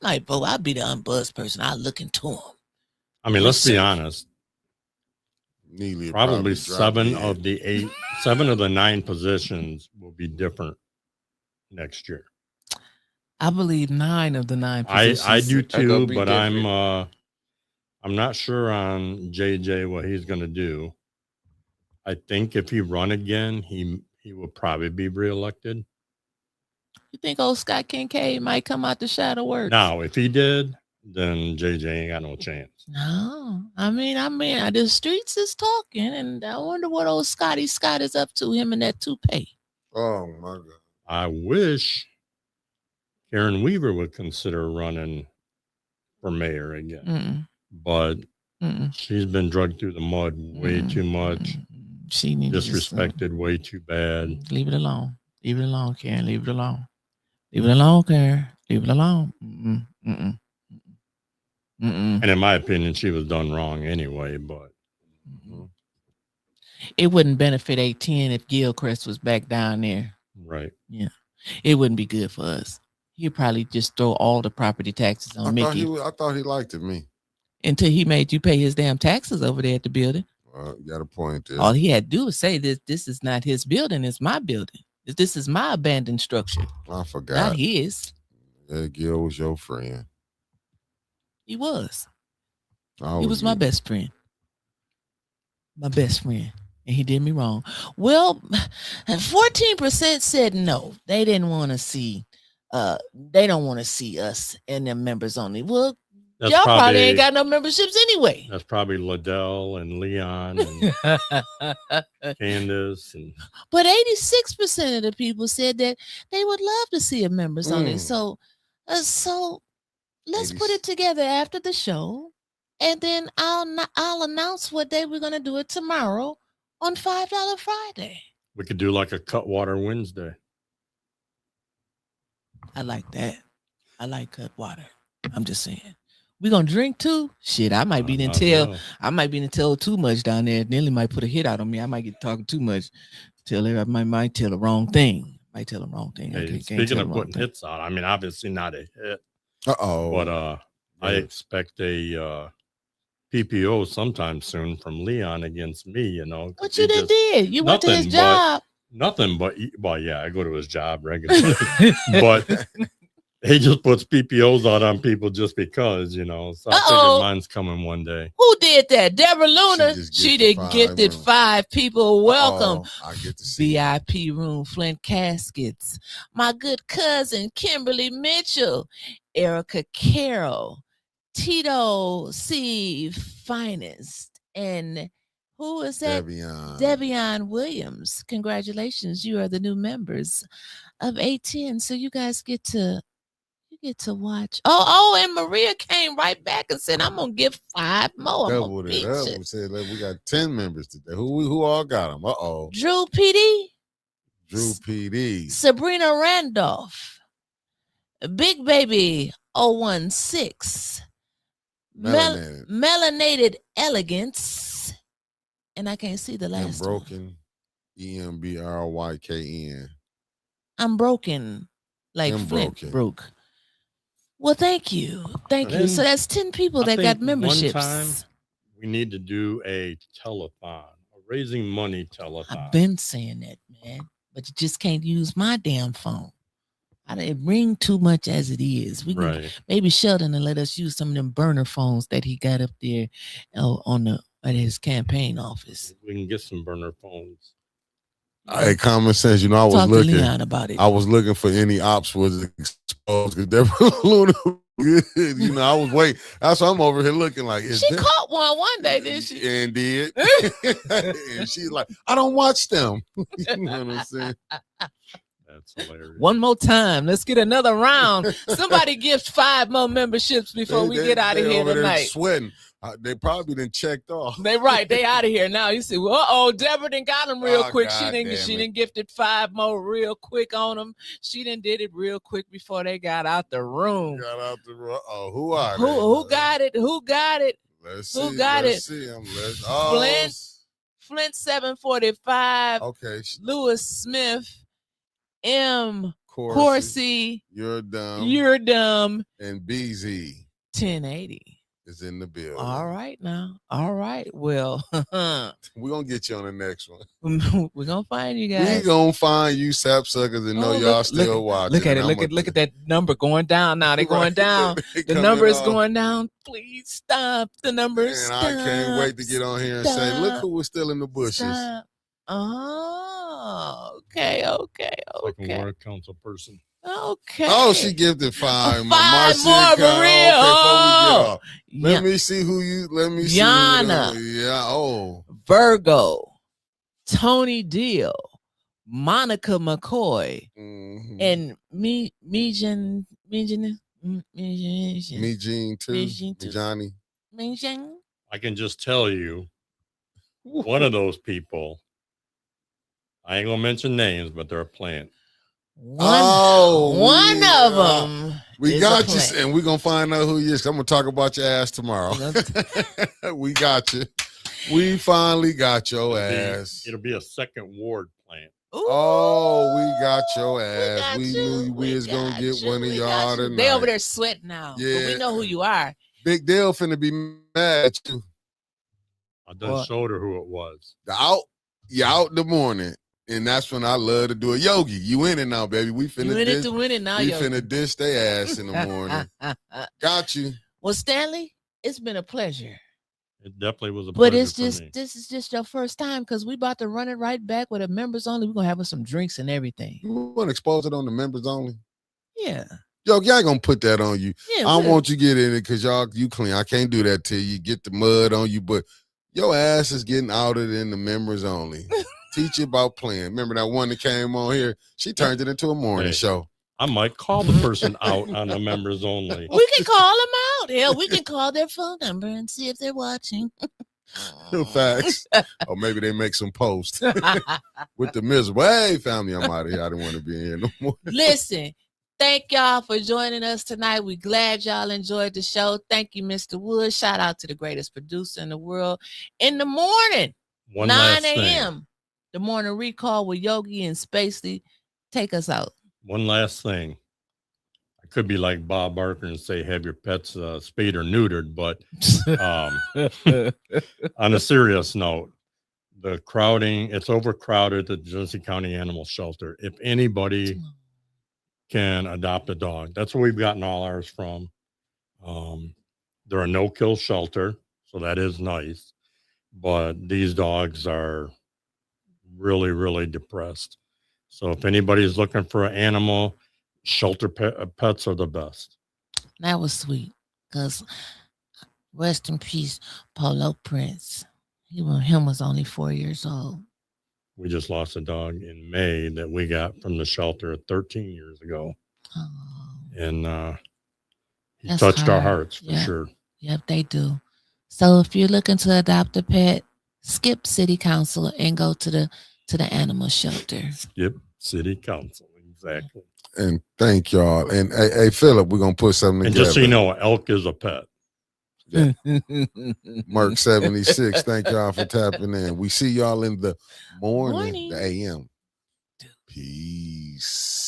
might vote. I'd be the unbuzzed person. I'll look into them. I mean, let's be honest. Probably 7 of the 9 positions will be different next year. I believe 9 of the 9 positions. I do too, but I'm not sure on JJ what he's going to do. I think if he run again, he will probably be reelected. You think old Scott Kincaid might come out the shadow works? Now, if he did, then JJ ain't got no chance. No, I mean, the streets is talking, and I wonder what old Scott is up to, him and that toupee. Oh my God! I wish Karen Weaver would consider running for mayor again, but she's been dragged through the mud way too much. She needs disrespected way too bad. Leave it alone. Leave it alone, Karen. Leave it alone. Leave it alone, Karen. Leave it alone. And in my opinion, she was done wrong anyway, but it wouldn't benefit 810 if Gilchrist was back down there. Right. Yeah. It wouldn't be good for us. He'd probably just throw all the property taxes on Mickey. I thought he liked it, me. Until he made you pay his damn taxes over there at the building. You got a point there. All he had to do was say this is not his building, it's my building. This is my abandoned structure. I forgot. Not his. Yeah, Gil was your friend. He was. He was my best friend. My best friend. And he did me wrong. Well, 14% said no. They didn't want to see they don't want to see us and their members only. Well, y'all probably ain't got no memberships anyway. That's probably Liddell and Leon and Candace. But 86% of the people said that they would love to see a members only. So let's Maybe put it together after the show, and then I'll announce what day we're gonna do it tomorrow on $5 Friday. We could do like a Cutwater Wednesday. I like that. I like Cutwater. I'm just saying. We gonna drink too? Shit, I might be in tell. I might be in tell too much down there. Nelly might put a hit out on me. I might get talking too much. Tell her I might tell the wrong thing. Might tell the wrong thing. Hey, speaking of putting hits out, I mean, obviously not a hit. But I expect a PPO sometime soon from Leon against me. You know what you did? You went to his job. Nothing but well, yeah, I go to his job regularly, but he just puts PPOs out on people just because, you know. So I figured mine's coming one day. Who did that? Deborah Luna. She did gifted 5 people. Welcome. I get to see VIP room, Flint Caskets. My good cousin, Kimberly Mitchell, Erica Carroll, Tito C. Finest, and who is that? Devion Williams. Congratulations. You are the new members of A10. So you guys get to watch. And Maria came right back and said, I'm gonna give 5 more. Doubled it up and said, we got 10 members today. Who all got them? Drew PD. Drew PD. Sabrina Randolph. Big Baby 016. Melanated Elegance. And I can't see the last Broken. EMBRYKN. I'm broken. Like Flint broke. Well, thank you. Thank you. So that's 10 people that got memberships. One time we need to do a telethon, a raising money telethon. I've been saying that, man. But you just can't use my damn phone. It ring too much as it is. We can maybe Sheldon and let us use some of them burner phones that he got up there at his campaign office. We can get some burner phones. Hey, common sense. You know, I was looking Leon about it. I was looking for any ops was exposed because Deborah Luna good. You know, I was waiting. That's why I'm over here looking like she caught one day, didn't she? And did. And she's like, I don't watch them. You know what I'm saying? That's hilarious. One more time. Let's get another round. Somebody gives 5 more memberships before we get out of here tonight. Sweating. They probably done checked off. They out of here now. You see, Deborah done got them real quick. She done gifted 5 more real quick on them. She done did it real quick before they got out the room. Who are they? Who got it? Who got it? Let's see. Who got it? Flint 745. Okay. Lewis Smith. M. Corsi. You're dumb. And BZ. 1080. Is in the building. All right now. All right. Well, we're gonna get you on the next one. We're gonna find you guys. We're gonna find you sapsuckers and know y'all still watching. Look at it. Look at that number going down now. They're going down. The number is going down. Please stop. The number is stop. I can't wait to get on here and say, look who was still in the bushes. Stop. Oh, okay. Like a ward council person. Okay. Oh, she gifted 5. 5 more for real. Let me see who you. Let me see. Yana. Virgo. Tony Deal. Monica McCoy. And Mijin too. Johnny. I can just tell you, one of those people. I ain't gonna mention names, but they're a plant. One of them. We got you, and we're gonna find out who you is. I'm gonna talk about your ass tomorrow. We got you. We finally got your ass. It'll be a second ward plant. Ooh, we got your ass. We knew we was gonna get one of y'all tonight. They over there sweating now. Yeah, but we know who you are. Big Dale finna be mad at you. I done showed her who it was. You out in the morning. And that's when I love to do it. Yogi, you in it now, baby. We finna win it now, we finna dish their ass in the morning. Got you. Well, Stanley, it's been a pleasure. It definitely was a pleasure. But this is just your first time because we about to run it right back with a members only. We're gonna have us some drinks and everything. You wanna expose it on the members only? Yeah. Yogi, I ain't gonna put that on you. Yeah, I want you to get in it because you clean. I can't do that till you get the mud on you, but your ass is getting outed in the members only. Teach you about playing. Remember that one that came on here? She turned it into a morning show. I might call the person out on the members only. We can call them out. Yeah, we can call their phone number and see if they're watching. Facts. Or maybe they make some posts with the miserable. Hey, family, I'm out of here. I don't want to be in here no more. Listen, thank y'all for joining us tonight. We're glad y'all enjoyed the show. Thank you, Mr. Wood. Shout out to the greatest producer in the world. In the morning, 9 a.m., the morning recall with Yogi and Spacey. Take us out. One last thing. I could be like Bob Barker and say, have your pets spayed or neutered, but on a serious note, the crowding, it's overcrowded at the Genesee County Animal Shelter. If anybody can adopt a dog, that's where we've gotten all ours from. They're a no-kill shelter, so that is nice. But these dogs are really, really depressed. So if anybody's looking for an animal, shelter pets are the best. That was sweet, because rest in peace, Polo Prince. Him was only 4 years old. We just lost a dog in May that we got from the shelter 13 years ago. Oh, And he that's touched our hard. hearts for Yep. sure. Yep, they do. So if you're looking to adopt a pet, skip city council and go to the animal shelter. Skip city council. Exactly. And thank y'all. And hey, Philip, we're gonna put something And together. just so you know, elk is a pet. Yeah. Merc 76. Thank y'all for tapping in. We see y'all in the morning. The AM. Peace.